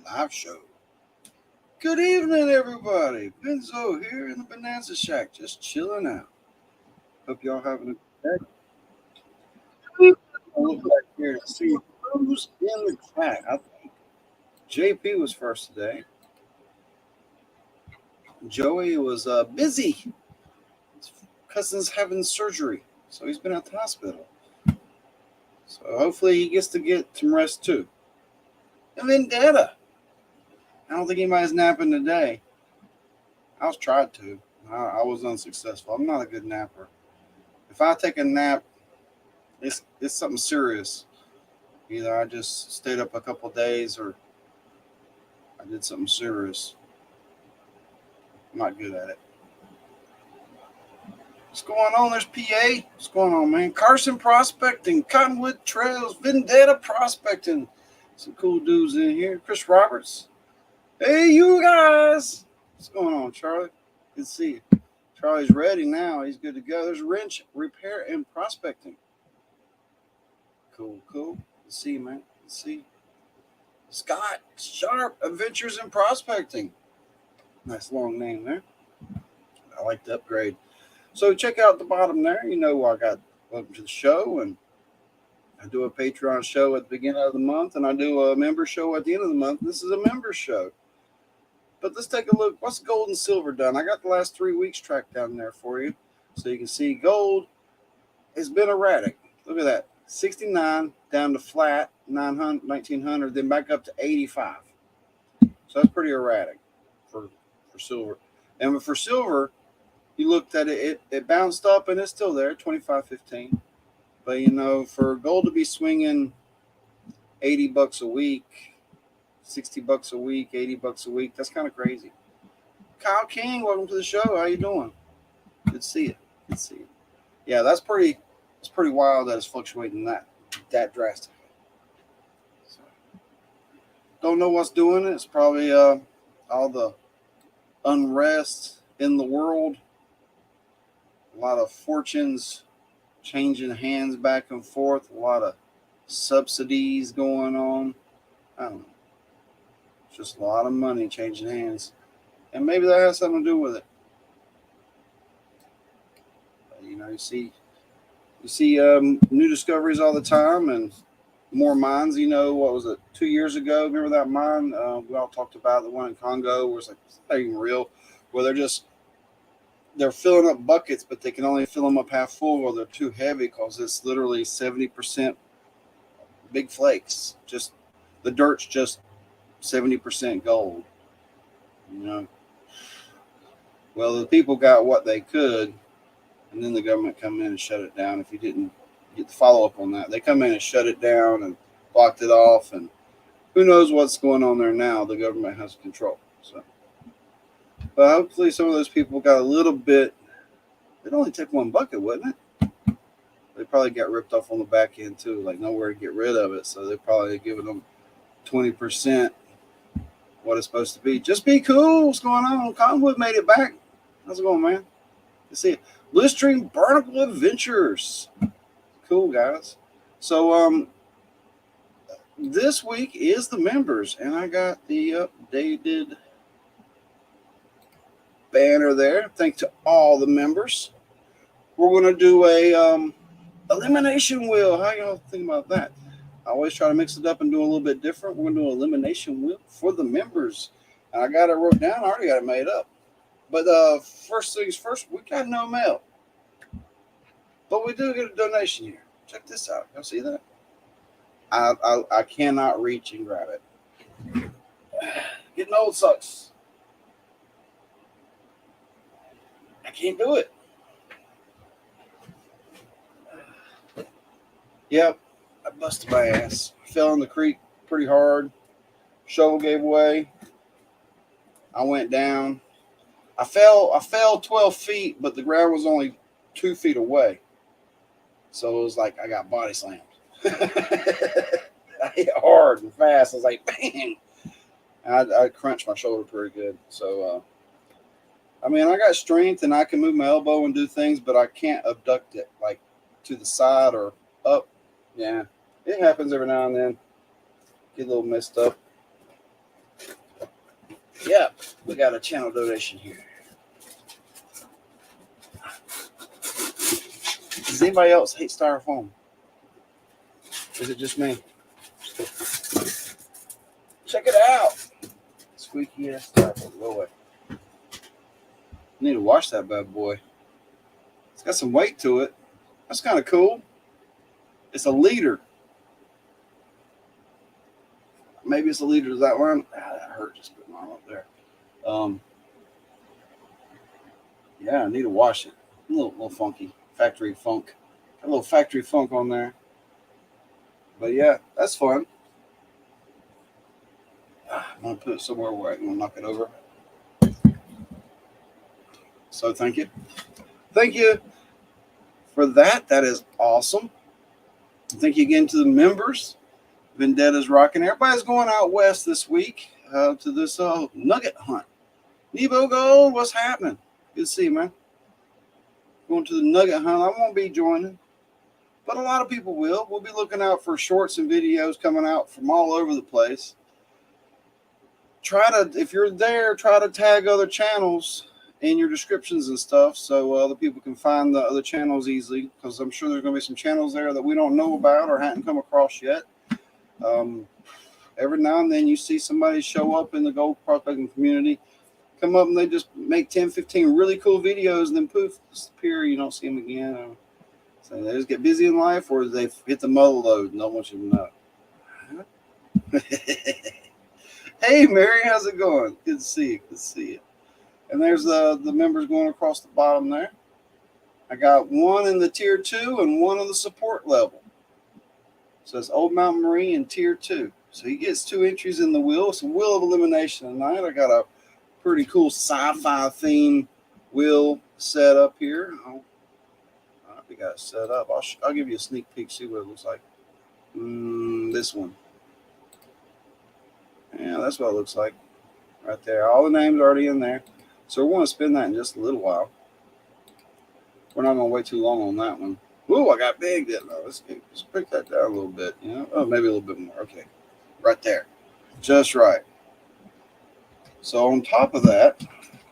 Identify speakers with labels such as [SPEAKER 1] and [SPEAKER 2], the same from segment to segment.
[SPEAKER 1] live show. Good evening, everybody. Benzo here in the Bonanza Shack, just chilling out. Hope y'all having a good day. I look back here to see who's in the chat. I think JP was first today. Joey was busy. His cousin's having surgery, so he's been at the hospital. So hopefully he gets to get some rest too. And then Data. I don't think anybody's napping today. I was tried to. I was unsuccessful. I'm not a good napper. If I take a nap, it's something serious. Either I just stayed up a couple days or I did something serious. I'm not good at it. What's going on? There's PA. What's going on, man? Carson Prospecting, Cottonwood Trails, Vendetta Prospecting. Some cool dudes in here. Chris Roberts. Hey, you guys. What's going on, Charlie? Good to see you. Charlie's ready now. He's good to go. There's Wrench Repair and Prospecting. Cool. Good to see you, man. Good to see you. Scott Sharp, Adventures in Prospecting. Nice long name there. I like the upgrade. So check out the bottom there. You know I got welcome to the show, and I do a Patreon show at the beginning of the month, and I do a member show at the end of the month. This is a member show. But let's take a look. What's gold and silver done? I got the last 3 weeks tracked down there for you. So you can see gold has been erratic. Look at that. 69 down to flat, 900, 1900, then back up to 85. So that's pretty erratic for silver. And for silver, you looked at it, it bounced up and it's still there, 25.15. But, for gold to be swinging $80 a week, $60 a week, $80 a week, that's kind of crazy. Kyle King, welcome to the show. How you doing? Good to see you. Yeah, that's pretty wild that it's fluctuating that drastically. So, don't know what's doing it. It's probably all the unrest in the world. A lot of fortunes changing hands back and forth. A lot of subsidies going on. I don't know. It's just a lot of money changing hands. And maybe that has something to do with it. But, you see new discoveries all the time and more mines. What was it, 2 years ago? Remember that mine? We all talked about the one in Congo where it's like, it's not even real, where they're filling up buckets, but they can only fill them up half full or they're too heavy because it's literally 70% big flakes. Just the dirt's just 70% gold. Well, the people got what they could, and then the government come in and shut it down. If you didn't get the follow-up on that, they come in and shut it down and blocked it off, and who knows what's going on there now. The government has control. So, but hopefully some of those people got a little bit. It'd only take one bucket, wouldn't it? They probably got ripped off on the back end too, like nowhere to get rid of it. So they're probably giving them 20% what it's supposed to be. Just be cool. What's going on? Cottonwood made it back. How's it going, man? You see it. Blistering Barnacle Adventures. Cool, guys. So this week is the members, and I got the updated banner there. Thanks to all the members. We're going to do a elimination wheel. How y'all think about that? I always try to mix it up and do a little bit different. We're going to do an elimination wheel for the members. And I got it wrote down. I already got it made up. But first things first, we got no mail. But we do get a donation here. Check this out. Y'all see that? I cannot reach and grab it. Getting old sucks. I can't do it. Yep. I busted my ass. Fell in the creek pretty hard. Shovel gave away. I went down. I fell 12 feet, but the ground was only 2 feet away. So it was like I got body slammed. I hit hard and fast. I was like, bang. I crunched my shoulder pretty good. So, I got strength and I can move my elbow and do things, but I can't abduct it like to the side or up. Yeah, it happens every now and then. Get a little messed up. Yeah, we got a channel donation here. Does anybody else hate styrofoam? Is it just me? Check it out. Squeaky ass styrofoam. Go away. Need to wash that bad boy. It's got some weight to it. That's kind of cool. It's a liter. Maybe it's a liter. Does that one? That hurt just putting mine up there. Yeah, I need to wash it. A little funky. Factory funk. Got a little factory funk on there. But yeah, that's fun. I'm going to put it somewhere where I can knock it over. So thank you. Thank you for that. That is awesome. Thank you again to the members. Vendetta's rocking. Everybody's going out west this week to this nugget hunt. BenzoGold, what's happening? Good to see you, man. Going to the nugget hunt. I won't be joining, but a lot of people will. We'll be looking out for shorts and videos coming out from all over the place. If you're there, try to tag other channels in your descriptions and stuff so other people can find the other channels easily, because I'm sure there's going to be some channels there that we don't know about or hadn't come across yet. Every now and then you see somebody show up in the gold prospecting community, come up and they just make 10, 15 really cool videos and then poof, disappear. You don't see them again. So they just get busy in life, or they hit the muzzle load and don't want you to know. Hey, Mary, how's it going? Good to see you. Good to see you. And there's the members going across the bottom there. I got one in the tier 2 and one on the support level. So it's Old Mountain Marine in tier 2. So he gets 2 entries in the wheel. It's a wheel of elimination tonight. I got a pretty cool sci-fi theme wheel set up here. I hope we got it set up. I'll give you a sneak peek, see what it looks like. This one. Yeah, that's what it looks like right there. All the names are already in there. So we're going to spin that in just a little while. We're not going to wait too long on that one. Ooh, I got big. Let's break that down a little bit. You know? Oh, maybe a little bit more. Okay. Right there. Just right. So on top of that,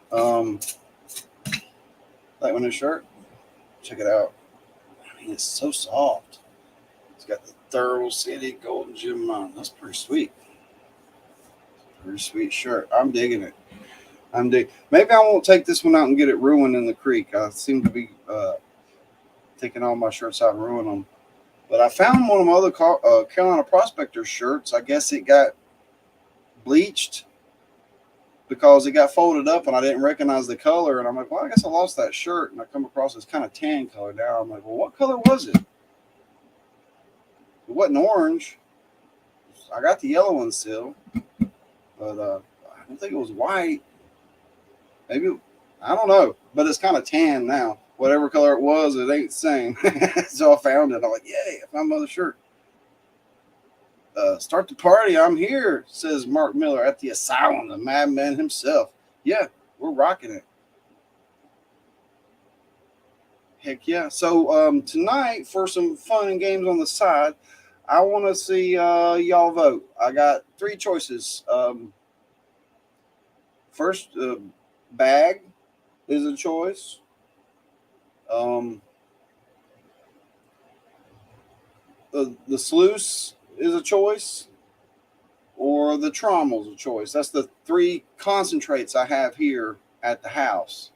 [SPEAKER 1] that one is shirt. Check it out. I mean, it's so soft. It's got the Thorough City Golden Gem on. That's pretty sweet. Pretty sweet shirt. I'm digging it. Maybe I won't take this one out and get it ruined in the creek. I seem to be taking all my shirts out and ruining them. But I found one of my other Carolina Prospector shirts. I guess it got bleached because it got folded up and I didn't recognize the color. And I'm like, well, I guess I lost that shirt. And I come across this kind of tan color now. I'm like, well, what color was it? It wasn't orange. I got the yellow one still. But I don't think it was white. Maybe, I don't know. But it's kind of tan now. Whatever color it was, it ain't the same. So I found it. I'm like, yay, I found another shirt. Start the party. I'm here, says Mark Miller at the Asylum, the madman himself. Yeah, we're rocking it. Heck yeah. So tonight, for some fun and games on the side, I want to see y'all vote. I got 3 choices. First, bag is a choice. The sluice is a choice, or the trommel is a choice. That's the 3 concentrates I have here at the house.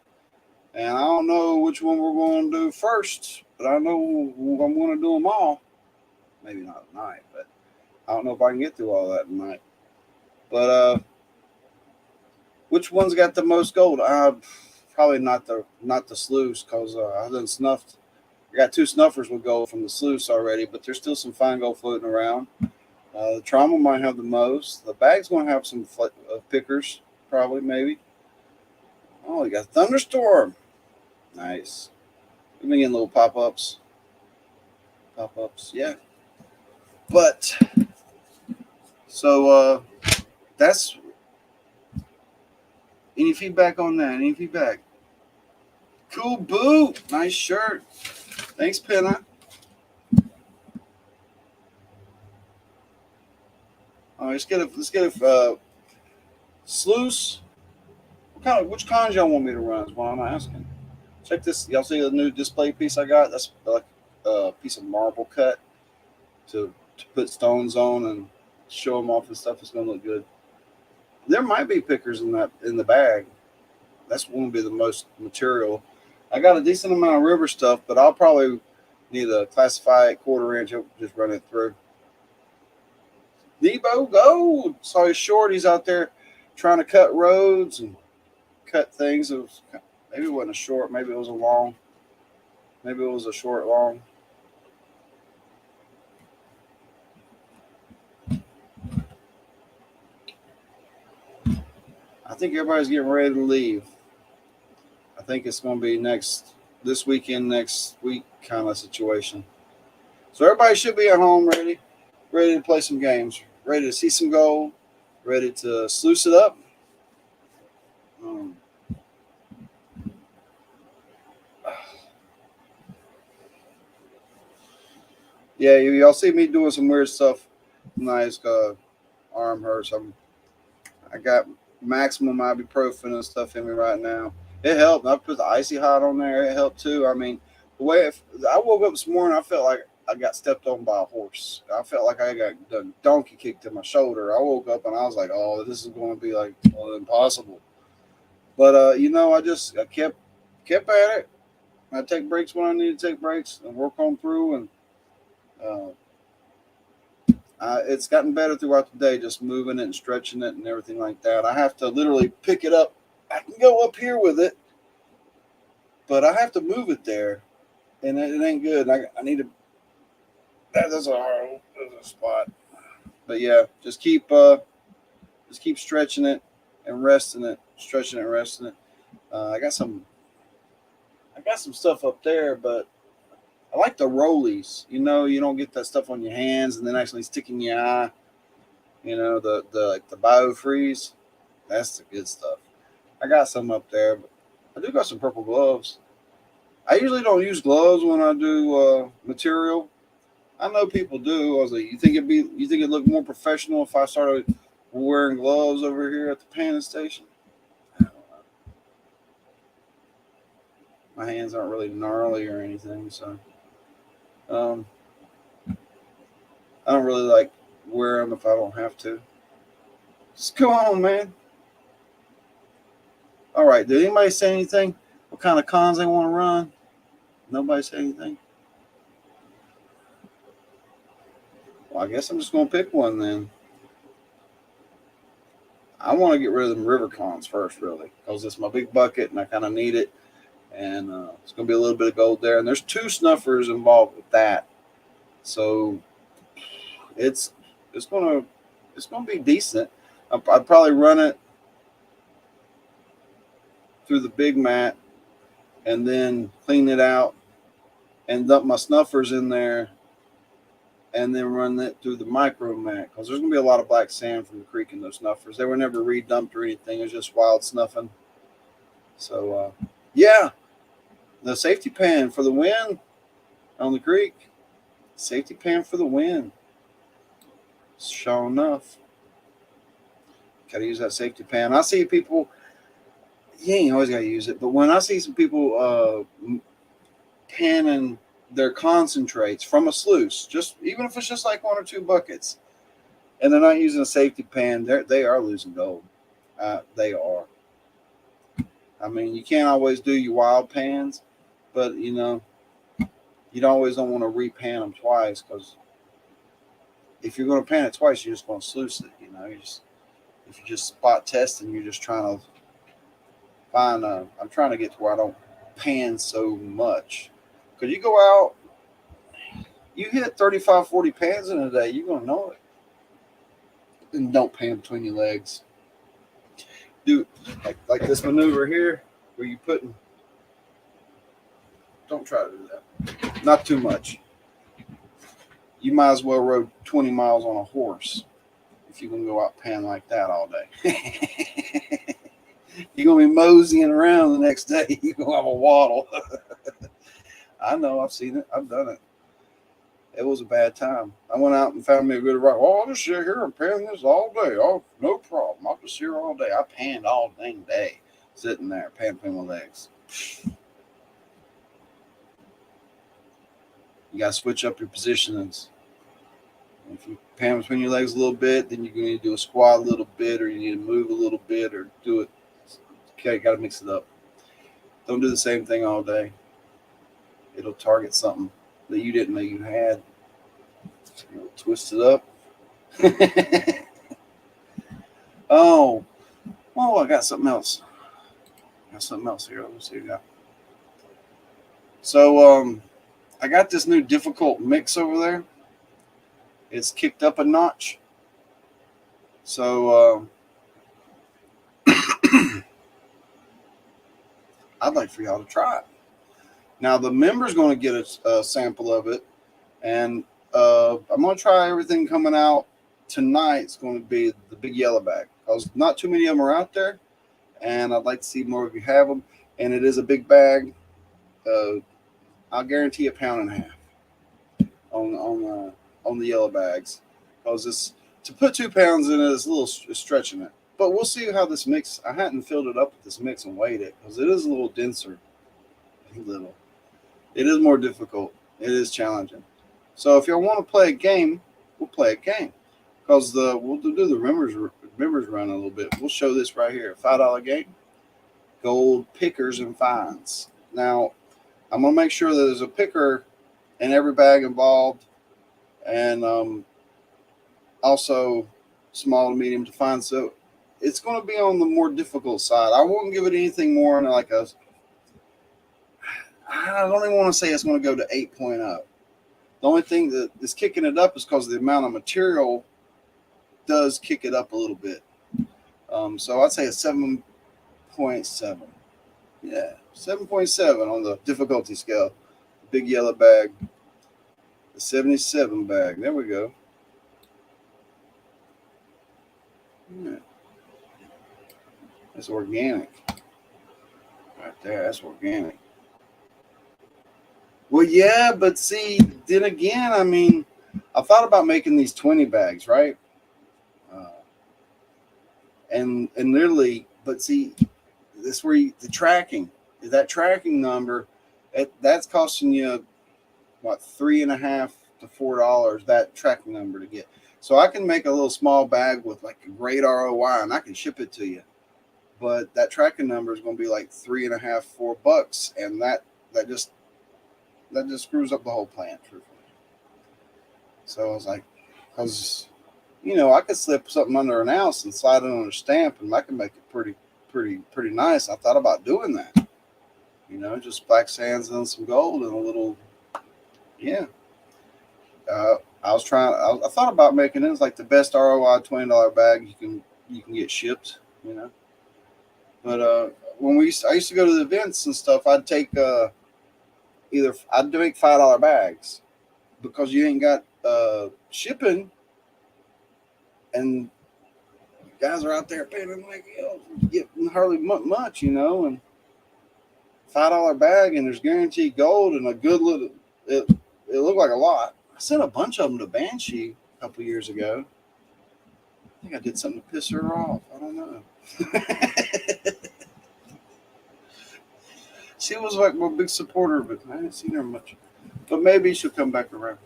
[SPEAKER 1] And I don't know which one we're going to do first, but I know I'm going to do them all. Maybe not tonight, but I don't know if I can get through all that tonight. But which one's got the most gold? Probably not the sluice, because I done snuffed. I got 2 snuffers with gold from the sluice already, but there's still some fine gold floating around. The trommel might have the most. The bag's going to have some pickers, probably, maybe. Oh, you got thunderstorm. Nice. We've been getting little pop-ups. Pop-ups, yeah. But, so, that's, any feedback on that? Any feedback? Cool boot. Nice shirt. Thanks, Penna. All right, let's get a sluice which cons y'all want me to run is what I'm asking. Check this. Y'all see the new display piece I got? That's like a piece of marble cut to put stones on and show them off and stuff. It's gonna look good. There might be pickers in the bag. That's going to be the most material. I got a decent amount of river stuff, but I'll probably need a classify it 1/4 inch. Just run it through. BenzoGold. Saw his short. He's out there trying to cut roads and cut things. Maybe it wasn't a short. Maybe it was a long. Maybe it was a short long. I think everybody's getting ready to leave. I think it's going to be this weekend, next week kind of situation. So everybody should be at home ready to play some games, ready to see some gold, ready to sluice it up. Yeah, y'all see me doing some weird stuff. Nice arm hurts. I got maximum ibuprofen and stuff in me right now. It helped. I put the icy hot on there. It helped too. I mean, the way I woke up this morning, I felt like I got stepped on by a horse. I felt like I got the donkey kicked in my shoulder. I woke up and I was like, "Oh, this is going to be like impossible." But I kept at it. I take breaks when I need to take breaks and work on through, and it's gotten better throughout the day, just moving it and stretching it and everything like that. I have to literally pick it up. I can go up here with it, but I have to move it there, and it ain't good. I need to. That's a spot. But yeah, just keep stretching it and resting it, stretching it and resting it. I got some stuff up there, but I like the rollies. You don't get that stuff on your hands and then actually sticking your eye. The biofreeze. That's the good stuff. I got some up there, but I do got some purple gloves. I usually don't use gloves when I do material. I know people do. I was like, you think it'd look more professional if I started wearing gloves over here at the panning station? I don't know. My hands aren't really gnarly or anything, so I don't really like wear them if I don't have to. Just go on, man. All right. Did anybody say anything? What kind of cons they want to run? Nobody say anything? Well, I guess I'm just going to pick one then. I want to get rid of them river cons first, really, because it's my big bucket and I kind of need it. And it's going to be a little bit of gold there. And there's 2 snuffers involved with that. So it's going to be decent. I'd probably run it through the big mat and then clean it out and dump my snuffers in there and then run that through the micro mat, because there's going to be a lot of black sand from the creek in those snuffers. They were never redumped or anything. It was just wild snuffing. So, yeah, the safety pan for the win on the creek. Safety pan for the win. Sure enough. Got to use that safety pan. I see people, you ain't always got to use it, but when I see some people panning their concentrates from a sluice, just even if it's just like 1 or 2 buckets, and they're not using a safety pan, they are losing gold. They are. I mean, you can't always do your wild pans, but you don't want to repan them twice, because if you're going to pan it twice, you're just going to sluice it. If you're just spot testing, you're just trying to find. I'm trying to get to where I don't pan so much. Because you go out, you hit 35, 40 pans in a day, you're going to know it. And don't pan between your legs. Do like this maneuver here, where you putting. Don't try to do that. Not too much. You might as well rode 20 miles on a horse if you're going to go out pan like that all day. You're going to be moseying around the next day. You're going to have a waddle. I know. I've seen it. I've done it. It was a bad time. I went out and found me a good rock. Oh, I'll just sit here and pan this all day. Oh, no problem. I'll just sit here all day. I panned all dang day. sitting there, pan between my legs. You got to switch up your positions. If you pan between your legs a little bit, then you're going to need to do a squat a little bit, or you need to move a little bit, or do it. Okay, got to mix it up. Don't do the same thing all day. It'll target something that you didn't know you had. It'll twist it up. Oh, I got something else. Here. Let me see what I got. So, I got this new difficult mix over there. It's kicked up a notch. So, I'd like for y'all to try it. Now, the member's going to get a sample of it, and I'm going to try everything coming out tonight. It's going to be the big yellow bag, because not too many of them are out there, and I'd like to see more of you have them. And it is a big bag. I'll guarantee £1.50 on the yellow bags, because it's to put 2 pounds in it is a little stretching it. But we'll see how this mix. I hadn't filled it up with this mix and weighed it, because it is a little denser. It is more difficult. It is challenging. So if y'all want to play a game, we'll play a game, because we'll do the members run a little bit. We'll show this right here, $5 game, gold pickers and finds. Now, I'm gonna make sure that there's a picker in every bag involved, and also small to medium to fine. So it's going to be on the more difficult side. I won't give it anything more than like I don't even want to say it's going to go to 8.0. The only thing that is kicking it up is because the amount of material does kick it up a little bit. So I'd say a 7.7. Yeah, 7.7 on the difficulty scale. Big yellow bag. The 77 bag. There we go. Yeah. That's organic. Right there, that's organic. Well, yeah, but see, then again, I mean, I thought about making these 20 bags, right? And literally, but see, this where the tracking, that tracking number, that's costing you what, $3.50 to $4, that tracking number to get. So I can make a little small bag with like a great ROI, and I can ship it to you. But that tracking number is going to be like $3.50, $4, and that just screws up the whole plan, truthfully. So I was like, because I could slip something under an ounce and slide it on a stamp, and I can make it pretty nice. I thought about doing that. Just black sands and some gold and a little, yeah. I thought about making it. It's like the best ROI $20 bag you can get shipped. But when I used to go to the events and stuff, I'd take I'd make $5 bags, because you ain't got shipping, and guys are out there paying like getting hardly much, and $5 bag, and there's guaranteed gold and a good little. It looked like a lot. I sent a bunch of them to Banshee a couple years ago. I think I did something to piss her off. I don't know. She was like my big supporter, but I haven't seen her much. But maybe she'll come back around.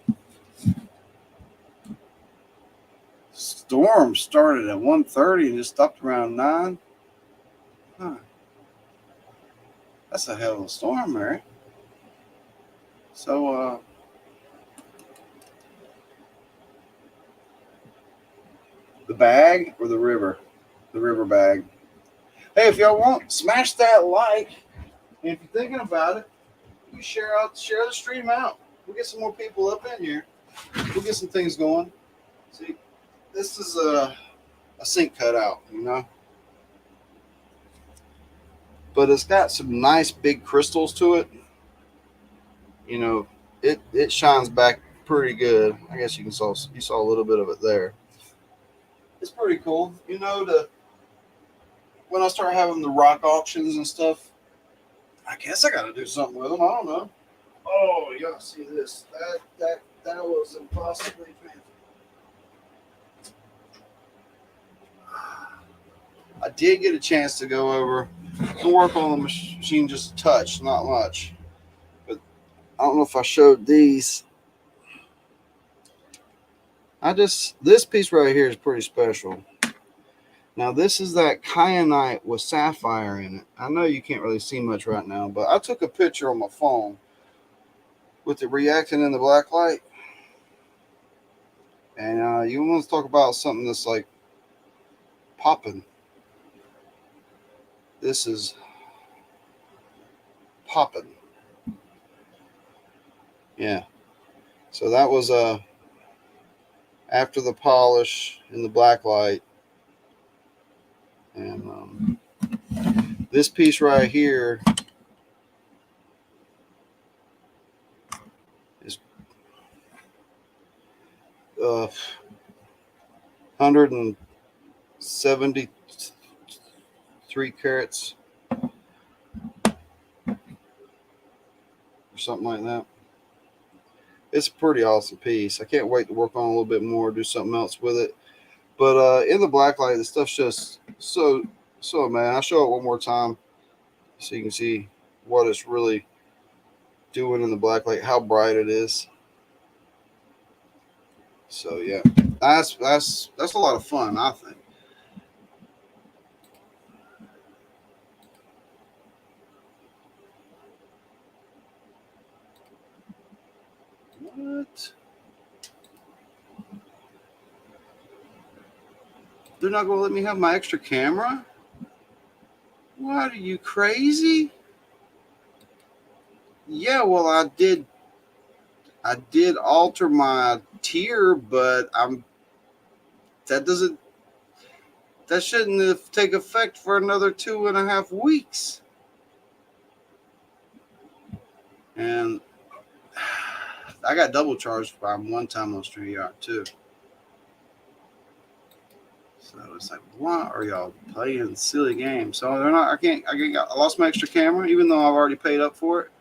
[SPEAKER 1] Storm started at 1:30 and just stopped around 9. Huh. That's a hell of a storm, Mary. So, the bag or the river? The river bag. Hey, if y'all want, smash that like. And if you're thinking about it, you share the stream out. We'll get some more people up in here. We'll get some things going. See, this is a sink cutout, but it's got some nice big crystals to it. It shines back pretty good. I guess you saw a little bit of it there. It's pretty cool. When I start having the rock auctions and stuff, I guess I got to do something with them. I don't know. Oh, y'all see this? That was impossibly painful. I did get a chance to go over Can work on the machine just a touch, not much. But I don't know if I showed these. This piece right here is pretty special. Now this is that kyanite with sapphire in it. I know you can't really see much right now, but I took a picture on my phone with it reacting in the black light. And you want to talk about something that's like popping. This is popping. Yeah. So that was after the polish in the black light. And this piece right here is 173 carats or something like that. It's a pretty awesome piece. I can't wait to work on a little bit more, do something else with it. But in the black light, the stuff's just so man. I'll show it one more time so you can see what it's really doing in the black light, how bright it is. So yeah, that's a lot of fun, I think. What? They're not going to let me have my extra camera? What, are you crazy? Yeah, well, I did alter my tier, but that shouldn't take effect for another 2.5 weeks. And I got double charged by one time on StreamYard too. So it's like, why are y'all playing silly games? So they're not. I lost my extra camera, even though I've already paid up for it.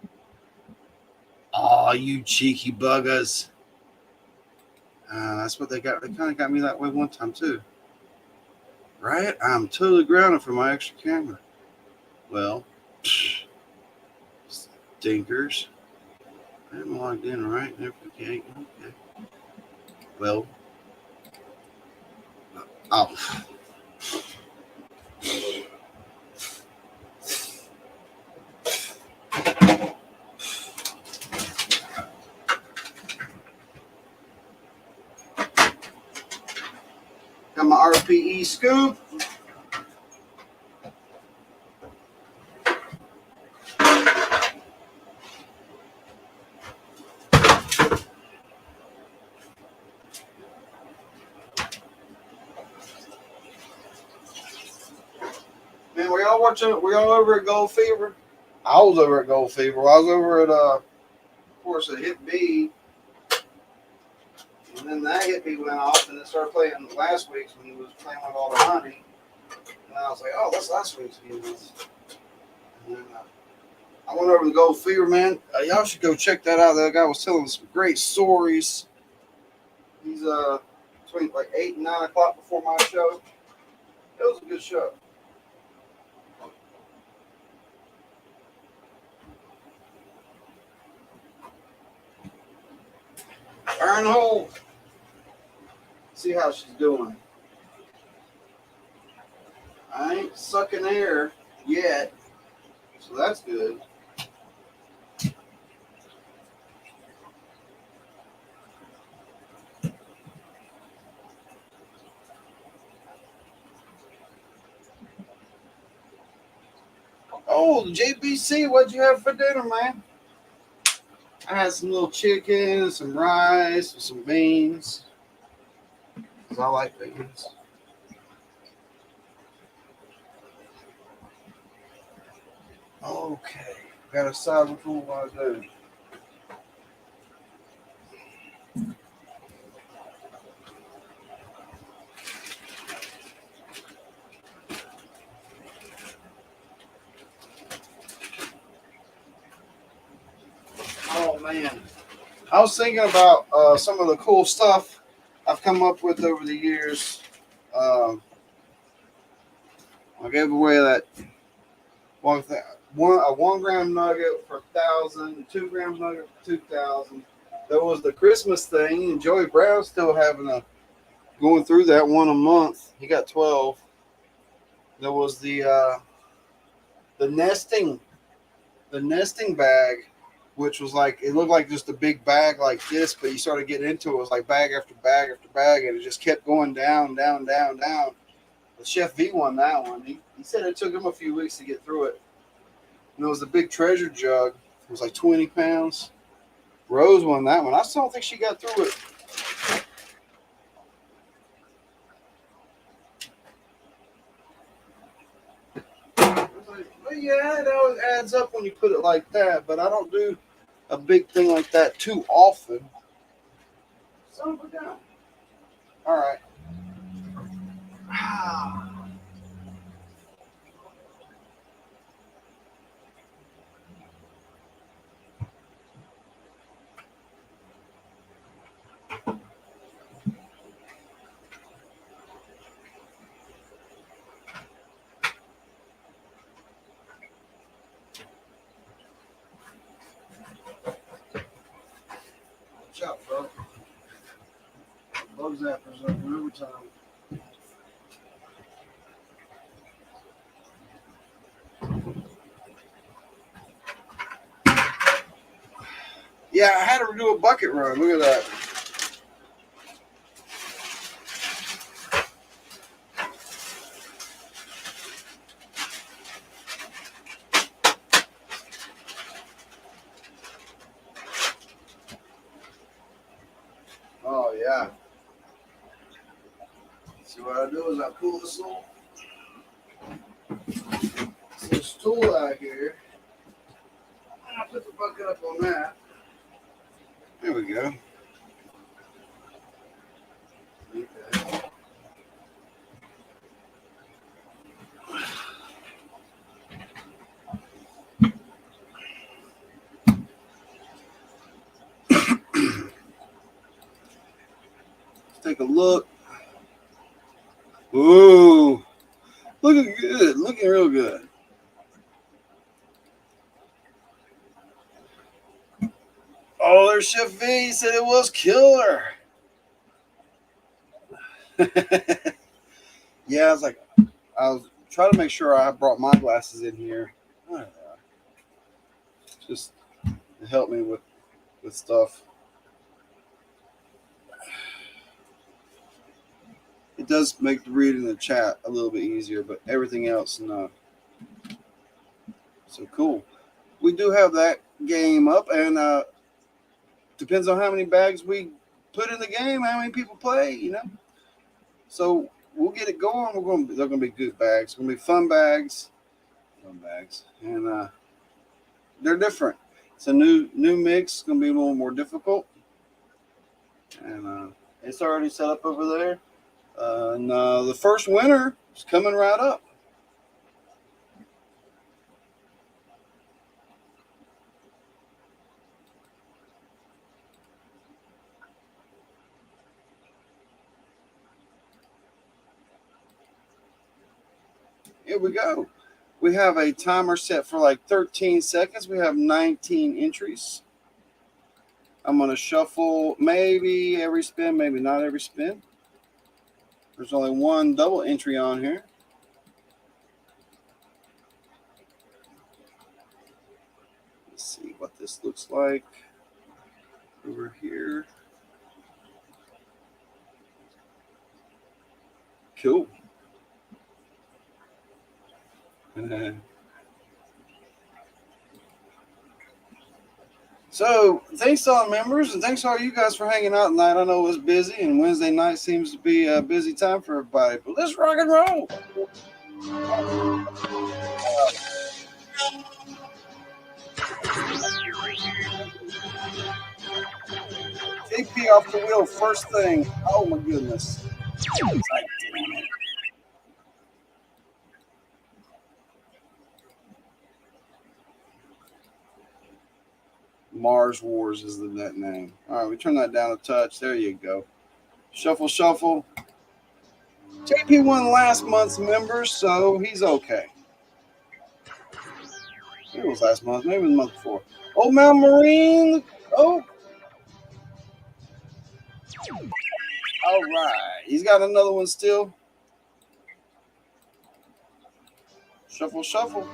[SPEAKER 1] Oh, you cheeky buggers! That's what they got. They kind of got me that way one time too. Right? I'm totally grounded for my extra camera. Well, stinkers. I'm logged in, right? Okay. Well, oh. Got my RPE scoop. Man, were y'all watching? Were y'all over at Gold Fever? I was over at Gold Fever. I was over at, of course, a Hit B. And then that Hit B went off, and it started playing last week's when he was playing with all the honey. And I was like, oh, that's last week's videos. And then I went over to Gold Fever, man. Y'all should go check that out. That guy was telling some great stories. He's between like 8 and 9 o'clock before my show. It was a good show. Iron hole. See how she's doing. I ain't sucking air yet, so that's good. Oh, JBC, what'd you have for dinner, man? I had some little chicken, some rice, some beans. Because I like beans. Okay. Got to decide which one I do. Oh, man. I was thinking about some of the cool stuff I've come up with over the years. I gave away that One thing, a 1 gram nugget for 1,000, 2 gram nugget for 2,000. There was the Christmas thing, and Joey Brown's still going through that one a month. He got 12. There was the nesting bag, which was like, it looked like just a big bag like this, but you started getting into it. It was like bag after bag after bag, and it just kept going down, down, down, down. The Chef V won that one. He said it took him a few weeks to get through it. And there was the big treasure jug. It was like 20 pounds. Rose won that one. I still don't think she got through it. But yeah, it always adds up when you put it like that. But I don't do a big thing like that too often. Son of a gun. All right. Watch out, bro. Bug zappers up in overtime. Yeah, I had to do a bucket run. Look at that. Oh, yeah. See, what I do is I pull this little stool out here. And I put the bucket up on that. There we go. Okay. Let's take a look. Ooh, looking good. Looking real good. Oh, there's Chef V. He said it was killer. Yeah, I was trying to make sure I brought my glasses in here. Just to help me with stuff. It does make reading the chat a little bit easier, but everything else, no. So cool. We do have that game up, and depends on how many bags we put in the game, how many people play, you know. So we'll get it going. They're gonna be good bags. Gonna be fun bags, and they're different. It's a new mix. It's gonna be a little more difficult, and it's already set up over there. And the first winner is coming right up. Here we go. We have a timer set for like 13 seconds. We have 19 entries. I'm going to shuffle maybe every spin, maybe not every spin. There's only one double entry on here. Let's see what this looks like over here. Cool. So thanks to all the members, and thanks to all you guys for hanging out tonight. I know it was busy, and Wednesday night seems to be a busy time for everybody, but let's rock and roll. JP off the wheel first thing. Oh my goodness. Mars Wars is the net name. All right, we turn that down a touch. There you go. Shuffle, shuffle. JP won last month's members, so he's okay. Maybe it was last month. Maybe the month before. Old Mount Marine. Oh. All right. He's got another one still. Shuffle, shuffle.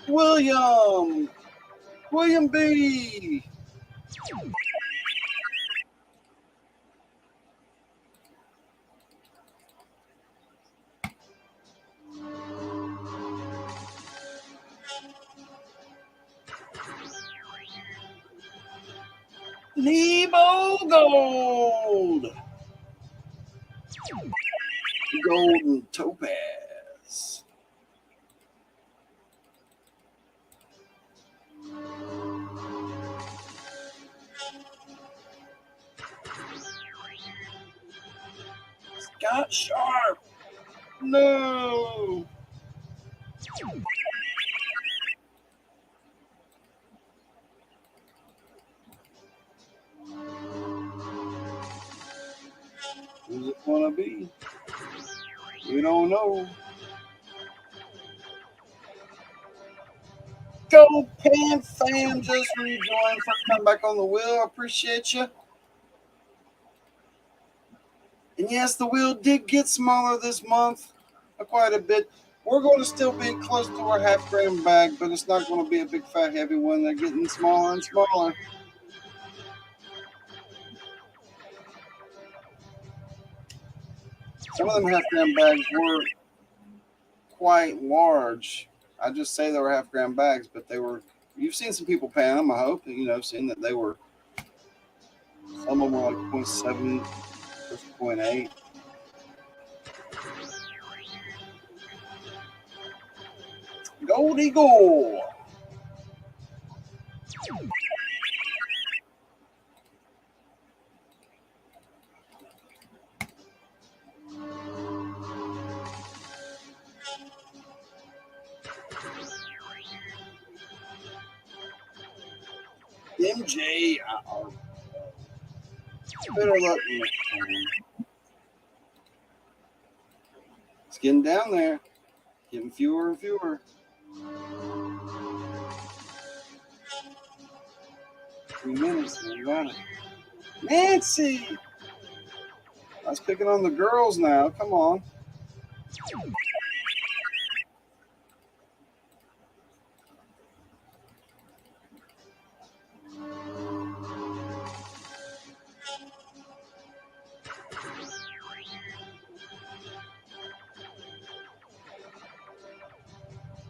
[SPEAKER 1] William B. BenzoGold. Golden topaz. Cashapp. No. Who's it gonna be? We don't know. Go Pan Fam, just rejoined. First time back on the wheel. I appreciate you. And yes, the wheel did get smaller this month, quite a bit. We're going to still be close to our half-gram bag, but it's not going to be a big fat heavy one. They're getting smaller and smaller. Some of them half-gram bags were quite large. I just say they were half-gram bags, but they were. You've seen some people pan them. I hope seen that they were. Some of them were like 0.7, 0.8. Gold Eagle. MJ. Better luck next time. It's getting down there. Getting fewer and fewer. 2 minutes. We got it. Nancy. I was picking on the girls now. Come on.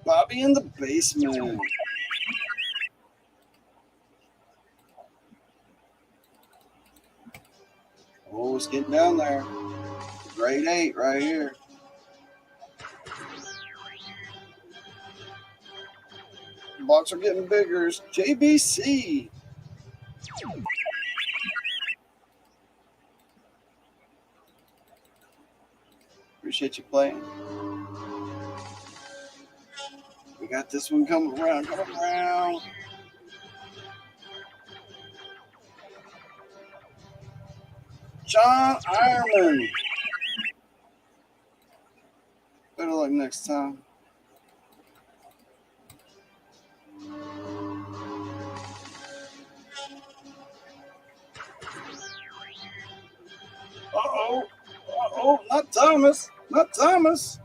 [SPEAKER 1] Bobby in the basement. Oh, it's getting down there. Grade 8 right here. Blocks are getting bigger. It's JBC. Appreciate you playing. We got this one coming around, John Ironman. Better luck next time. Uh-oh. Uh-oh. Not Thomas. Not Thomas.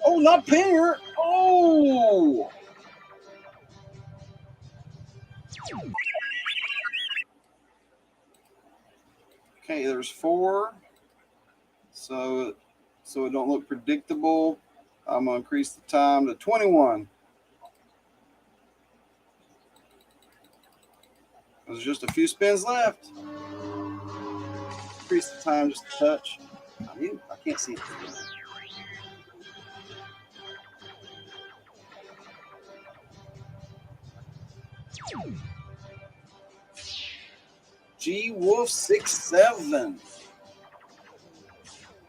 [SPEAKER 1] Oh, not Pinger. Oh. Okay, there's 4. So it don't look predictable. I'm going to increase the time to 21. There's just a few spins left. Increase the time just a touch. I can't see it. G Wolf 67.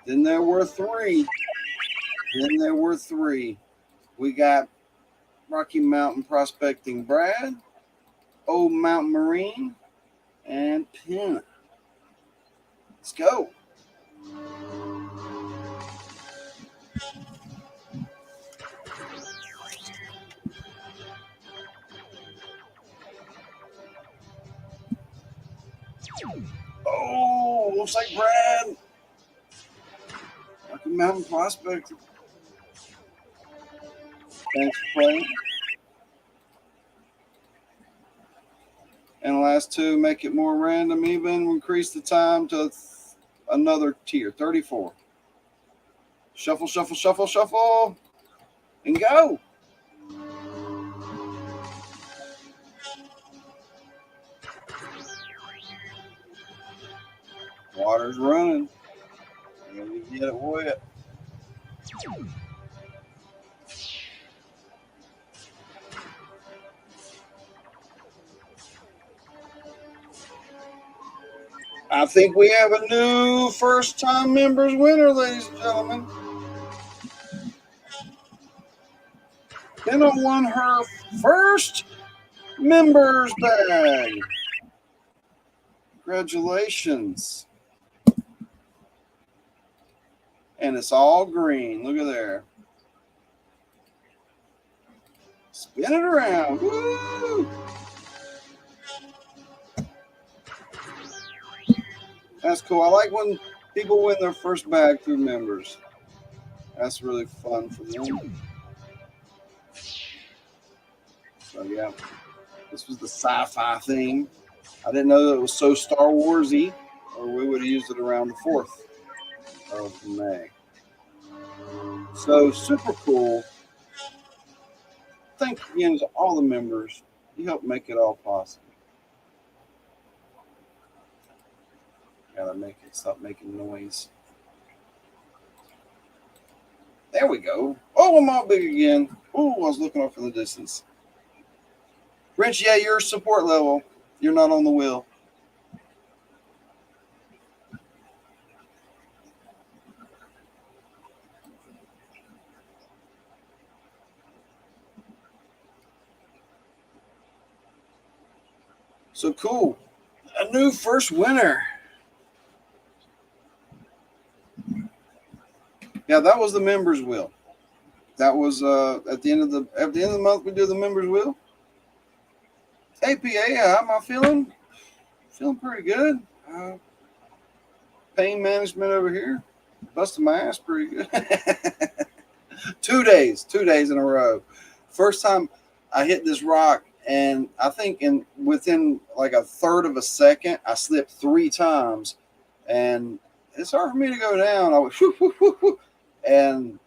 [SPEAKER 1] Then there were three. Then there were three. We got Rocky Mountain Prospecting Brad, Old Mountain Marine, and Pin. Let's go. Oh, looks like Brad. Rocky Mountain Prospector. Thanks for playing. And the last two, make it more random even. Increase the time to another tier, 34. Shuffle, shuffle, shuffle, shuffle. And go. Water's running. You get it wet. I think we have a new first-time members winner, ladies and gentlemen. Kenna won her first members bag. Congratulations. And it's all green. Look at there. Spin it around. Woo! That's cool. I like when people win their first bag through members. That's really fun for them. So yeah, this was the sci-fi theme. I didn't know that it was so Star Wars-y, or we would have used it around the 4th of May. So super cool. Thank you again to all the members. You helped make it all possible. Gotta make it stop making noise. There we go. Oh, I'm all big again. Oh, I was looking off in the distance. Rich, yeah, your support level. You're not on the wheel. So cool. A new first winner. Yeah, that was the members wheel. That was at the end of the month we do the members wheel. Hey PA, how am I feeling? Feeling pretty good. Pain management over here. Busting my ass pretty good. 2 days in a row. First time I hit this rock, and I think within like a third of a second, I slipped 3 times, and it's hard for me to go down. I went whoo, whoo, whoo, whoo, and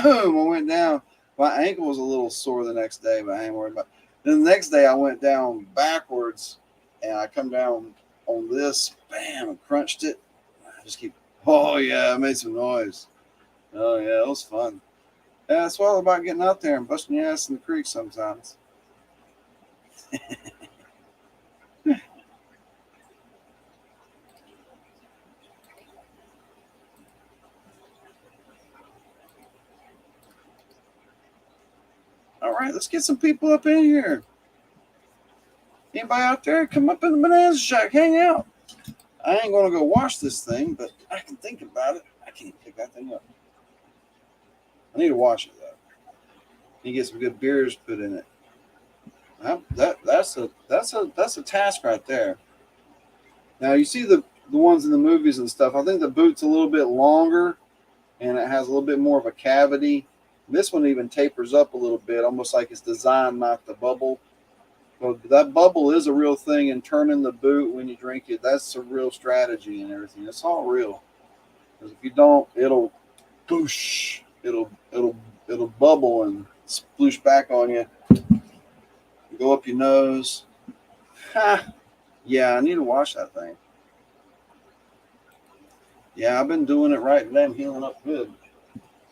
[SPEAKER 1] boom, I went down. My ankle was a little sore the next day, but I ain't worried about it. Then the next day I went down backwards, and I come down on this, bam, and crunched it. I just keep, oh yeah, I made some noise. Oh yeah, it was fun. Yeah, that's all about getting out there and busting your ass in the creek sometimes. All right, let's get some people up in here. Anybody out there? Come up in the Bonanza shack, hang out. I ain't gonna go wash this thing, but I can think about it. I can't pick that thing up. I need to wash it though. You get some good beers put in it. That's a task right there. Now you see the ones in the movies and stuff. I think the boot's a little bit longer, and it has a little bit more of a cavity. This one even tapers up a little bit, almost like it's designed not to bubble. But that bubble is a real thing, and turning the boot when you drink it, that's a real strategy and everything. It's all real. Because if you don't, it'll boosh. It'll bubble and sploosh back on you. Go up your nose. Ha! Yeah, I need to wash that thing. Yeah, I've been doing it right today. I'm healing up good.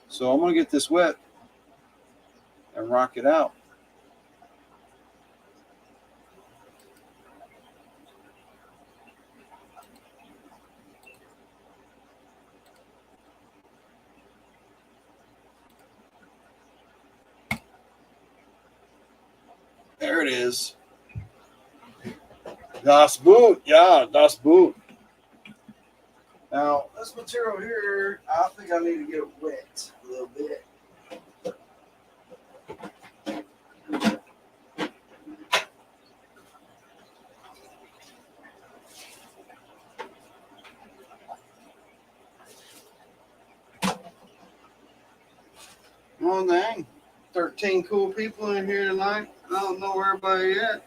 [SPEAKER 1] So I'm going to get this wet and rock it out. it is. Das Boot. Yeah, Das Boot. Now, this material here, I think I need to get it wet a little bit. Oh, dang. 13 cool people in here tonight. I don't know where everybody at.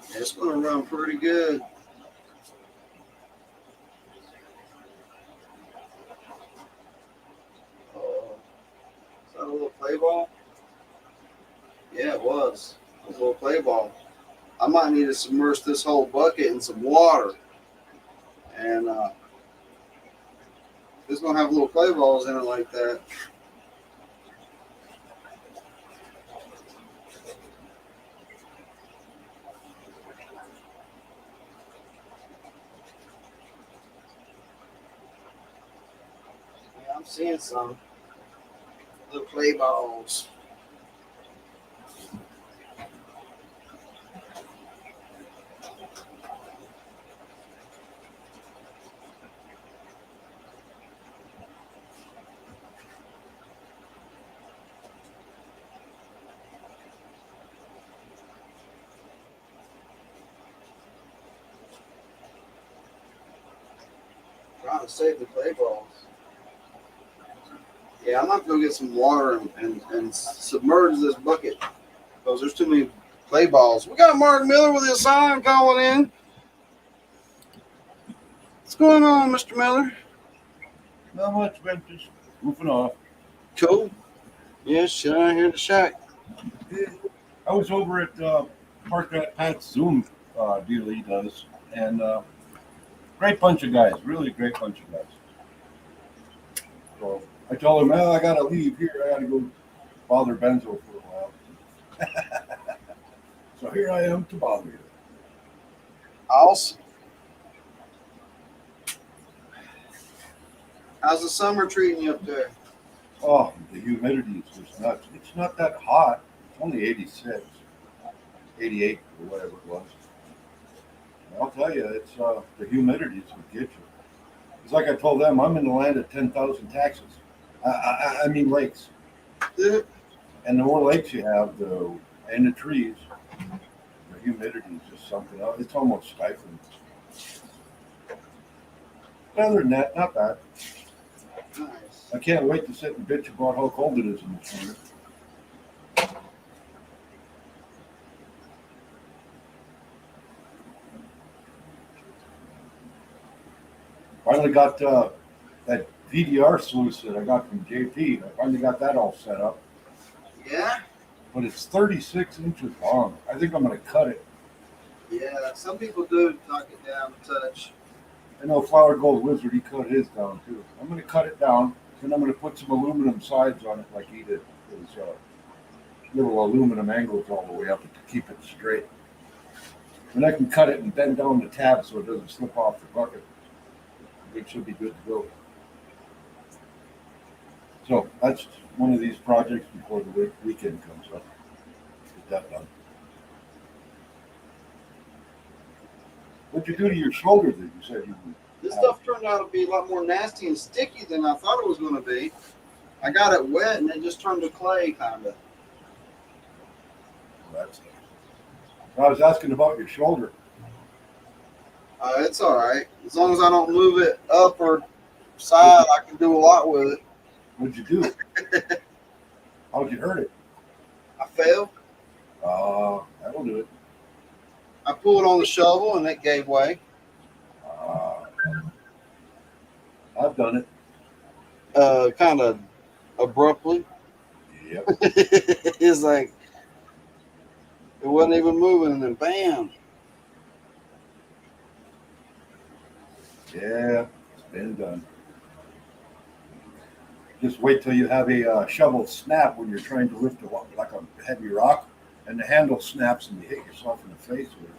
[SPEAKER 1] It's going to run pretty good. Is that a little play ball? Yeah, it was. It was a little play ball. I might need to submerge this whole bucket in some water. And it's going to have little play balls in it like that. Yeah, I'm seeing some little play balls. Trying to save the play balls. Yeah, I'm not going to get some water and submerge this bucket because there's too many play balls. We got Mark Miller with his sign calling in. What's going on, Mr. Miller?
[SPEAKER 2] Not much, man. Just goofing off.
[SPEAKER 1] Cool. Yes, shit out here at the shack.
[SPEAKER 2] I was over at Park at Pat's Zoom deal he does, and great bunch of guys, really great bunch of guys. So I told him, well, I got to leave here. I got to go bother Benzo for a while. So here I am to bother you.
[SPEAKER 1] Awesome. How's the summer treating you up there?
[SPEAKER 2] Oh, the humidity is just nuts. It's not that hot. It's only 86, 88 or whatever it was. And I'll tell you, it's the humidity is what gets you. It's like I told them, I'm in the land of 10,000 taxes. I mean lakes.
[SPEAKER 1] Yeah.
[SPEAKER 2] And the more lakes you have, and the trees, the humidity is just something else. It's almost stifling. Other than that, not bad.
[SPEAKER 1] Nice.
[SPEAKER 2] I can't wait to sit and bitch about how cold it is in the summer. Finally got that VDR sluice that I got from JP. I finally got that all set up.
[SPEAKER 1] Yeah?
[SPEAKER 2] But it's 36 inches long. I think I'm going to cut it.
[SPEAKER 1] Yeah, some people do knock it down a touch.
[SPEAKER 2] I know Flower Gold Wizard, he cut his down too. I'm going to cut it down, and I'm going to put some aluminum sides on it like he did. His little aluminum angles all the way up to keep it straight. And I can cut it and bend down the tab so it doesn't slip off the bucket. It should be good to go. So that's one of these projects before the weekend comes up. Get that done. What'd you do to your shoulder that you said you would?
[SPEAKER 1] This stuff turned out to be a lot more nasty and sticky than I thought it was going to be. I got it wet and it just turned to clay, kind of.
[SPEAKER 2] That's nice. I was asking about your shoulder.
[SPEAKER 1] It's all right. As long as I don't move it up or side, I can do a lot with it.
[SPEAKER 2] What'd you do? How'd you hurt it?
[SPEAKER 1] I fell.
[SPEAKER 2] That'll do it.
[SPEAKER 1] I pulled on the shovel and it gave way.
[SPEAKER 2] I've done it.
[SPEAKER 1] Kind of abruptly.
[SPEAKER 2] Yep.
[SPEAKER 1] It's like it wasn't even moving, and then bam.
[SPEAKER 2] Yeah, it's been done. Just wait till you have a shovel snap when you're trying to lift like a heavy rock, and the handle snaps and you hit yourself in the face with it.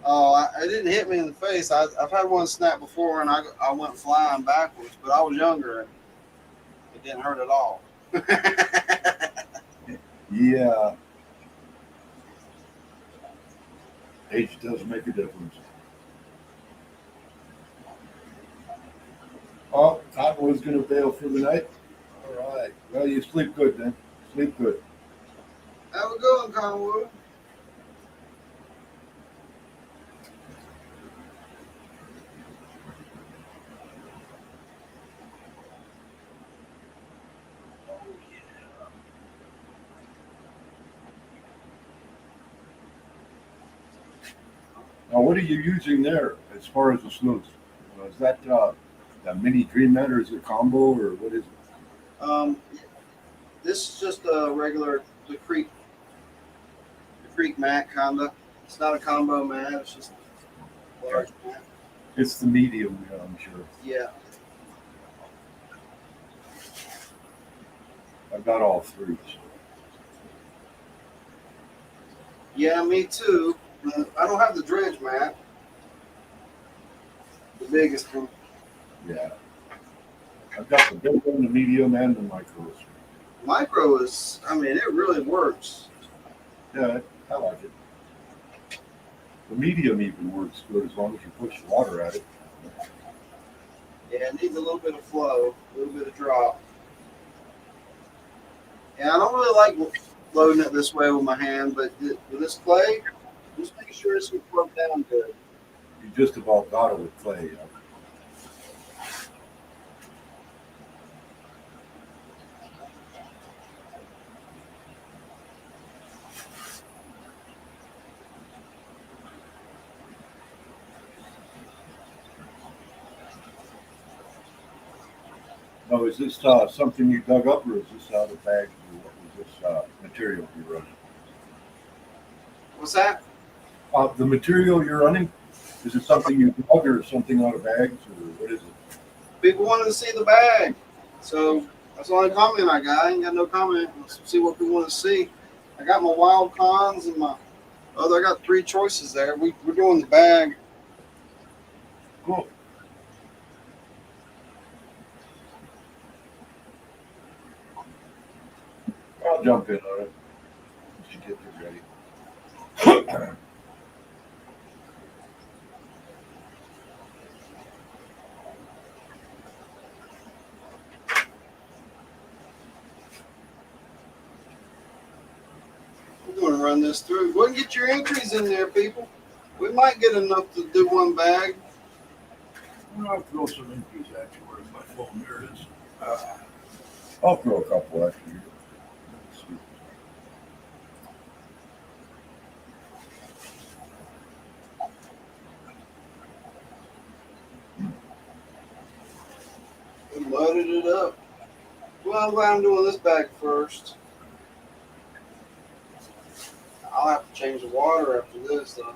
[SPEAKER 1] Oh, it didn't hit me in the face. I've had one snap before, and I went flying backwards, but I was younger and it didn't hurt at all.
[SPEAKER 2] Yeah, age does make a difference. Oh, Cotton was going to bail for the night. All right. Well, you sleep good then. Sleep good.
[SPEAKER 1] Have a good one, Conwood.
[SPEAKER 2] Now, what are you using there as far as the sluice? Is that a mini Dream Med or is it combo or what is it?
[SPEAKER 1] Um, this is just a regular the Creek mat kinda. It's not a combo mat. It's just a large mat.
[SPEAKER 2] It's the medium, I'm sure.
[SPEAKER 1] Yeah,
[SPEAKER 2] I've got all three.
[SPEAKER 1] yeah, me too. I don't have the dredge mat, the biggest one.
[SPEAKER 2] Yeah. I've got the big one, the medium, and the micros.
[SPEAKER 1] Micro is, I mean, it really works.
[SPEAKER 2] Yeah, I like it. The medium even works good as long as you push the water at it.
[SPEAKER 1] Yeah, it needs a little bit of flow, a little bit of drop. Yeah, I don't really like loading it this way with my hand, but with this clay, just make sure it's plugged down good.
[SPEAKER 2] You just about got it with clay. Now, is this something you dug up, or is this out of bag? Or what was this material you're running?
[SPEAKER 1] What's that?
[SPEAKER 2] The material you're running, is it something you dug or something out of bags, or what is it?
[SPEAKER 1] People wanted to see the bag, so that's the only comment I got. I ain't got no comment. Let's see what people want to see. I got my wild cons and my other. I got three choices there. We're doing the bag.
[SPEAKER 2] Cool. I'll jump in on it. Once you get this ready.
[SPEAKER 1] We're going to run this through. Go ahead and get your entries in there, people. We might get enough to do one bag.
[SPEAKER 2] I'll throw some entries at you. Where's my phone? There it is. I'll throw a couple at you. Let's see.
[SPEAKER 1] We loaded it up. Well, I'm glad I'm doing this bag first. I'll have to change the water after this, though.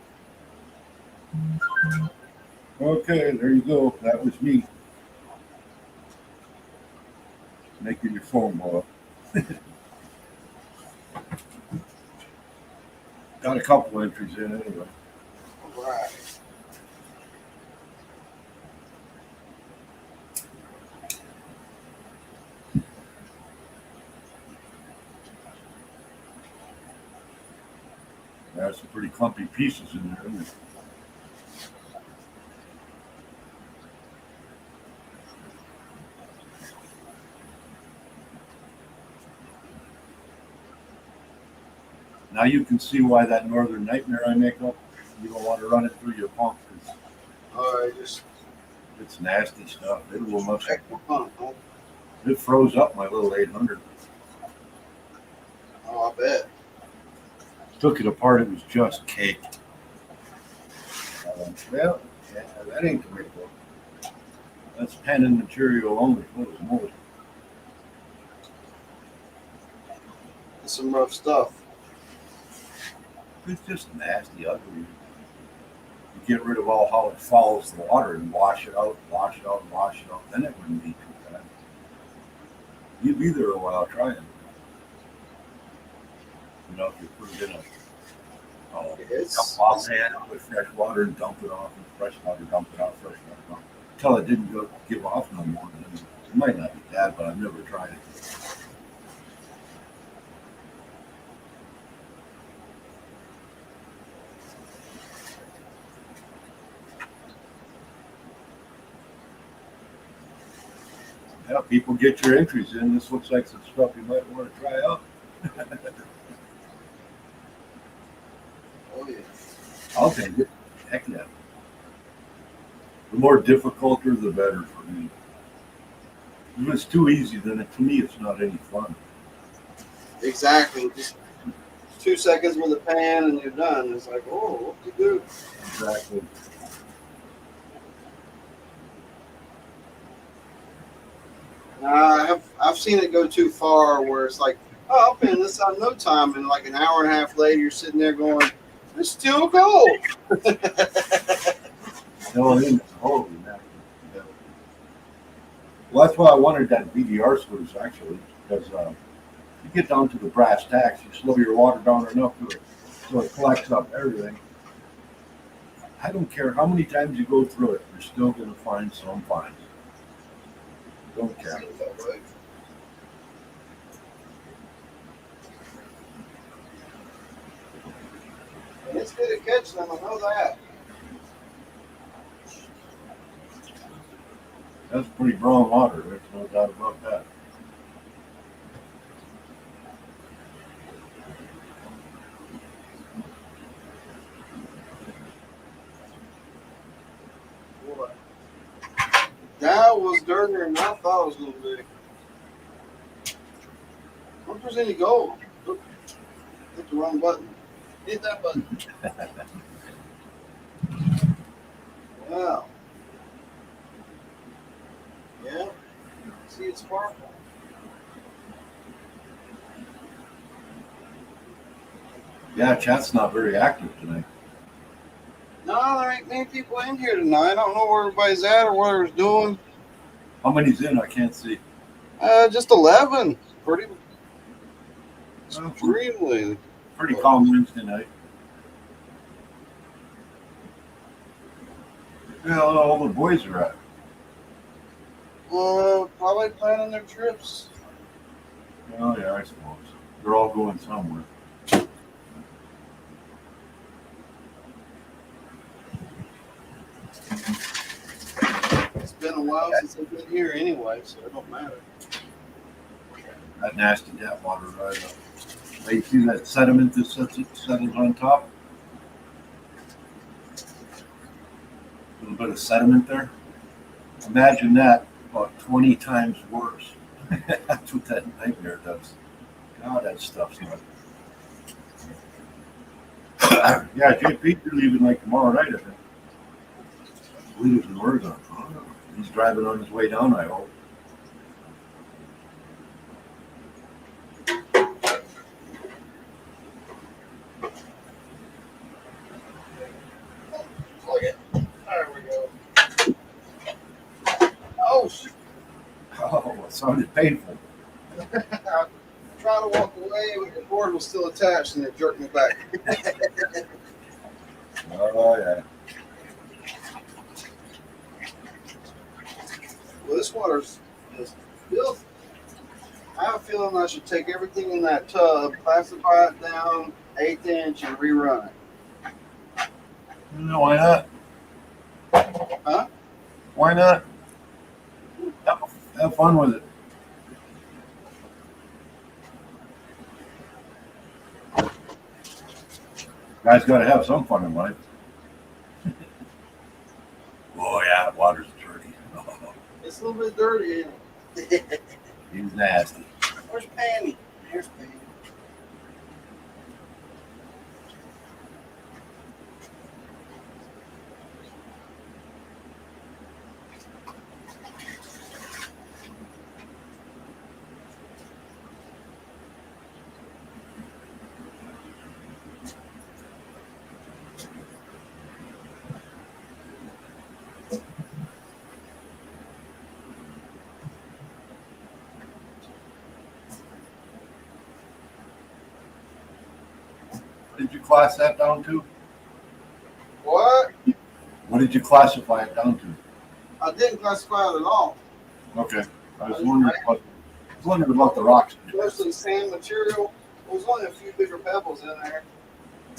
[SPEAKER 2] Okay, there you go. That was me. Making your phone blow up. Got a couple entries in anyway.
[SPEAKER 1] All right.
[SPEAKER 2] There's some pretty clumpy pieces in there, isn't it? Now you can see why that Northern Nightmare I make up, you don't want to run it through your pump because
[SPEAKER 1] All right, just
[SPEAKER 2] it's nasty stuff. It will must.
[SPEAKER 1] check the pump. Huh?
[SPEAKER 2] It froze up my little 800.
[SPEAKER 1] Oh, I bet.
[SPEAKER 2] Took it apart. It was just cake. Well, yeah, that ain't the way to go. That's pen and material only. Holy moly.
[SPEAKER 1] It's some rough stuff.
[SPEAKER 2] It's just nasty, ugly. You get rid of all how it follows the water and wash it out, wash it out, wash it out. Then it wouldn't be too bad. You'd be there a while trying. You know, if you put it in a
[SPEAKER 1] It's
[SPEAKER 2] off hand with fresh water and dump it off, and fresh water, dump it off, fresh water, dump. Until it didn't give off no more. Then it might not be bad, but I've never tried it. Yeah, people get your entries in. This looks like some stuff you might want to try out.
[SPEAKER 1] oh yeah.
[SPEAKER 2] I'll take it. Heck yeah. The more difficult, the better for me. If it's too easy, then to me it's not any fun.
[SPEAKER 1] Exactly. Just 2 seconds with a pan and you're done. It's like, oh, what do you do?
[SPEAKER 2] Exactly.
[SPEAKER 1] I've seen it go too far where it's like, oh, I'll pan this out in no time, and like an hour and a half later, you're sitting there going, it's still cold.
[SPEAKER 2] No, it ain't. Holy mackerel. Yeah. Well, that's why I wanted that VDR sluice actually, because you get down to the brass tacks, you slow your water down enough to it so it collects up everything. I don't care how many times you go through it, you're still going to find some finds. Don't care.
[SPEAKER 1] Seems that way. And it's good at catching them, I know that.
[SPEAKER 2] That's pretty brown water. There's no doubt about that.
[SPEAKER 1] Boy, that was dirtier than I thought it was going to be. I don't think there's any gold. Oop, hit the wrong button. Hit that button. Wow. Yeah. See it sparkle.
[SPEAKER 2] Yeah, chat's not very active tonight.
[SPEAKER 1] No, there ain't many people in here tonight. I don't know where everybody's at or what they're doing.
[SPEAKER 2] How many's in? I can't see.
[SPEAKER 1] Just 11. Pretty extremely.
[SPEAKER 2] Pretty calm Wednesday night. Yeah, all the boys are at.
[SPEAKER 1] Probably planning their trips.
[SPEAKER 2] Oh yeah, I suppose they're all going somewhere.
[SPEAKER 1] It's been a while since I've been here anyway, so it don't matter.
[SPEAKER 2] That nasty tap water right up. Now you see that sediment that settles on top? A little bit of sediment there. Imagine that about 20 times worse. That's what that nightmare does. God, that stuff's not. Yeah, JP, you're leaving like tomorrow night, I think. We live in Oregon. He's driving on his way down, I hope.
[SPEAKER 1] Look it. There we go. Oh, shoot.
[SPEAKER 2] Oh, it sounded painful.
[SPEAKER 1] I tried to walk away, but the board was still attached and it jerked me back.
[SPEAKER 2] Oh, yeah.
[SPEAKER 1] Well, this water's just filthy. I have a feeling I should take everything in that tub, classify it down, 1/8 inch, and rerun it.
[SPEAKER 2] No, why not?
[SPEAKER 1] Huh?
[SPEAKER 2] Why not? Have fun with it. Guys got to have some fun in life. Oh, yeah, water's dirty. Oh,
[SPEAKER 1] It's a little bit dirty, ain't it?
[SPEAKER 2] he's nasty.
[SPEAKER 1] Where's Pammy? Here's Pammy.
[SPEAKER 2] Did you class that down too? What did you classify it down to?
[SPEAKER 1] I didn't classify it at all.
[SPEAKER 2] Okay. I was wondering about the rocks.
[SPEAKER 1] Mostly sand material. There was only a few bigger pebbles in there.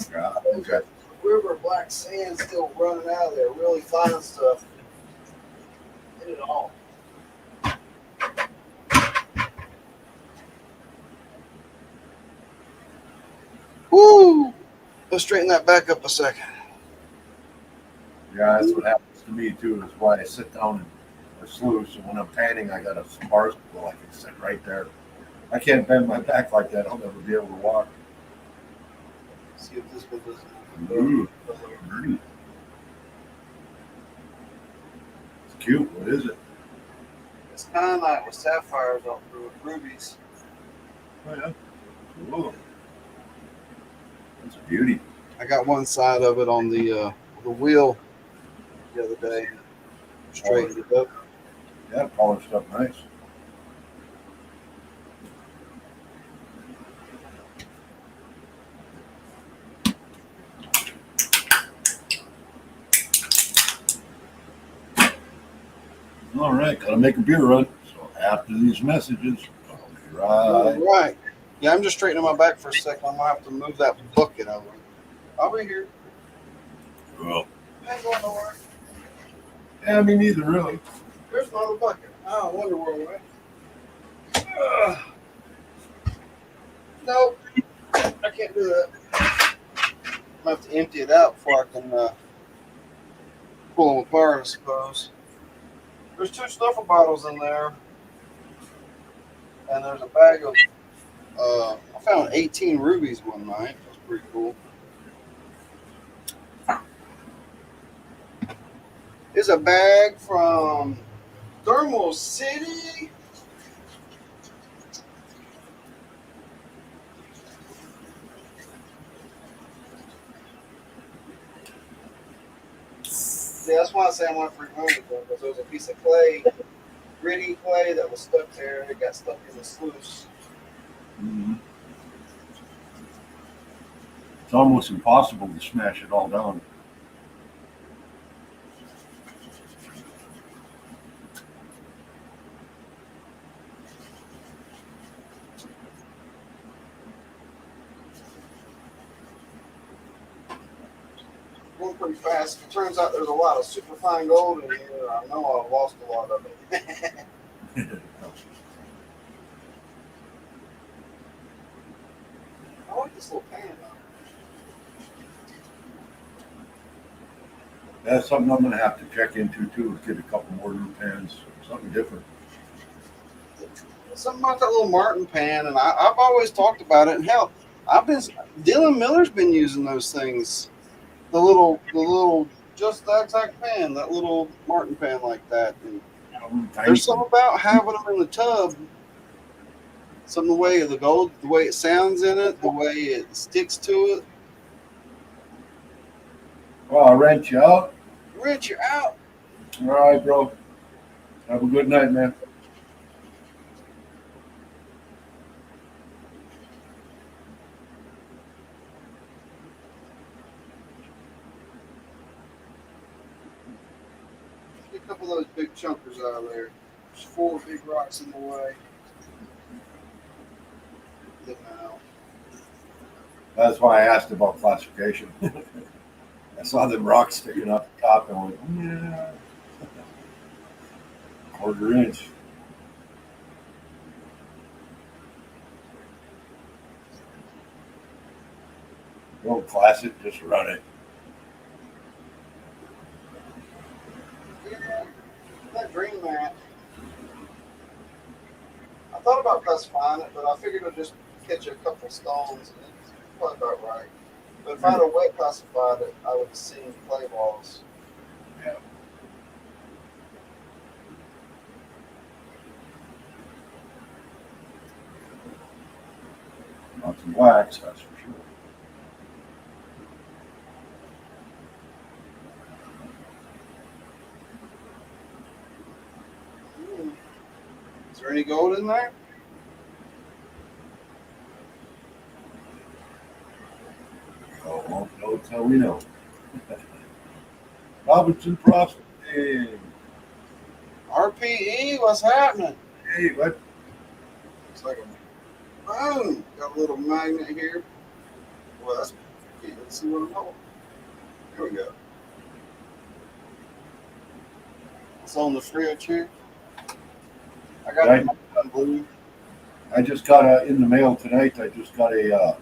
[SPEAKER 2] Yeah,
[SPEAKER 1] There's a river of black sand still running out of there. Really fine stuff. Hit it all. Woo! Let's straighten that back up a second.
[SPEAKER 2] Yeah, that's what happens to me too. Is why I sit down in a sluice, and when I'm panning, I got a barstool. I can sit right there. I can't bend my back like that. I'll never be able to walk.
[SPEAKER 1] See if this one doesn't.
[SPEAKER 2] Ooh, pretty. It's cute. What is it?
[SPEAKER 1] It's kind of like with sapphires all through it, rubies.
[SPEAKER 2] Oh yeah. Whoa. That's a beauty.
[SPEAKER 1] I got one side of it on the wheel the other day. Straightened it up.
[SPEAKER 2] Yeah, polished up nice. All right, gotta make a beer run. So after these messages, I'll be right.
[SPEAKER 1] Right. Yeah, I'm just straightening my back for a second. I'm gonna have to move that bucket over. I'll be here.
[SPEAKER 2] Well,
[SPEAKER 1] I ain't going nowhere.
[SPEAKER 2] yeah, me neither, really.
[SPEAKER 1] There's another bucket. I wonder where it went. Nope. I can't do that. I'm gonna have to empty it out before I can pull them apart, I suppose. There's 2 snuffer bottles in there. And there's a bag of I found 18 rubies one night. That's pretty cool. There's a bag from Thermal City. Yeah, that's why I say I want to remove it though, because there was a piece of clay, gritty clay that was stuck there. It got stuck in the sluice.
[SPEAKER 2] Mm-hmm. It's almost impossible to smash it all down.
[SPEAKER 1] Going pretty fast. It turns out there's a lot of super fine gold in here. I know I've lost a lot of it. I like this little pan.
[SPEAKER 2] That's something I'm gonna have to check into too. Is get a couple more new pans, something different.
[SPEAKER 1] Something about that little Martin pan, and I've always talked about it. And hell, Dylan Miller's been using those things. The little, just that exact pan, that little Martin pan like that. And there's something about having them in the tub. Some the way of the gold, the way it sounds in it, the way it sticks to it.
[SPEAKER 2] Well, I'll rent you out.
[SPEAKER 1] Rich, you're out.
[SPEAKER 2] All right, bro. Have a good night, man.
[SPEAKER 1] Get a couple of those big chunkers out of there. There's 4 big rocks in the way. Get them out.
[SPEAKER 2] That's why I asked about classification. I saw them rocks sticking up the top and I went, yeah. 1/4 inch. Don't class it, just run it.
[SPEAKER 1] Yeah, that green mat. I thought about classifying it, but I figured I'd just catch a couple stones and it's probably about right. But if I'd have wet classified it, I would have seen clay balls.
[SPEAKER 2] Yeah. Not some wax, that's for sure.
[SPEAKER 1] Is there any gold in there?
[SPEAKER 2] Oh, won't know until we know. Oh, Robinson Prospecting.
[SPEAKER 1] RPE, what's happening?
[SPEAKER 2] Hey, what?
[SPEAKER 1] It's like a boom. Got a little magnet here. Well, that's okay. Let's see what I'm holding. Here we go. It's on the fridge here. I got
[SPEAKER 2] Right.
[SPEAKER 1] it blue.
[SPEAKER 2] I just got in the mail tonight. I just got a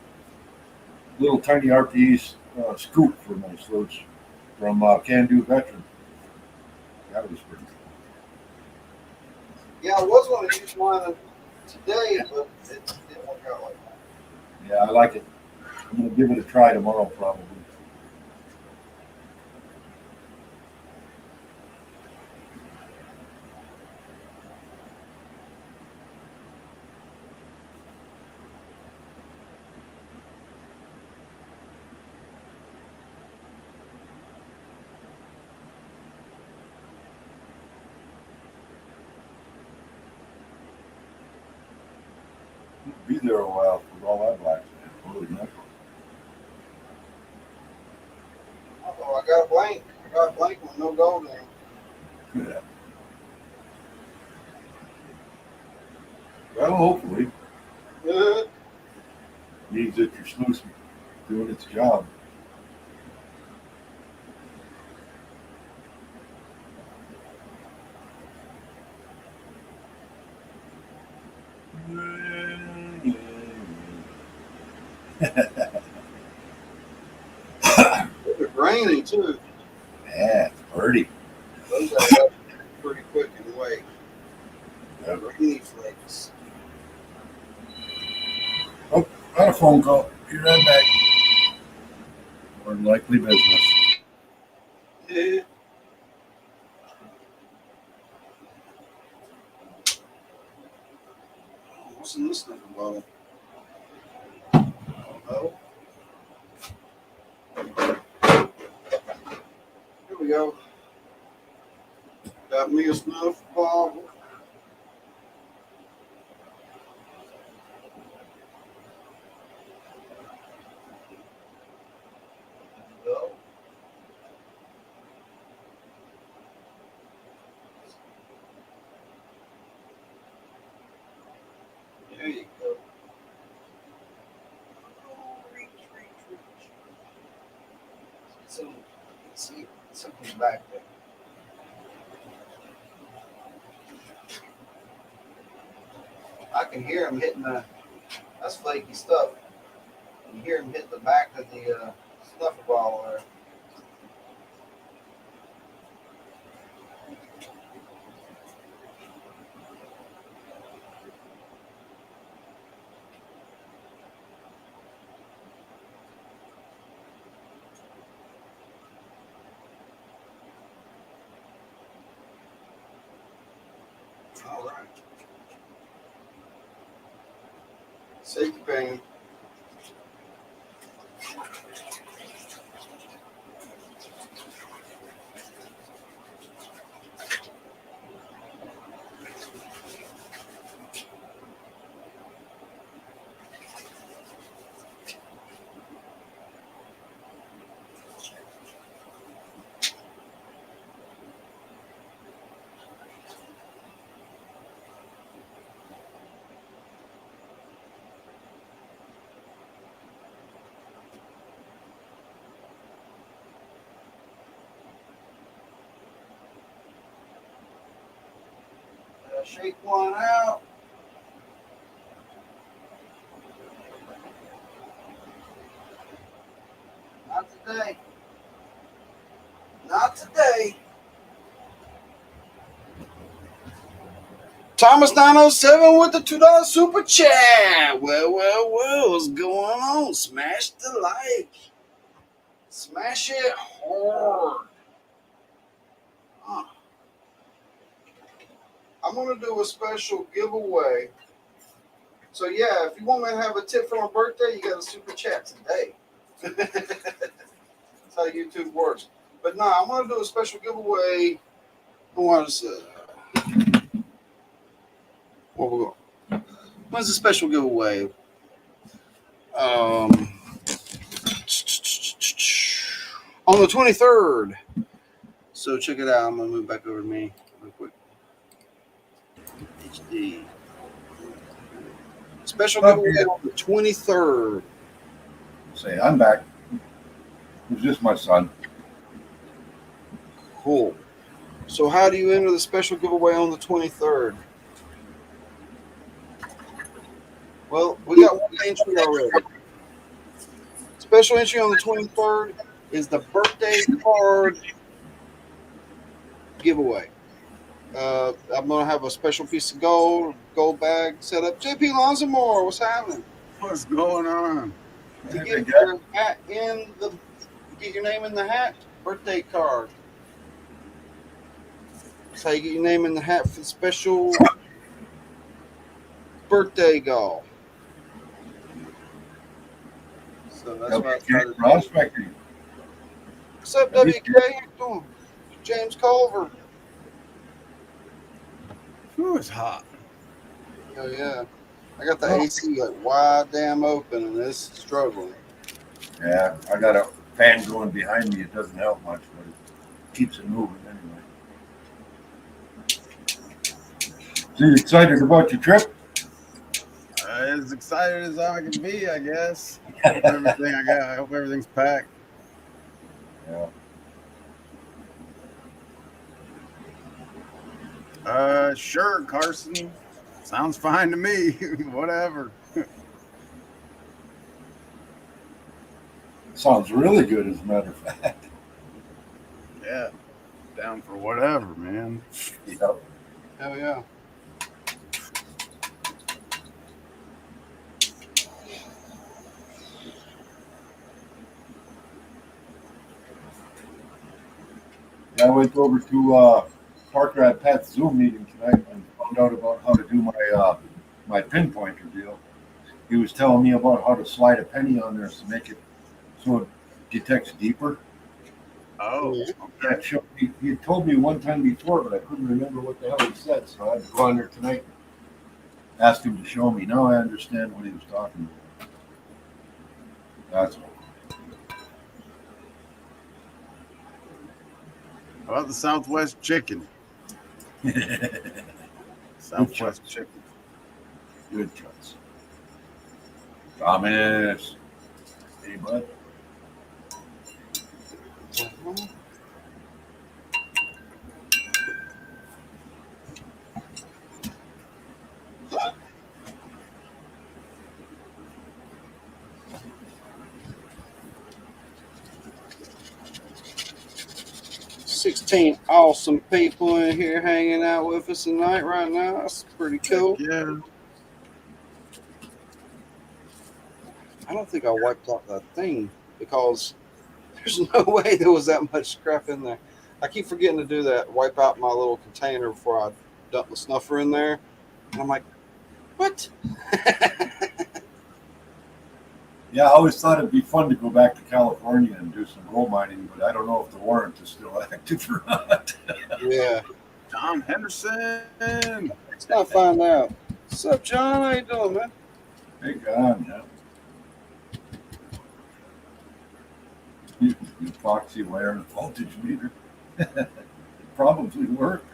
[SPEAKER 2] little tiny RPE scoop for my sluice from Candor Veteran. That was pretty cool.
[SPEAKER 1] Yeah, I was going to use mine today, but it didn't work out like that.
[SPEAKER 2] Yeah, I like it. I'm going to give it a try tomorrow, probably. Be there a while for all that black sand. Holy mackerel.
[SPEAKER 1] Oh, I got a blank. I got a blank with no gold in it.
[SPEAKER 2] Yeah. Well, hopefully. Means that your sluice is doing its job.
[SPEAKER 1] It's rainy too.
[SPEAKER 2] Yeah, it's pretty.
[SPEAKER 1] Those are up pretty quick in the way.
[SPEAKER 2] Yep.
[SPEAKER 1] Rainy flakes.
[SPEAKER 2] Oh, got a phone call. Be right back. More than likely business.
[SPEAKER 1] Yeah. What's in this thing bottle? Oh. Here we go. Got me a snuff bottle. Go. There you go. Reach. So, see, something's back there. I can hear him hitting the. That's flaky stuff. You hear him hit the back of the snuffer bottle there. All right. Safety pin. Shake one out. Not today. Not today. Thomas 907 with the $2 super chat. Well, what's going on? Smash the like. Smash it hard. I'm going to do a special giveaway. So, yeah, if you want me to have a tip for my birthday, you got to super chat today. That's how YouTube works. But, no, I'm going to do a special giveaway. Where's the special giveaway? On the 23rd, So check it out. I'm gonna move back over to me real quick. HD. Special giveaway on the 23rd.
[SPEAKER 2] Say, I'm back. It's just my son.
[SPEAKER 1] Cool. So how do you enter the special giveaway on the 23rd? Well, we got one entry already. Special entry on the 23rd is the birthday card giveaway. I'm going to have a special piece of gold bag set up. JP Lonzamore, what's happening?
[SPEAKER 3] What's going on?
[SPEAKER 1] To get your hat get your name in the hat, birthday card. That's how you get your name in the hat for the special birthday golf. So that's what I tried to
[SPEAKER 2] prospecting.
[SPEAKER 1] What's up, WK? How you doing? James Culver.
[SPEAKER 3] Ooh, it's hot.
[SPEAKER 1] Oh yeah. I got the AC like wide damn open and it's struggling.
[SPEAKER 2] Yeah, I got a fan going behind me. It doesn't help much, but it keeps it moving anyway. So you excited about your trip?
[SPEAKER 3] As excited as I can be, I guess. Everything I got. I hope everything's packed.
[SPEAKER 2] Yeah.
[SPEAKER 3] Sure, Carson. Sounds fine to me. Whatever.
[SPEAKER 2] Sounds really good, as a matter of fact.
[SPEAKER 3] Yeah. Down for whatever, man.
[SPEAKER 2] Yep.
[SPEAKER 1] Hell yeah.
[SPEAKER 2] I went over to Parker at Pat's Zoom meeting tonight and found out about how to do my pinpointer deal. He was telling me about how to slide a penny on there to make it so it detects deeper.
[SPEAKER 3] Oh,
[SPEAKER 2] Yeah, he had told me one time before, but I couldn't remember what the hell he said, so I had to go on there tonight and ask him to show me. Now I understand what he was talking about. That's all.
[SPEAKER 3] how about the Southwest chicken? Southwest chicken.
[SPEAKER 2] Good choice. Thomas. Hey, bud.
[SPEAKER 1] Uh-huh. $16 awesome people in here hanging out with us tonight right now. That's pretty cool.
[SPEAKER 3] Yeah.
[SPEAKER 1] I don't think I wiped out that thing because there's no way there was that much scrap in there. I keep forgetting to do that, wipe out my little container before I dump the snuffer in there. And I'm like, what?
[SPEAKER 2] Yeah, I always thought it'd be fun to go back to California and do some gold mining, but I don't know if the warrant is still active or not.
[SPEAKER 1] Yeah.
[SPEAKER 3] Tom Henderson.
[SPEAKER 1] Let's not find out. What's up, John? How you doing, man?
[SPEAKER 2] Hey, God, yeah. You epoxy wire and a voltage meter. It probably worked.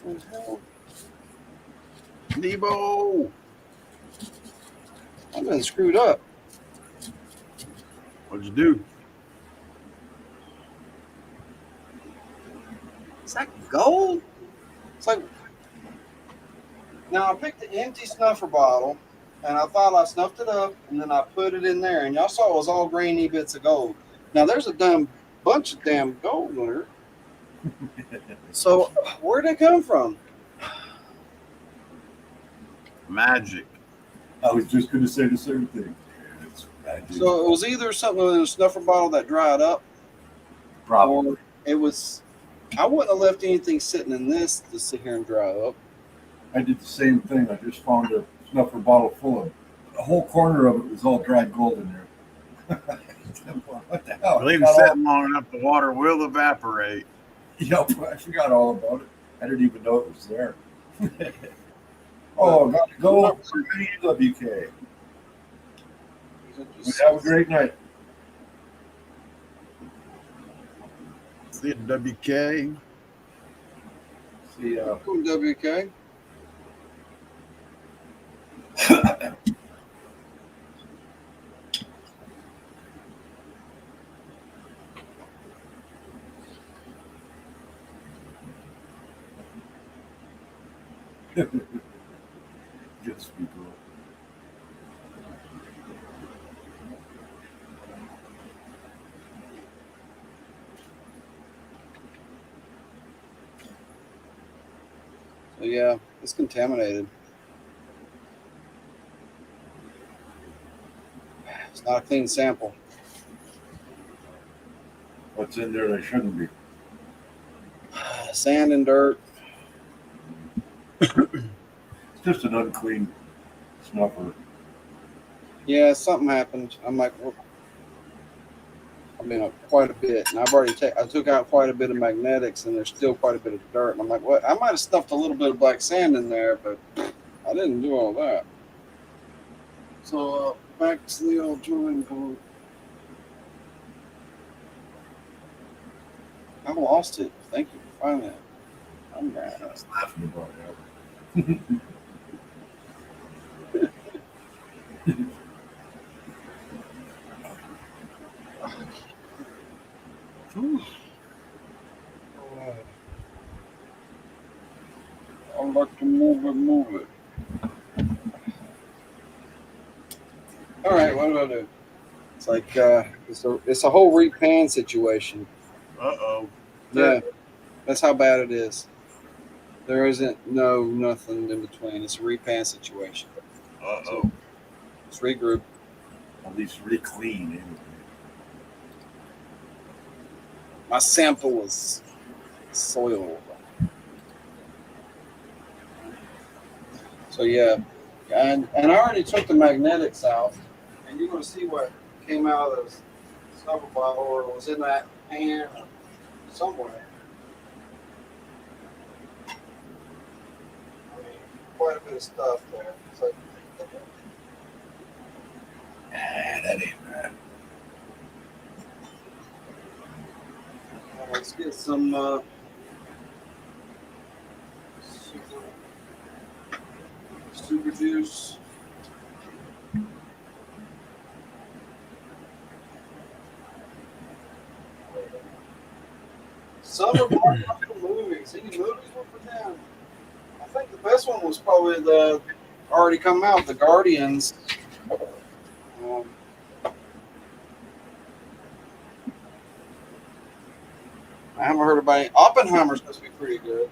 [SPEAKER 1] What the hell?
[SPEAKER 3] Nebo.
[SPEAKER 1] I've been screwed up.
[SPEAKER 3] What'd you do?
[SPEAKER 1] Is that gold? It's like, now I picked the empty snuffer bottle and I thought I snuffed it up and then I put it in there and y'all saw it was all grainy bits of gold. Now there's a bunch of damn gold in there. So where'd it come from?
[SPEAKER 3] Magic.
[SPEAKER 2] I was just going to say the same thing. It's magic.
[SPEAKER 1] So it was either something in a snuffer bottle that dried up,
[SPEAKER 2] Probably.
[SPEAKER 1] or it was. I wouldn't have left anything sitting in this to sit here and dry up.
[SPEAKER 2] I did the same thing. I just found a snuffer bottle full of a whole corner of it was all dried gold in there. What the hell?
[SPEAKER 3] Leave them sitting long enough, the water will evaporate.
[SPEAKER 2] Yep, I forgot all about it. I didn't even know it was there. Oh, got to go for WK. Have a great night.
[SPEAKER 3] See you, WK.
[SPEAKER 2] See ya.
[SPEAKER 1] Cool, WK.
[SPEAKER 2] Just be cool.
[SPEAKER 1] So yeah, it's contaminated. It's not a clean sample.
[SPEAKER 2] What's in there that shouldn't be?
[SPEAKER 1] Sand and dirt.
[SPEAKER 2] It's just an unclean snuffer.
[SPEAKER 1] Yeah, something happened. I'm like, well, I mean, quite a bit, and I've already I took out quite a bit of magnetics, and there's still quite a bit of dirt. And I'm like, what? I might have stuffed a little bit of black sand in there, but I didn't do all that. So back to the old drawing board. I lost it. Thank you for finding it. I'm mad.
[SPEAKER 2] I was laughing about that.
[SPEAKER 1] I like to move it. All right, what do I do? It's like it's a whole repan situation.
[SPEAKER 3] Uh-oh.
[SPEAKER 1] Yeah, that's how bad it is. There isn't nothing in between. It's a repan situation.
[SPEAKER 3] Uh-oh.
[SPEAKER 1] So let's regroup.
[SPEAKER 2] At least re-clean anyway.
[SPEAKER 1] My sample was soil. So yeah, and I already took the magnetics out, and you're going to see what came out of this snubble bottle or was in that pan somewhere. I mean, quite a bit of stuff there. It's like,
[SPEAKER 2] That ain't bad.
[SPEAKER 1] let's get some super juice. Summer blockbuster movies. Any movies were for them? I think the best one was probably the already come out, The Guardians. I haven't heard about it. Oppenheimer's supposed to be pretty good.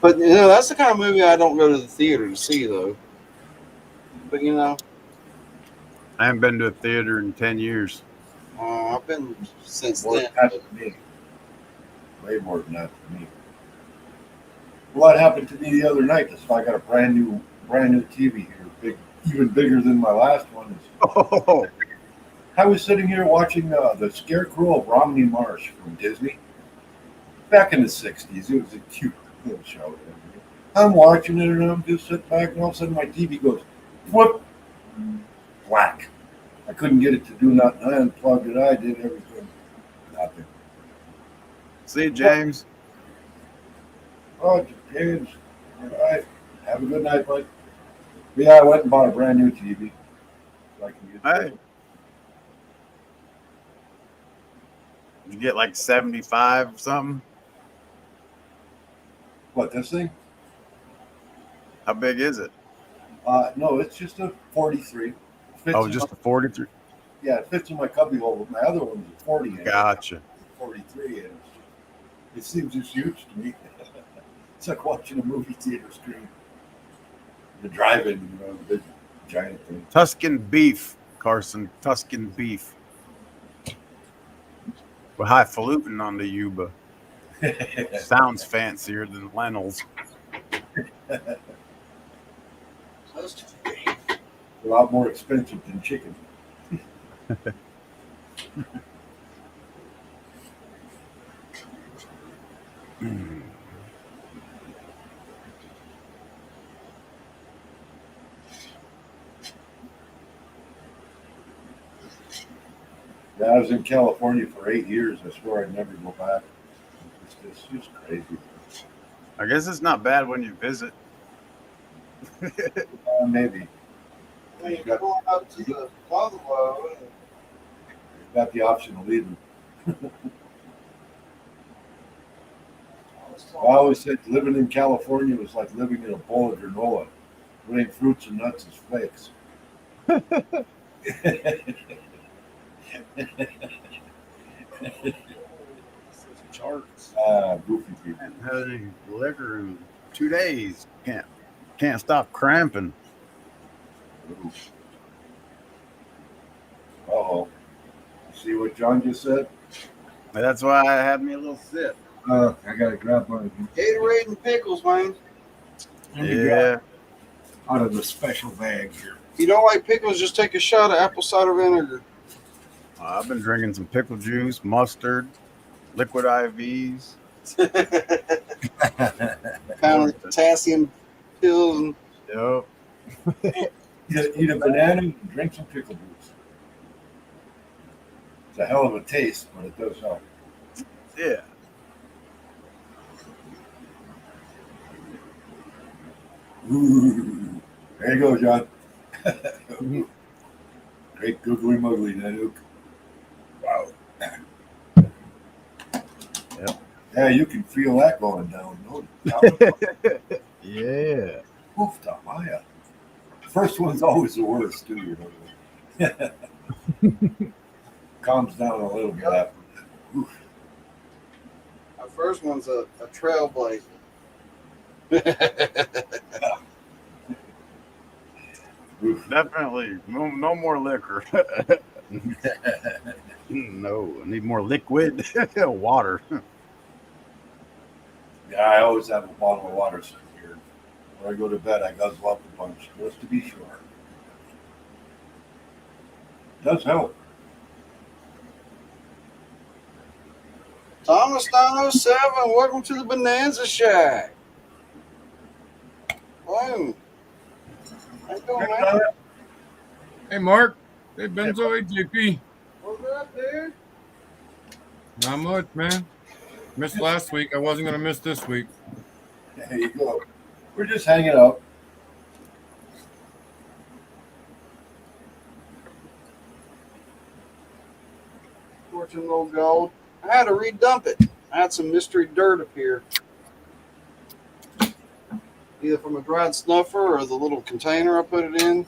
[SPEAKER 1] But that's the kind of movie I don't go to the theater to see, though. But
[SPEAKER 3] I haven't been to a theater in 10 years.
[SPEAKER 1] I've been since
[SPEAKER 2] More
[SPEAKER 1] then.
[SPEAKER 2] than that to me. Way more than that to me. What happened to me the other night? So I got a brand new TV here, even bigger than my last one.
[SPEAKER 3] Oh,
[SPEAKER 2] I was sitting here watching the Scarecrow of Romney Marsh from Disney back in the '60s. It was a cute little show. I'm watching it and I'm just sitting back, and all of a sudden my TV goes, whoop, whack. I couldn't get it to do nothing. I unplugged it. I did everything. Nothing.
[SPEAKER 3] see you, James.
[SPEAKER 2] Oh, James. All right. Have a good night, bud. Yeah, I went and bought a brand new TV. So I can get
[SPEAKER 3] Hey. You get like 75 or something?
[SPEAKER 2] What, this thing?
[SPEAKER 3] How big is it?
[SPEAKER 2] No, it's just a 43.
[SPEAKER 3] Oh, just a 43?
[SPEAKER 2] Yeah, it fits in my cubby hole. But my other one was a 40 inch.
[SPEAKER 3] Gotcha.
[SPEAKER 2] 43 inch. It seems just huge to me. It's like watching a movie theater screen. The drive-in, the big giant thing.
[SPEAKER 3] Tuscan beef, Carson. Tuscan beef. With highfalutin on the Yuba. Sounds fancier than lentils.
[SPEAKER 1] Just
[SPEAKER 2] A lot more expensive than chicken. Yeah, I was in California for 8 years. I swear I'd never go back. It's just crazy.
[SPEAKER 3] I guess it's not bad when you visit.
[SPEAKER 2] Maybe.
[SPEAKER 1] when you're going up to the bungalow.
[SPEAKER 2] You've got the option of leaving. I always said living in California was like living in a bowl of granola. It ain't fruits and nuts, it's flakes.
[SPEAKER 3] Charts.
[SPEAKER 2] Goofy people.
[SPEAKER 3] Haven't had any liquor in 2 days. Can't stop cramping.
[SPEAKER 2] Uh-oh. See what John just said?
[SPEAKER 3] That's why I had me a little sip.
[SPEAKER 2] I gotta grab mine
[SPEAKER 1] Gatorade and pickles, man.
[SPEAKER 3] Yeah.
[SPEAKER 2] out of the special bag here.
[SPEAKER 1] If you don't like pickles, just take a shot of apple cider vinegar.
[SPEAKER 3] I've been drinking some pickle juice, mustard, liquid IVs.
[SPEAKER 1] Pound of potassium pills. And
[SPEAKER 3] Yep.
[SPEAKER 2] Eat a banana and drink some pickle juice. It's a hell of a taste, but it does help.
[SPEAKER 3] Yeah.
[SPEAKER 2] Ooh. There you go, John. Great googly muggly, Nanook. Wow.
[SPEAKER 3] Yep.
[SPEAKER 2] Yeah, you can feel that going down. No doubt.
[SPEAKER 3] Yeah.
[SPEAKER 2] Oof, Maya. First one's always the worst, too, you know. Calms down a little bit after that. Oof.
[SPEAKER 1] our first one's a trailblazer.
[SPEAKER 2] Oof.
[SPEAKER 3] Definitely. No more liquor. No, I need more liquid water.
[SPEAKER 2] Yeah, I always have a bottle of water sitting here. When I go to bed, I guzzle up a bunch, just to be sure. Does help.
[SPEAKER 1] Thomas 907, welcome to the Bonanza Shack. Boom. How you doing, man?
[SPEAKER 4] Hey, Mark. Hey, Benzo. Hey, JP.
[SPEAKER 1] What's up, dude?
[SPEAKER 4] Not much, man. Missed last week. I wasn't going to miss this week.
[SPEAKER 2] There you go. We're just hanging out.
[SPEAKER 1] Fortune little gold. I had to redump it. I had some mystery dirt up here. Either from a dried snuffer or the little container I put it in.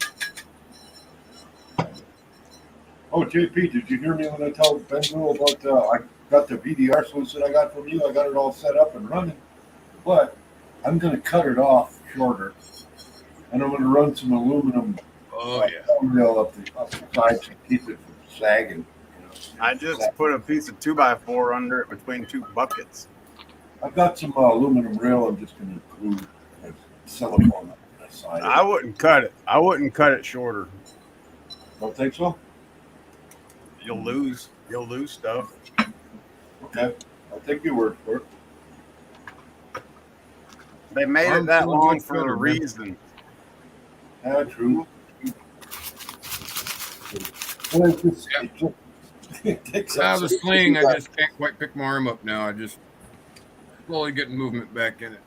[SPEAKER 2] Oh, JP, did you hear me when I told Benzo about I got the VDR switch that I got from you? I got it all set up and running. But I'm going to cut it off shorter. And I'm going to run some aluminum thumbnail up the sides to keep it from sagging. You know,
[SPEAKER 3] I just put a piece of 2x4 under it between two buckets.
[SPEAKER 2] I've got some aluminum rail I'm just going to glue silicone on the side.
[SPEAKER 3] I wouldn't cut it. I wouldn't cut it shorter.
[SPEAKER 2] Don't think so?
[SPEAKER 3] You'll lose stuff.
[SPEAKER 2] Okay. I'll take your word for it.
[SPEAKER 3] They made it that long for a reason.
[SPEAKER 2] Yeah, true. Well, it takes
[SPEAKER 4] Out of the sling, I just can't quite pick my arm up now. I just slowly getting movement back in it.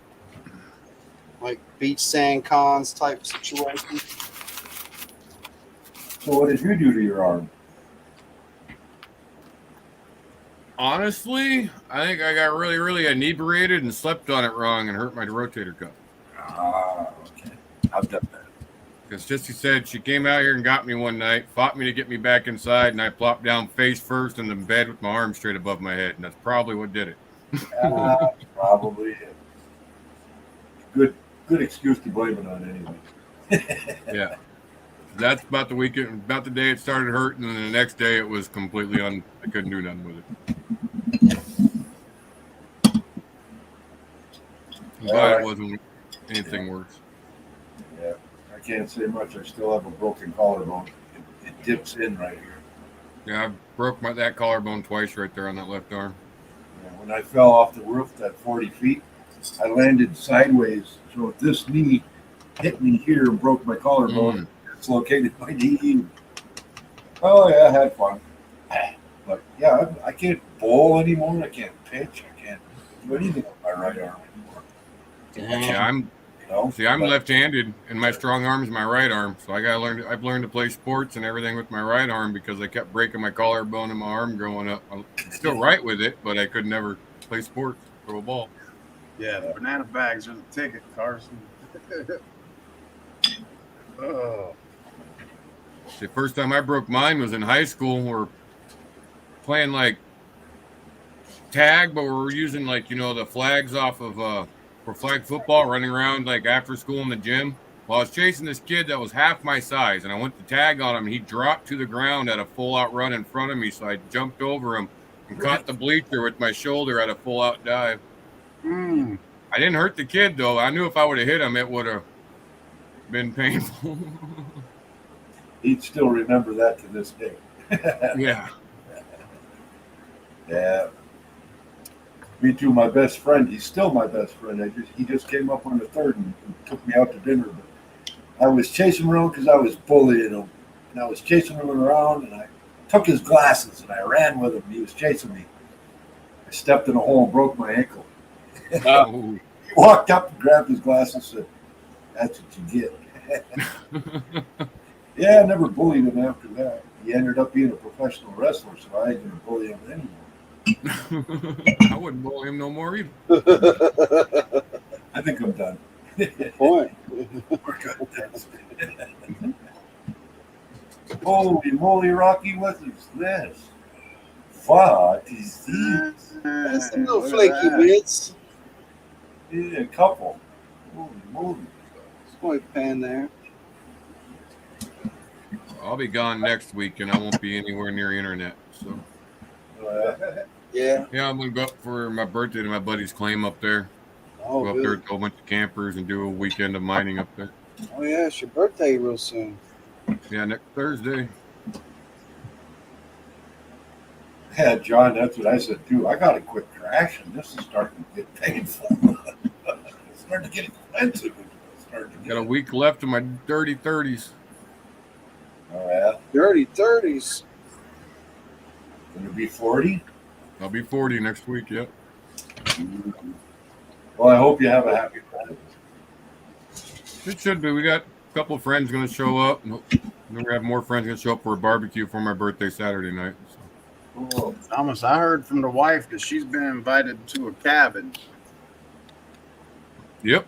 [SPEAKER 1] Like beach sand cons type situation.
[SPEAKER 2] So what did you do to your arm?
[SPEAKER 4] Honestly, I think I got really inebriated and slept on it wrong and hurt my rotator cuff.
[SPEAKER 2] Okay. I've done that.
[SPEAKER 4] Because Sissy said she came out here and got me one night, fought me to get me back inside, and I plopped down face first in the bed with my arm straight above my head, and that's probably what did it.
[SPEAKER 2] Probably it. Good excuse to blame it on anyway.
[SPEAKER 4] Yeah. That's about the weekend, about the day it started hurting, and then the next day it was completely I couldn't do nothing with it. But
[SPEAKER 2] All right.
[SPEAKER 4] it anything worse.
[SPEAKER 2] Yeah, I can't say much. I still have a broken collarbone. It dips in right here.
[SPEAKER 4] Yeah, I broke that collarbone twice right there on that left arm.
[SPEAKER 2] Yeah, when I fell off the roof at 40 feet, I landed sideways. So if this knee hit me here and broke my collarbone, dislocated my knee. Oh yeah, I had fun. But yeah, I can't bowl anymore. I can't pitch. I can't do anything with my right arm anymore.
[SPEAKER 4] Yeah, I'm
[SPEAKER 2] But
[SPEAKER 4] left-handed, and my strong arm is my right arm. So I've learned to play sports and everything with my right arm because I kept breaking my collarbone and my arm growing up. I'm still right with it, but I could never play sports, throw a ball.
[SPEAKER 3] Yeah, the banana bags are the ticket, Carson. Oh,
[SPEAKER 4] The first time I broke mine was in high school. We're playing like tag, but we're using the flags off of for flag football, running around like after school in the gym. Well, I was chasing this kid that was half my size, and I went to tag on him. He dropped to the ground at a full-out run in front of me, so I jumped over him and caught the bleacher with my shoulder at a full-out dive. I didn't hurt the kid, though. I knew if I would have hit him, it would have been painful.
[SPEAKER 2] he'd still remember that to this day.
[SPEAKER 4] Yeah.
[SPEAKER 2] Yeah. Me too. My best friend. He's still my best friend. He just came up on the third and took me out to dinner. But I was chasing him around because I was bullying him, and I was chasing him around, and I took his glasses and I ran with him. He was chasing me. I stepped in a hole and broke my ankle.
[SPEAKER 4] Oh.
[SPEAKER 2] He walked up and grabbed his glasses and said, "That's what you get." Yeah, I never bullied him after that. He ended up being a professional wrestler, so I ain't gonna bully him anymore.
[SPEAKER 4] I wouldn't bully him no more either.
[SPEAKER 2] I think I'm done.
[SPEAKER 1] Good point.
[SPEAKER 2] We're good. Holy moly, Rocky, what is this? What is this?
[SPEAKER 1] That's some little flaky bits.
[SPEAKER 2] Yeah, a couple. Holy moly.
[SPEAKER 1] White pan there.
[SPEAKER 4] I'll be gone next week, and I won't be anywhere near internet. So
[SPEAKER 1] Yeah.
[SPEAKER 4] yeah, I'm gonna go up for my birthday to my buddy's claim up there.
[SPEAKER 1] Oh,
[SPEAKER 4] Go up
[SPEAKER 1] good.
[SPEAKER 4] there with a whole bunch of campers and do a weekend of mining up there.
[SPEAKER 1] Oh, yeah. It's your birthday real soon.
[SPEAKER 4] Yeah, next Thursday.
[SPEAKER 2] Yeah, John, that's what I said too. I gotta quit crashing. This is starting to get painful. It's starting to get expensive.
[SPEAKER 4] Got a week left of my dirty 30s.
[SPEAKER 2] Oh yeah.
[SPEAKER 1] Dirty 30s.
[SPEAKER 2] Gonna be 40.
[SPEAKER 4] I'll be 40 next week. Yep.
[SPEAKER 2] Well, I hope you have a happy birthday.
[SPEAKER 4] It should be. We got a couple of friends going to show up. And we're gonna have more friends going to show up for a barbecue for my birthday Saturday night. So.
[SPEAKER 2] Oh,
[SPEAKER 3] Thomas, I heard from the wife that she's been invited to a cabin.
[SPEAKER 4] Yep.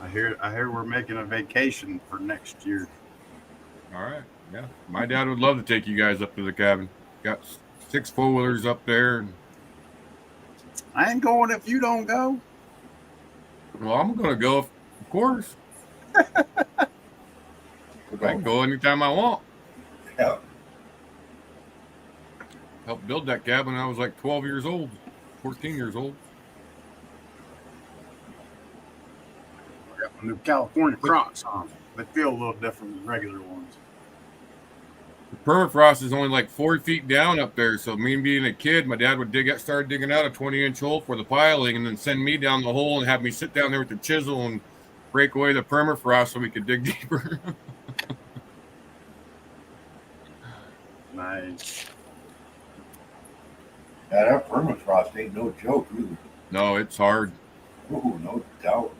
[SPEAKER 3] I hear we're making a vacation for next year.
[SPEAKER 4] All right. Yeah. My dad would love to take you guys up to the cabin. Got 6 4-wheelers up there.
[SPEAKER 3] I ain't going if you don't go.
[SPEAKER 4] Well, I'm going to go, of course. I can go anytime I want.
[SPEAKER 2] yeah.
[SPEAKER 4] Helped build that cabin when I was like 12 years old, 14 years old.
[SPEAKER 3] I got my new California Crocs on. They feel a little different than regular ones.
[SPEAKER 4] The permafrost is only like 4 feet down up there. So me being a kid, my dad would start digging out a 20-inch hole for the piling and then send me down the hole and have me sit down there with the chisel and break away the permafrost so we could dig deeper.
[SPEAKER 3] Nice.
[SPEAKER 2] Yeah, that permafrost ain't no joke, either.
[SPEAKER 4] No, it's hard.
[SPEAKER 2] Ooh, no doubt.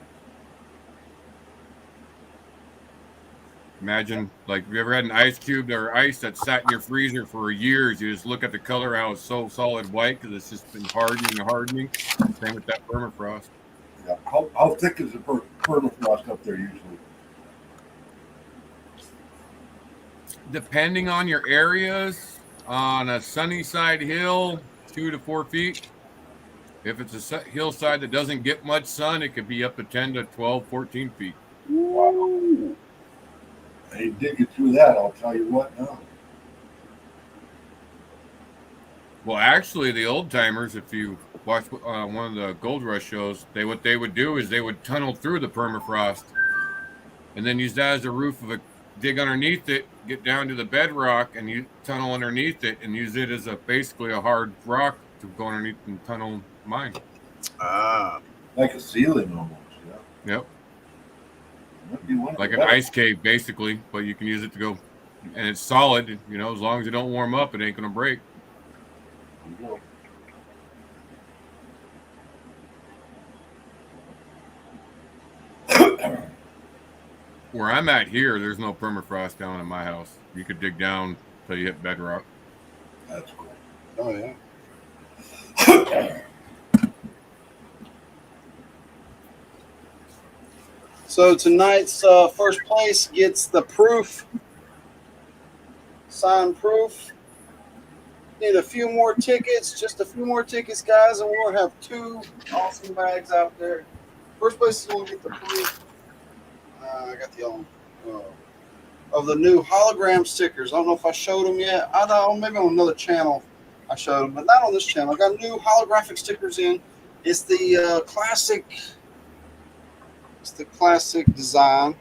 [SPEAKER 4] Imagine, like, have you ever had an ice cube or ice that sat in your freezer for years? You just look at the color, how it's so solid white because it's just been hardening and hardening. Same with that permafrost.
[SPEAKER 2] Yeah. How thick is the permafrost up there usually?
[SPEAKER 4] Depending on your areas, on a sunny side hill, 2 to 4 feet. If it's a hillside that doesn't get much sun, it could be up to 10 to 12, 14 feet.
[SPEAKER 2] Wow. I ain't digging through that, I'll tell you what now.
[SPEAKER 4] Well, actually, the old timers, if you watch one of the Gold Rush shows, what they would do is they would tunnel through the permafrost, and then use that as a roof of a dig underneath it, get down to the bedrock, and you tunnel underneath it, and use it as basically a hard rock to go underneath and tunnel mine.
[SPEAKER 3] Ah,
[SPEAKER 2] Like a ceiling almost. Yeah.
[SPEAKER 4] Yep.
[SPEAKER 2] That'd be one of
[SPEAKER 4] Like
[SPEAKER 2] the
[SPEAKER 4] an
[SPEAKER 2] better.
[SPEAKER 4] ice cave, basically, but you can use it to go, and it's solid. You know, as long as it don't warm up, it ain't gonna break. Where I'm at here, there's no permafrost down in my house. You could dig down till you hit bedrock.
[SPEAKER 2] That's cool.
[SPEAKER 1] Oh yeah. So tonight's first place gets the proof, signed proof. Need a few more tickets, just a few more tickets, guys, and we'll have 2 awesome bags out there. First place is going to get the proof. I got the of the new hologram stickers. I don't know if I showed them yet. I don't know, maybe on another channel I showed them, but not on this channel. I got new holographic stickers in. It's the classic. It's the classic design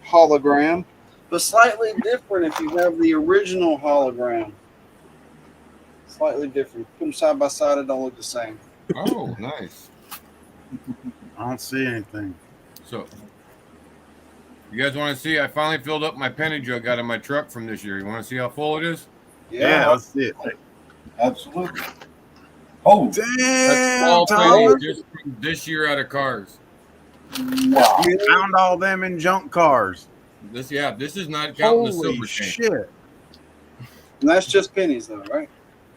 [SPEAKER 1] hologram, but slightly different if you have the original hologram. Slightly different. Put them side by side, it don't look the same.
[SPEAKER 4] Oh, nice.
[SPEAKER 3] I don't see anything.
[SPEAKER 4] So, you guys want to see? I finally filled up my penny jug out of my truck from this year. You want to see how full it is?
[SPEAKER 3] Yeah, let's see it.
[SPEAKER 2] Absolutely. Oh,
[SPEAKER 4] That's
[SPEAKER 3] Damn,
[SPEAKER 4] all
[SPEAKER 3] Thomas.
[SPEAKER 4] pennies just from this year out of cars.
[SPEAKER 2] wow.
[SPEAKER 3] You found all them in junk cars.
[SPEAKER 4] This is not counting the
[SPEAKER 3] Holy
[SPEAKER 4] silver chain.
[SPEAKER 3] shit.
[SPEAKER 1] And that's just pennies, though, right?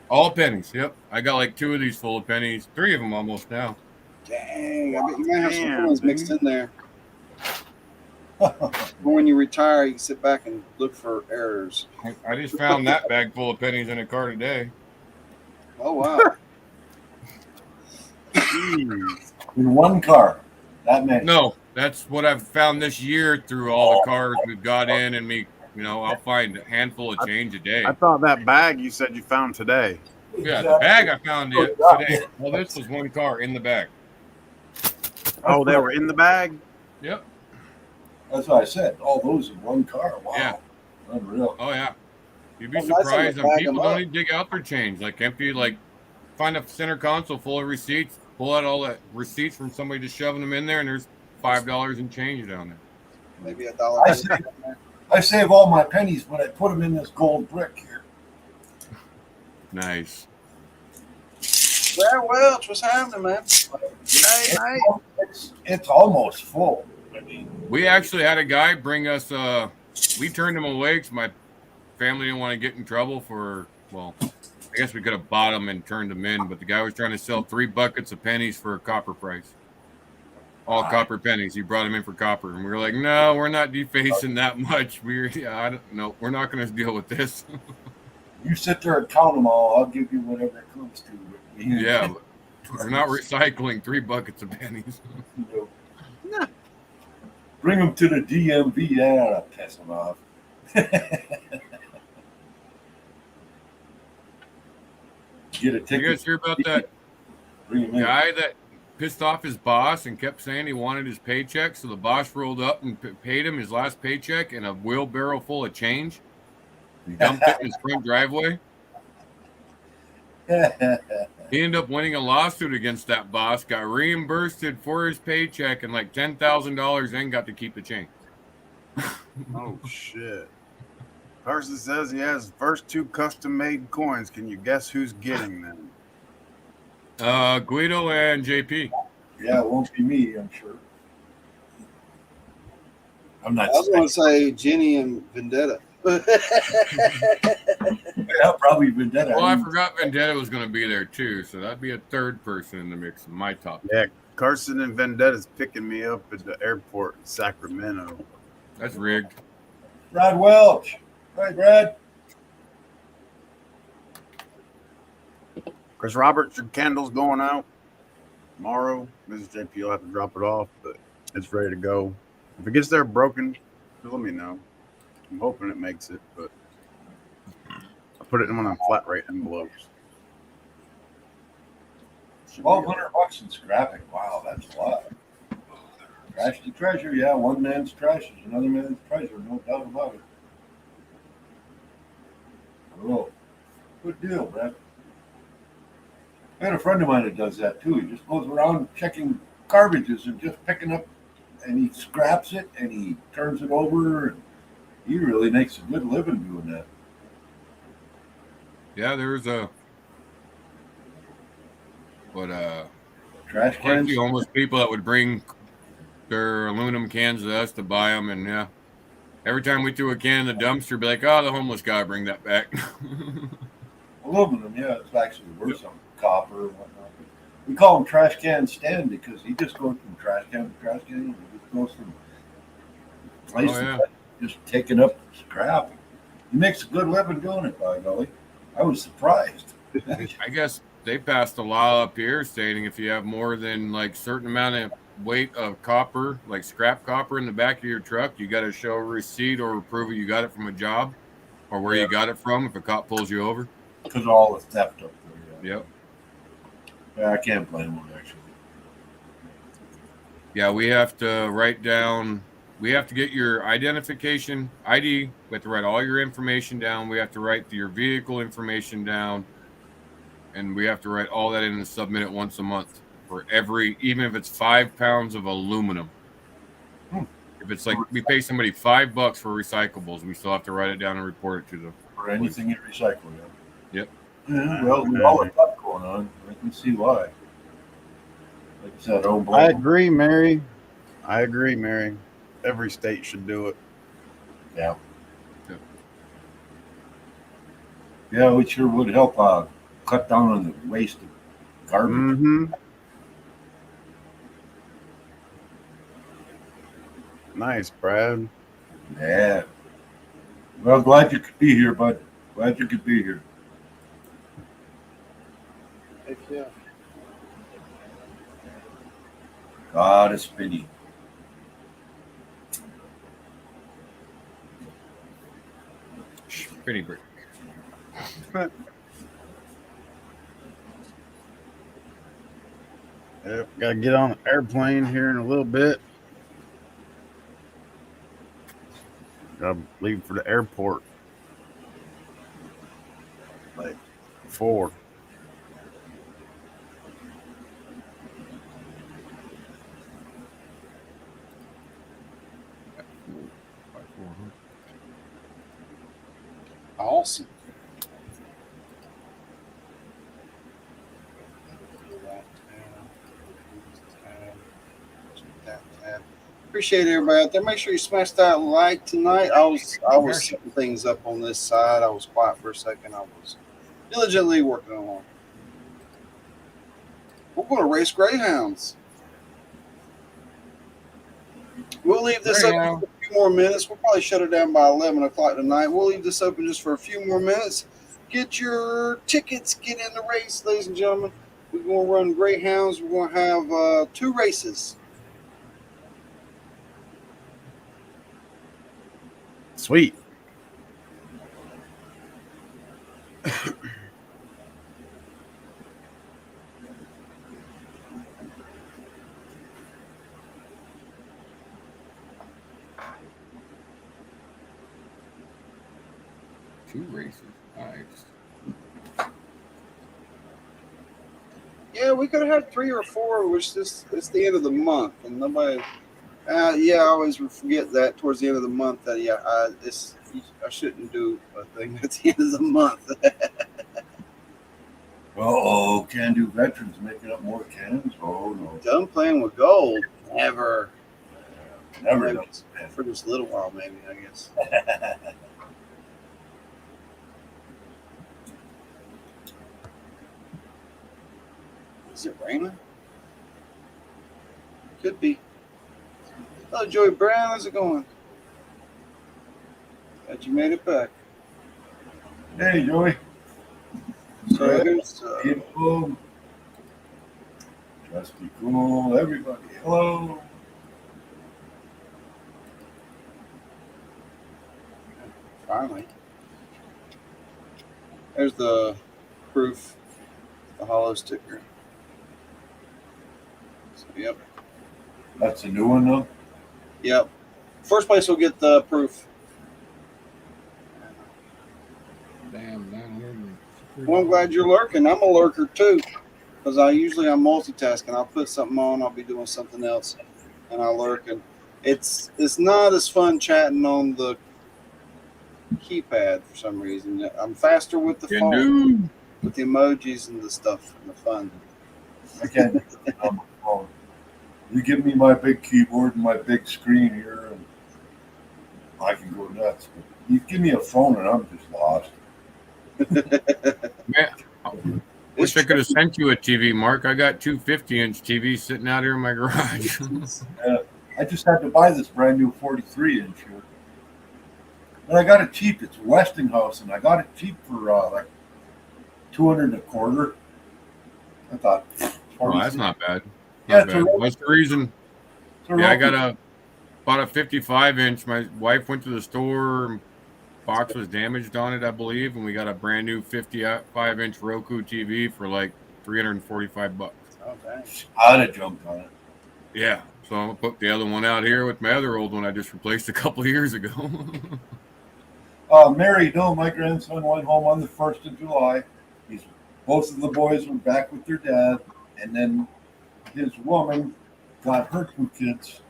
[SPEAKER 4] All pennies. Yep. I got like 2 of these full of pennies. 3 of them almost now.
[SPEAKER 1] Dang, I bet you might have some
[SPEAKER 3] Damn,
[SPEAKER 1] coins mixed in there. But when you retire, you can sit back and look for errors.
[SPEAKER 4] I just found that bag full of pennies in a car today.
[SPEAKER 1] Oh wow!
[SPEAKER 3] Jeez.
[SPEAKER 2] In one car. That many.
[SPEAKER 4] No, that's what I've found this year through all the cars we've got in, and me. You know, I'll find a handful of change a day.
[SPEAKER 3] I thought that bag you said you found today.
[SPEAKER 4] Yeah, the bag I found it today. Well, this was one car in the bag.
[SPEAKER 3] Oh, they were in the bag?
[SPEAKER 4] Yep.
[SPEAKER 2] That's what I said. All those in one car. Wow.
[SPEAKER 4] Yeah.
[SPEAKER 2] Unreal.
[SPEAKER 4] Oh yeah. You'd be
[SPEAKER 1] Oh, nice of them
[SPEAKER 4] surprised.
[SPEAKER 1] to
[SPEAKER 4] And
[SPEAKER 1] bag
[SPEAKER 4] people
[SPEAKER 1] them
[SPEAKER 4] don't
[SPEAKER 1] up.
[SPEAKER 4] even dig out their change. Like empty, like find a center console full of receipts, pull out all the receipts from somebody just shoving them in there, and there's $5 in change down there.
[SPEAKER 1] Maybe $1.
[SPEAKER 2] I save all my pennies when I put them in this gold brick here.
[SPEAKER 4] Nice.
[SPEAKER 1] Brad Welch, what's happening, man?
[SPEAKER 3] Hey, mate.
[SPEAKER 2] It's almost full. I mean,
[SPEAKER 4] We actually had a guy bring us. We turned him away because my family didn't want to get in trouble for. Well, I guess we could have bought them and turned them in, but the guy was trying to sell 3 buckets of pennies for a copper price. All copper pennies. He brought them in for copper, and we were like, "No, we're not defacing that much. I don't know. We're not going to deal with this."
[SPEAKER 2] you sit there and count them all. I'll give you whatever it comes to. But
[SPEAKER 4] Yeah, but we're not recycling 3 buckets of pennies.
[SPEAKER 2] You know, bring them to the DMV. That'll piss them off. Get a
[SPEAKER 4] You
[SPEAKER 2] ticket.
[SPEAKER 4] guys hear about that
[SPEAKER 2] Bring 'em in.
[SPEAKER 4] guy that pissed off his boss and kept saying he wanted his paycheck? So the boss rolled up and paid him his last paycheck in a wheelbarrow full of change. He dumped it in his front driveway. He ended up winning a lawsuit against that boss, got reimbursed for his paycheck, and like $10,000, then got to keep the change.
[SPEAKER 3] Oh, shit. Carson says he has his first 2 custom-made coins. Can you guess who's getting them?
[SPEAKER 4] Guido and JP.
[SPEAKER 2] Yeah, it won't be me, I'm sure. I'm
[SPEAKER 1] I
[SPEAKER 2] not.
[SPEAKER 1] was going to say Jenny and Vendetta.
[SPEAKER 2] Yeah, probably Vendetta.
[SPEAKER 4] Well, I forgot Vendetta was going to be there too, so that'd be a 3rd person in the mix in my top.
[SPEAKER 3] Yeah, Carson and Vendetta's picking me up at the airport in Sacramento.
[SPEAKER 4] That's rigged.
[SPEAKER 2] Brad Welch. Hi, Brad.
[SPEAKER 3] Chris Roberts, your candle's going out tomorrow. Mrs. JP will have to drop it off, but it's ready to go. If it gets there broken, just let me know. I'm hoping it makes it, but I put it in one of them flat rate envelopes. Should be
[SPEAKER 2] $1,200 in scrapping. Wow, that's a lot. Trash to treasure. Yeah, one man's trash is another man's treasure. No doubt about it. Oh, good deal, Brad. I had a friend of mine that does that too. He just goes around checking garbages and just picking up, and he scraps it and he turns it over. He really makes a good living doing that.
[SPEAKER 4] Yeah, there's
[SPEAKER 2] Trash
[SPEAKER 4] quite a
[SPEAKER 2] cans.
[SPEAKER 4] few homeless people that would bring their aluminum cans to us to buy them, and yeah, every time we threw a can in the dumpster, be like, "Oh, the homeless guy, bring that back."
[SPEAKER 2] Aluminum, yeah, it's actually worth something. Copper and whatnot. We call him Trash Can Stan because he just goes from trash can to trash can. He just goes from place to place, just taking up scrap. He makes a good living doing it, by golly. I was surprised.
[SPEAKER 4] I guess they passed a law up here stating if you have more than like certain amount of weight of copper, like scrap copper in the back of your truck, you got to show a receipt or prove you got it from a job or where you got it from if a cop pulls you over.
[SPEAKER 2] Because of all the theft up there.
[SPEAKER 4] Yep.
[SPEAKER 2] Yeah, I can't blame him, actually.
[SPEAKER 4] Yeah, we have to write down, we have to get your identification, ID, we have to write all your information down. We have to write your vehicle information down. And we have to write all that in and submit it once a month for every, even if it's 5 pounds of aluminum. If it's like we pay somebody $5 for recyclables, we still have to write it down and report it to them.
[SPEAKER 2] For anything you recycle, yeah.
[SPEAKER 4] Yep.
[SPEAKER 2] Yeah, well, we all have that going on. I can see why. Like I said,
[SPEAKER 3] I agree, Mary. Every state should do it.
[SPEAKER 2] Yeah. Yeah, it sure would help cut down on the waste of garbage.
[SPEAKER 3] Mm-hmm. Nice, Brad.
[SPEAKER 2] Yeah. Well, glad you could be here, bud. Glad you could be here.
[SPEAKER 1] Heck yeah.
[SPEAKER 2] God, it's spinny.
[SPEAKER 4] Pretty brick.
[SPEAKER 3] Yep, gotta get on an airplane here in a little bit. Gotta leave for the airport. Like 4.
[SPEAKER 1] Awesome. Appreciate everybody out there. Make sure you smash that like tonight. I was setting things up on this side. I was quiet for a second. I was diligently working along. We're going to race greyhounds. We'll leave this open for a few more minutes. We'll probably shut it down by 11 o'clock tonight. We'll leave this open just for a few more minutes. Get your tickets. Get in the race, ladies and gentlemen. We're going to run greyhounds. We're going to have 2 races.
[SPEAKER 3] Sweet.
[SPEAKER 4] Two races. Nice.
[SPEAKER 1] Yeah, we could have had 3 or 4, which it's the end of the month, and nobody. I always forget that towards the end of the month that I shouldn't do a thing at the end of the month.
[SPEAKER 2] Oh, Can Do Veterans making up more cans? Oh no,
[SPEAKER 1] Done playing with gold? Never.
[SPEAKER 2] never
[SPEAKER 1] Maybe
[SPEAKER 2] done.
[SPEAKER 1] for just a little while, maybe I guess. Is it raining? Could be. Oh, Joey Brown, how's it going? Glad you made it back.
[SPEAKER 2] Hey, Joey.
[SPEAKER 1] So here's
[SPEAKER 2] Beautiful. Just be cool, everybody. Hello.
[SPEAKER 1] finally. There's the proof, the hollow sticker. So, yep.
[SPEAKER 2] That's a new one, though.
[SPEAKER 1] Yep. First place will get the proof.
[SPEAKER 4] Damn, 900.
[SPEAKER 1] Well, I'm glad you're lurking. I'm a lurker too, because I'm multitasking. I'll put something on. I'll be doing something else, and I'll lurk. And it's not as fun chatting on the keypad for some reason. I'm faster with the phone, with the emojis and the stuff and the fun.
[SPEAKER 2] I can't do it on my phone. You give me my big keyboard and my big screen here, and I can go nuts. But you give me a phone, and I'm just lost.
[SPEAKER 4] Man, wish I could have sent you a TV, Mark. I got two 50-inch TVs sitting out here in my garage.
[SPEAKER 2] I just had to buy this brand new 43-inch here. But I got it cheap. It's Westinghouse, and I got it cheap for like $200 a quarter. I thought,
[SPEAKER 4] oh, that's not bad.
[SPEAKER 2] Yeah,
[SPEAKER 4] Not bad. What's the reason? Yeah, I bought a 55-inch. My wife went to the store. Box was damaged on it, I believe, and we got a brand new 55-inch Roku TV for like $345.
[SPEAKER 1] Oh, dang.
[SPEAKER 2] I'd have jumped on it.
[SPEAKER 4] Yeah, so I'm gonna put the other one out here with my other old one I just replaced a couple of years ago.
[SPEAKER 2] Mary, no, my grandson went home on the 1st of July. Both of the boys were back with their dad, and then his woman got her two kids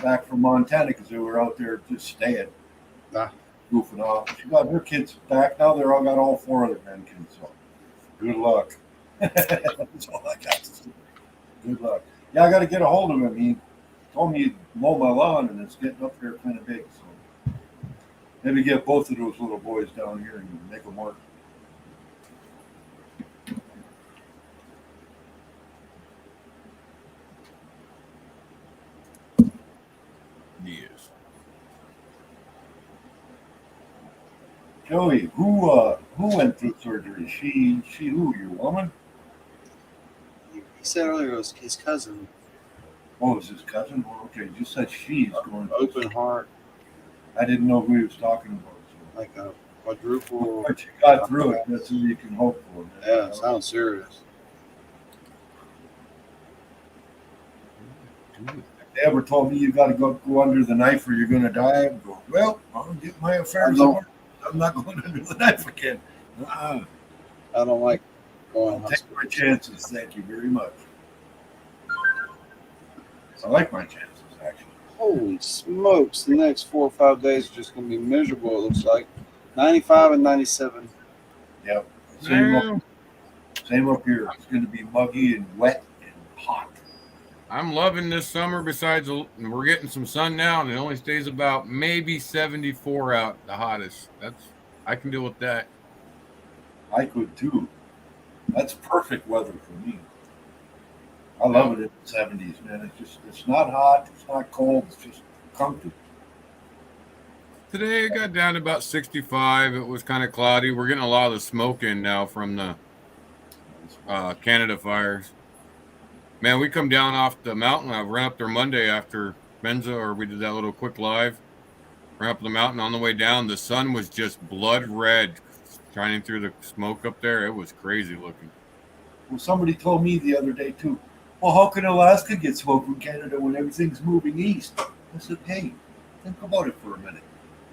[SPEAKER 2] back from Montana because they were out there just staying, goofing off. She got her kids back. Now they're all got all four of their grandkids. So good luck. That's all I got to say. Good luck. Yeah, I got to get a hold of him. He told me he'd mow my lawn, and it's getting up there kind of big. So maybe get both of those little boys down here and make them work.
[SPEAKER 4] Yes.
[SPEAKER 2] Joey, who went through surgery? She who? Your woman?
[SPEAKER 1] He said earlier it was his cousin.
[SPEAKER 2] Oh, it's his cousin? Well, okay, you said she's going through
[SPEAKER 1] Open heart,
[SPEAKER 2] I didn't know who he was talking about. So.
[SPEAKER 1] like a quadruple.
[SPEAKER 2] But you got through it. That's what you can hope for. Man.
[SPEAKER 1] Yeah, it sounds serious.
[SPEAKER 2] They ever told me you got to go under the knife or you're going to die, I'd go, well, I'll get my affairs in order. I'm not going under the knife again.
[SPEAKER 1] I don't like going.
[SPEAKER 2] I'll take my chances. Thank you very much. I like my chances, actually.
[SPEAKER 1] Holy smokes! The next 4 or 5 days are just going to be miserable. It looks like 95 and 97.
[SPEAKER 2] Yep. Same up here. It's going to be muggy and wet and hot.
[SPEAKER 4] I'm loving this summer. Besides, we're getting some sun now, and it only stays about maybe 74 out, the hottest. I can deal with that.
[SPEAKER 2] I could too. That's perfect weather for me. I love it in the 70s, man. It's not hot, it's not cold, it's just comfortable.
[SPEAKER 4] Today it got down to about 65. It was kind of cloudy. We're getting a lot of the smoke in now from the Canada fires. Man, we come down off the mountain. I ran up there Monday after Benzo, or we did that little quick live. Ran up the mountain. On the way down, the sun was just blood red, shining through the smoke up there. It was crazy looking.
[SPEAKER 2] Well, somebody told me the other day too, well, how can Alaska get smoke from Canada when everything's moving east? I said, hey, think about it for a minute.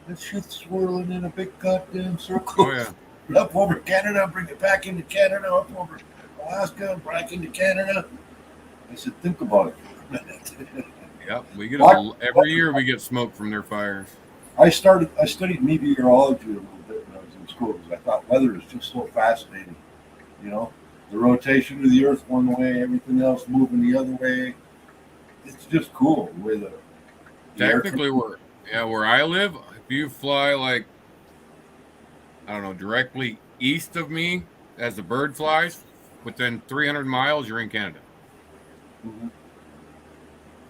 [SPEAKER 2] That shit's swirling in a big goddamn circle.
[SPEAKER 4] Oh, yeah.
[SPEAKER 2] Up over Canada, bring it back into Canada, up over Alaska, back into Canada. I said, think about it for a minute.
[SPEAKER 4] Yep, we get every year we get smoke from their fires.
[SPEAKER 2] I studied meteorology a little bit when I was in school because I thought weather is just so fascinating. You know, the rotation of the Earth one way, everything else moving the other way. It's just cool the way the
[SPEAKER 4] technically where I live, if you fly like, I don't know, directly east of me as the bird flies, within 300 miles, you're in Canada.
[SPEAKER 2] Mm-hmm.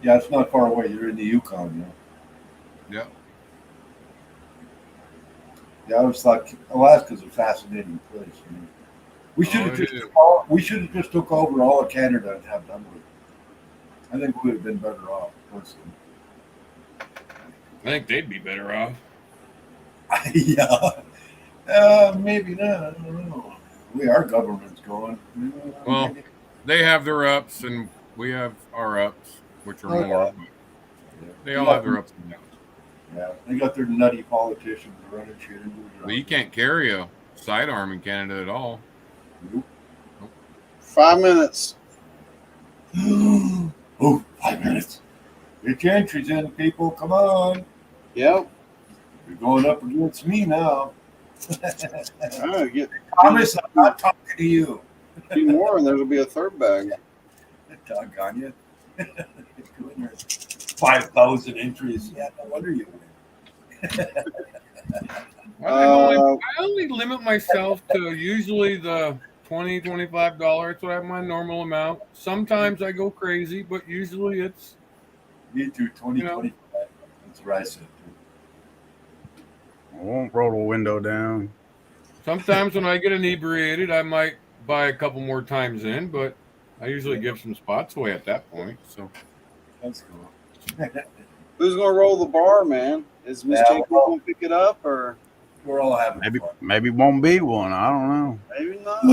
[SPEAKER 2] Yeah, it's not far away. You're in the Yukon, you know.
[SPEAKER 4] Yeah.
[SPEAKER 2] Yeah, I always thought Alaska's a fascinating place. I mean, we should have just took over all of Canada and have done with it. I think we would have been better off, personally.
[SPEAKER 4] I think they'd be better off.
[SPEAKER 2] Yeah. Maybe not. I don't know. Our government's going.
[SPEAKER 4] Well, they have their ups, and We have our ups, which are
[SPEAKER 2] Oh,
[SPEAKER 4] more.
[SPEAKER 2] yeah.
[SPEAKER 4] But they all have their ups and downs.
[SPEAKER 2] Yeah, they got their nutty politicians running shit into the
[SPEAKER 4] Well, you can't carry a sidearm in Canada at all.
[SPEAKER 2] Nope.
[SPEAKER 1] 5 minutes.
[SPEAKER 2] Oh, 5 minutes. Get your entries in, people. Come on.
[SPEAKER 1] Yep.
[SPEAKER 2] You're going up against me now.
[SPEAKER 1] Oh, get
[SPEAKER 2] Thomas, I'm not talking to you.
[SPEAKER 1] a few more, and there'll be a third bag.
[SPEAKER 2] Doggone you. 5,000 entries. Yeah, no wonder you win.
[SPEAKER 4] I only limit myself to usually the $20, $25. That's what I have my normal amount. Sometimes I go crazy, but usually it's
[SPEAKER 2] Me too, 20,
[SPEAKER 4] You know.
[SPEAKER 2] 25. That's what I said.
[SPEAKER 3] I won't roll the window down.
[SPEAKER 4] sometimes when I get inebriated, I might buy a couple more times in, but I usually give some spots away at that point. So
[SPEAKER 2] That's cool.
[SPEAKER 1] Who's gonna roll the bar, man? Is Miss
[SPEAKER 2] Yeah,
[SPEAKER 1] JP gonna pick it up, or
[SPEAKER 2] We're all having fun.
[SPEAKER 3] Maybe won't be one. I don't know.
[SPEAKER 1] maybe not?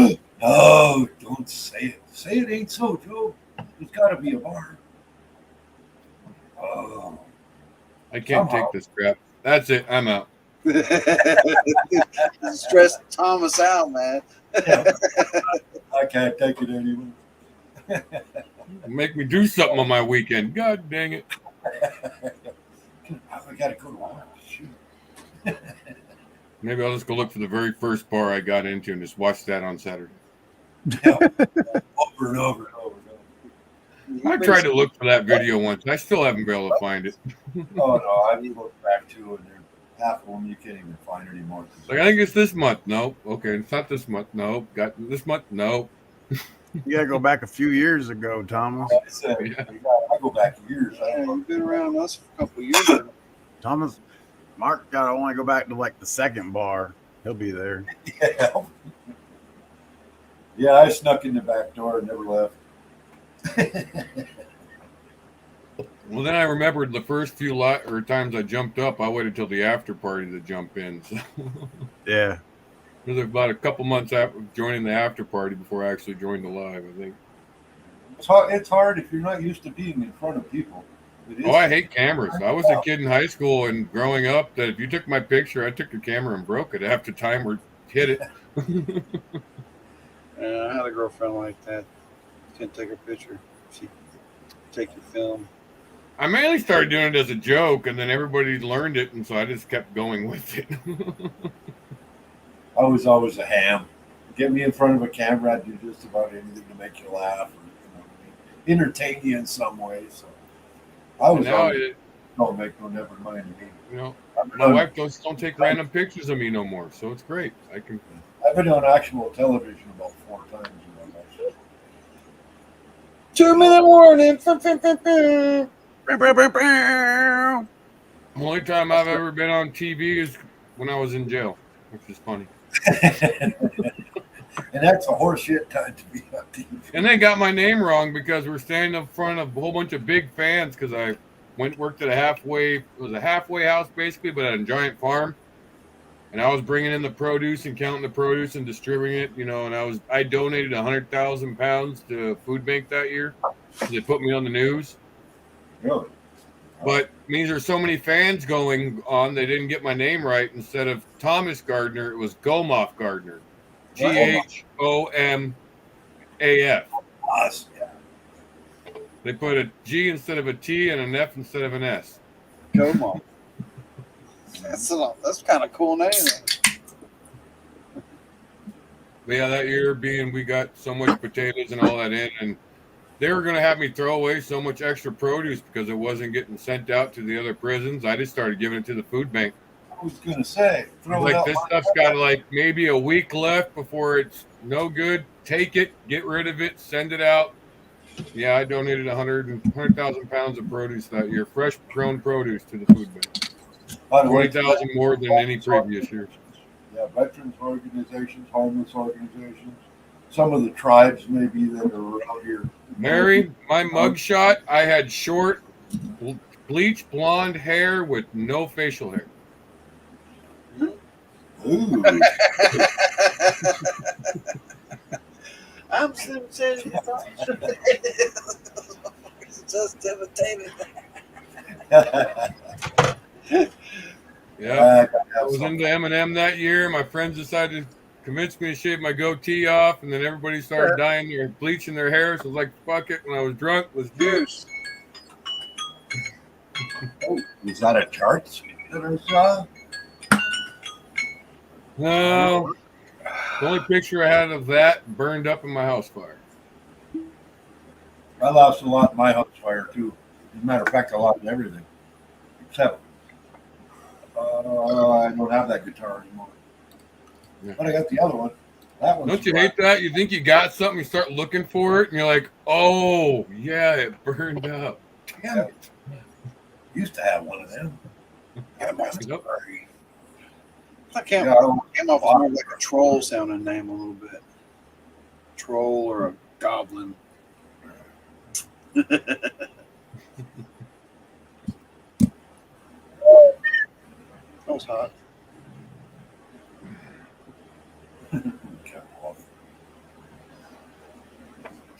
[SPEAKER 2] Oh, don't say it. Say it ain't so, Joe. There's got to be a bar. Oh,
[SPEAKER 4] I can't
[SPEAKER 2] Somehow.
[SPEAKER 4] take this crap. That's it. I'm out.
[SPEAKER 1] Stress Thomas out, man.
[SPEAKER 2] I can't take it anymore.
[SPEAKER 4] Make me do something on my weekend. God dang it.
[SPEAKER 2] I got to go to work. Shoot.
[SPEAKER 4] Maybe I'll just go look for the very first bar I got into and just watch that on Saturday.
[SPEAKER 2] Yeah. Over and over and over and over.
[SPEAKER 4] I tried to look for that video once. I still haven't been able to find it.
[SPEAKER 2] Oh, no. I've looked back too, and half of them you can't even find anymore.
[SPEAKER 4] Like, I think it's this month. Nope. Okay, it's not this month. Nope. Got this month. Nope.
[SPEAKER 3] You gotta go back a few years ago, Thomas.
[SPEAKER 2] I said, I go back years. I
[SPEAKER 1] Yeah,
[SPEAKER 2] don't know.
[SPEAKER 1] you've been around us for a couple of years. Now.
[SPEAKER 3] Thomas, Mark gotta only go back to like the second bar. He'll be there.
[SPEAKER 2] Yeah. Yeah, I snuck in the back door and never left.
[SPEAKER 4] Well, then I remembered the first few times I jumped up, I waited till the after party to jump in. So
[SPEAKER 3] Yeah.
[SPEAKER 4] it was about a couple months after joining the after party before I actually joined the live, I think.
[SPEAKER 2] It's hard if you're not used to being in front of people. It is.
[SPEAKER 4] Oh, I hate cameras. I was a kid in high school and growing up that if you took my picture, I took the camera and broke it after time or hit it.
[SPEAKER 1] Yeah, I had a girlfriend like that. Can't take a picture. She take your film.
[SPEAKER 4] I mainly started doing it as a joke, and then everybody learned it, and so I just kept going with it.
[SPEAKER 2] I was always a ham. Get me in front of a camera, I'd do just about anything to make you laugh or entertain you in some way. So I was
[SPEAKER 4] now,
[SPEAKER 2] always don't make no never mind me.
[SPEAKER 4] My wife don't take random pictures of me no more, so it's great.
[SPEAKER 2] I've been on actual television about 4 times in my life.
[SPEAKER 1] 2-minute warning.
[SPEAKER 4] The only time I've ever been on TV is when I was in jail, which is funny.
[SPEAKER 2] And that's a horseshit time to be on TV.
[SPEAKER 4] And they got my name wrong because we're standing in front of a whole bunch of big fans because I worked at it was a halfway house basically, but at a giant farm. And I was bringing in the produce and counting the produce and distributing it, and I donated 100,000 pounds to a food bank that year. They put me on the news.
[SPEAKER 2] Really?
[SPEAKER 4] But means there's so many fans going on, they didn't get my name right. Instead of Thomas Gardner, it was Gomoff Gardner. GHOMAF.
[SPEAKER 2] Us, yeah.
[SPEAKER 4] They put a G instead of a T and an F instead of an S.
[SPEAKER 1] Come on. That's kind of cool name.
[SPEAKER 4] But yeah, that year we got so much potatoes and all that in, and they were going to have me throw away so much extra produce because it wasn't getting sent out to the other prisons. I just started giving it to the food bank.
[SPEAKER 2] I was going to say,
[SPEAKER 4] This stuff's got like maybe a week left before it's no good. Take it, get rid of it, send it out. Yeah, I donated 100,000 pounds of produce that year, fresh grown produce to the food bank. 20,000 more than any previous year.
[SPEAKER 2] Yeah, veterans organizations, homeless organizations, some of the tribes maybe that are around here.
[SPEAKER 4] Mary, my mugshot, I had short, bleach blonde hair with no facial hair.
[SPEAKER 2] Ooh.
[SPEAKER 1] I'm Slim Shady. just devastated.
[SPEAKER 4] Yeah, I was into Eminem that year. My friends decided to convince me to shave my goatee off, and then everybody started dyeing their bleaching their hair. So I was like, "Fuck it!" When I was drunk, let's do it.
[SPEAKER 2] Oh, was that a chart that I saw?
[SPEAKER 4] No, the only picture I had of that burned up in my house fire.
[SPEAKER 2] I lost a lot in my house fire too. As a matter of fact, I lost everything except I don't have that guitar anymore.
[SPEAKER 4] Yeah.
[SPEAKER 2] But I got the other one. That one's
[SPEAKER 4] Don't you hate that? You think you got something, you start looking for it, and you're like, "Oh, yeah, it burned up." Damn it!
[SPEAKER 2] Used to have one of them.
[SPEAKER 1] I
[SPEAKER 2] Yeah,
[SPEAKER 1] came off more like a troll sounding name a little bit. Troll or a goblin. That was hot.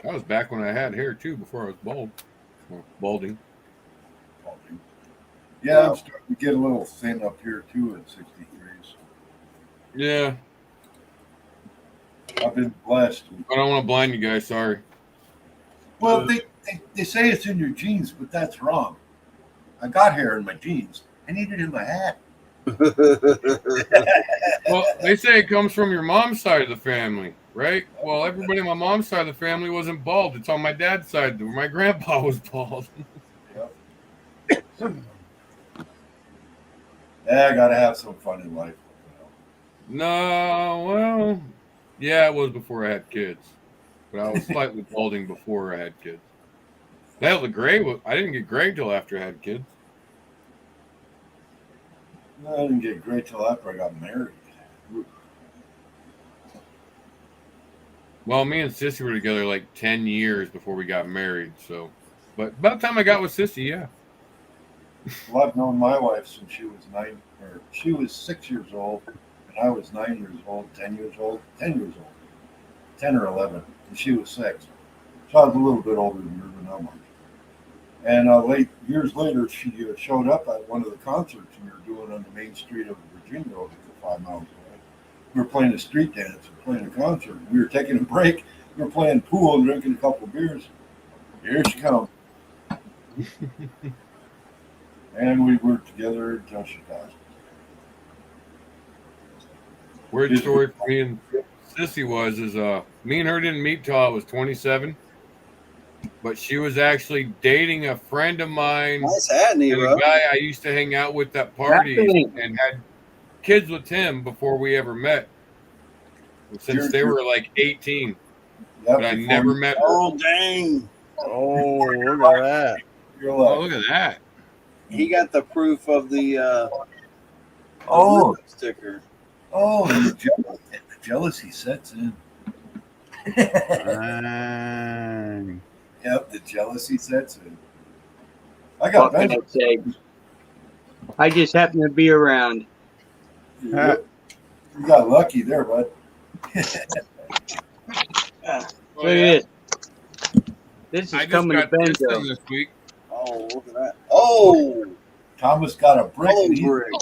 [SPEAKER 4] That was back when I had hair too, before I was bald, or balding.
[SPEAKER 2] Yeah, I'm starting to get a little thin up here too at 63.
[SPEAKER 4] Yeah,
[SPEAKER 2] I've been blessed.
[SPEAKER 4] I don't want to blind you guys. Sorry.
[SPEAKER 2] Well, they say it's in your genes, but that's wrong. I got hair in my jeans. I need it in my hat.
[SPEAKER 4] Well, they say it comes from your mom's side of the family, right? Well, everybody on my mom's side of the family wasn't bald. It's on my dad's side where my grandpa was bald.
[SPEAKER 2] Yeah, I gotta have some fun in life.
[SPEAKER 4] No, well, yeah, it was before I had kids, but I was slightly balding before I had kids. That the gray, I didn't get gray till after I had kids.
[SPEAKER 2] I didn't get great till after I got married.
[SPEAKER 4] Well, me and Sissy were together like 10 years before we got married. So, but by the time I got with Sissy, yeah.
[SPEAKER 2] Well, I've known my wife since she was 6 years old, and I was 9 years old, 10 years old, 10 or 11, and she was 6. So I was a little bit older than her, but not much. And years later, she showed up at one of the concerts we were doing on the main street of Virginia, over 5 miles away. We were playing a street dance, playing a concert. We were taking a break. We were playing pool and drinking a couple of beers. Here she comes. And we worked together until she passed.
[SPEAKER 4] Weird story for me and Sissy is me and her didn't meet till I was 27, but she was actually dating a friend of mine,
[SPEAKER 1] Nice hat,
[SPEAKER 4] and
[SPEAKER 1] Nero.
[SPEAKER 4] a guy I used to hang out with at parties, and had kids with him before we ever met. Since they were like 18, but I never met her.
[SPEAKER 1] Oh, dang.
[SPEAKER 3] Oh, look at that.
[SPEAKER 4] Oh, look at that.
[SPEAKER 1] He got the proof of the sticker.
[SPEAKER 2] Oh, the jealousy sets in.
[SPEAKER 3] Dang.
[SPEAKER 2] Yep, the jealousy sets in. I got
[SPEAKER 5] What can I say? I just happen to be around.
[SPEAKER 2] You got lucky there, bud.
[SPEAKER 5] Look at this. This is
[SPEAKER 4] I just
[SPEAKER 5] coming to
[SPEAKER 4] got this
[SPEAKER 5] Benzo.
[SPEAKER 4] thing this week.
[SPEAKER 1] Oh, look at that. Oh,
[SPEAKER 2] Thomas got a brick.
[SPEAKER 1] Oh,
[SPEAKER 2] and he's-
[SPEAKER 1] brick.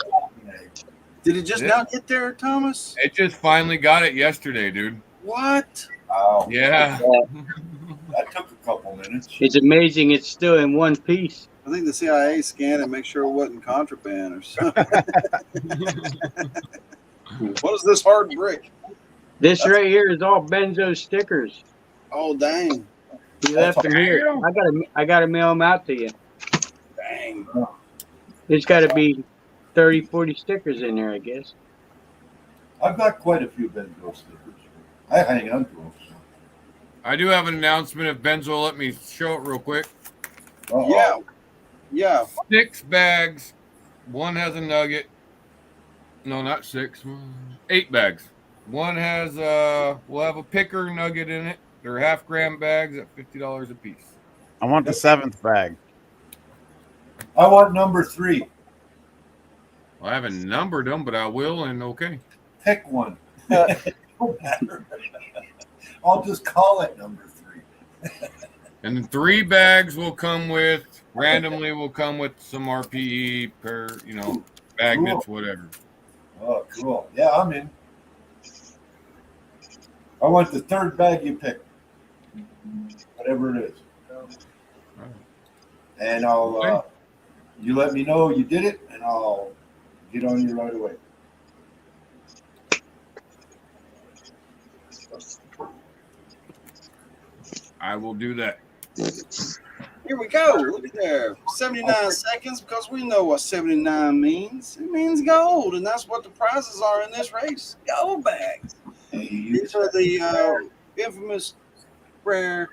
[SPEAKER 1] Did it just
[SPEAKER 4] Yeah.
[SPEAKER 1] now get there, Thomas?
[SPEAKER 4] It just finally got it yesterday, dude.
[SPEAKER 1] What?
[SPEAKER 2] Wow.
[SPEAKER 4] Yeah.
[SPEAKER 2] That took a couple minutes.
[SPEAKER 5] It's amazing it's still in one piece.
[SPEAKER 1] I think the CIA scanned and make sure it wasn't contraband or something. What is this hard brick?
[SPEAKER 5] This right here is all Benzo stickers.
[SPEAKER 1] Oh, dang.
[SPEAKER 5] He left them here. I gotta mail them out to you.
[SPEAKER 1] Dang.
[SPEAKER 5] There's got to be 30, 40 stickers in there, I guess.
[SPEAKER 2] I've got quite a few Benzo stickers. I hang on to them. So.
[SPEAKER 4] I do have an announcement. If Benzo will let me show it real quick.
[SPEAKER 2] Uh-oh.
[SPEAKER 1] Yeah. Yeah.
[SPEAKER 4] 6 bags. One has a nugget. No, not 6. 8 bags. One has we'll have a picker nugget in it. They're half-gram bags at $50 a piece.
[SPEAKER 3] I want the 7th bag.
[SPEAKER 2] I want number 3.
[SPEAKER 4] Well, I haven't numbered them, but I will, and okay.
[SPEAKER 2] Pick one. Don't matter. I'll just call it number 3.
[SPEAKER 4] And then 3 bags will come with randomly will come with some RPE per magnets, whatever.
[SPEAKER 2] Oh, cool. Yeah, I'm in. I want the 3rd bag you pick, whatever it is, and I'll. You let me know you did it, and I'll get on you right away.
[SPEAKER 4] I will do that.
[SPEAKER 1] Here we go. Look at there. 79 seconds, because we know what 79 means. It means gold, and that's what the prizes are in this race. Gold bags. These are the infamous rare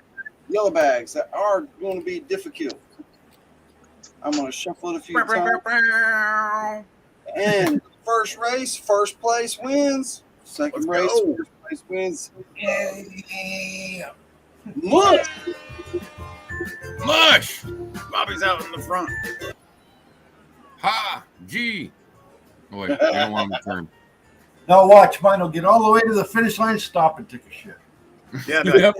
[SPEAKER 1] yellow bags that are going to be difficult. I'm going to shuffle it a few times. And first race, first place wins. Second race, first place wins.
[SPEAKER 2] Yeah.
[SPEAKER 1] Look!
[SPEAKER 4] Mush!
[SPEAKER 3] Bobby's out in the front.
[SPEAKER 4] Ha! G! Oh, wait, you don't want him to turn.
[SPEAKER 2] Now watch, mine will get all the way to the finish line, stop and take a shit.
[SPEAKER 3] Yeah,
[SPEAKER 4] Yep.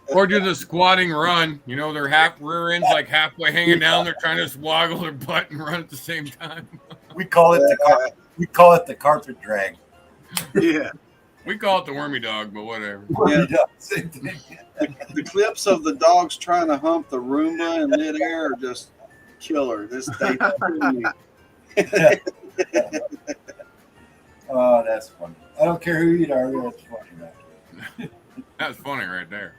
[SPEAKER 4] Or do the squatting run. Their rear ends like halfway hanging down. They're trying to woggle their butt and run at the same time.
[SPEAKER 2] We call it the carpet drag.
[SPEAKER 3] yeah.
[SPEAKER 4] We call it the wormy dog, but whatever.
[SPEAKER 1] Yeah.
[SPEAKER 2] Same thing.
[SPEAKER 1] The clips of the dogs trying to hump the Roomba in midair are just killer. This day.
[SPEAKER 2] Oh, that's funny. I don't care who you are. That's funny, man.
[SPEAKER 4] That's funny right there.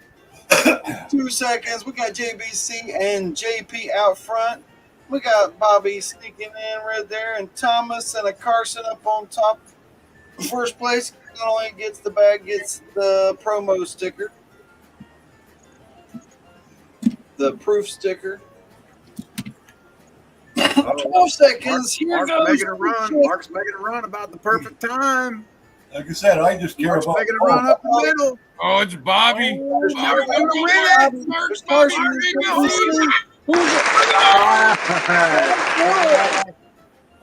[SPEAKER 1] 2 seconds. We got JBC and JP out front. We got Bobby sneaking in right there, and Thomas and a Carson up on top. First place not only gets the bag, gets the promo sticker, the proof sticker. 12 seconds. Here
[SPEAKER 3] Mark's
[SPEAKER 1] goes.
[SPEAKER 3] making a run. Mark's making a run about the perfect time.
[SPEAKER 2] Like I said, I just care
[SPEAKER 3] Mark's
[SPEAKER 2] about
[SPEAKER 3] making a run up the middle.
[SPEAKER 4] Oh, it's Bobby.
[SPEAKER 1] There's
[SPEAKER 4] Bobby,
[SPEAKER 1] Bobby.
[SPEAKER 4] win it.
[SPEAKER 1] There's
[SPEAKER 4] Bobby,
[SPEAKER 1] Carson.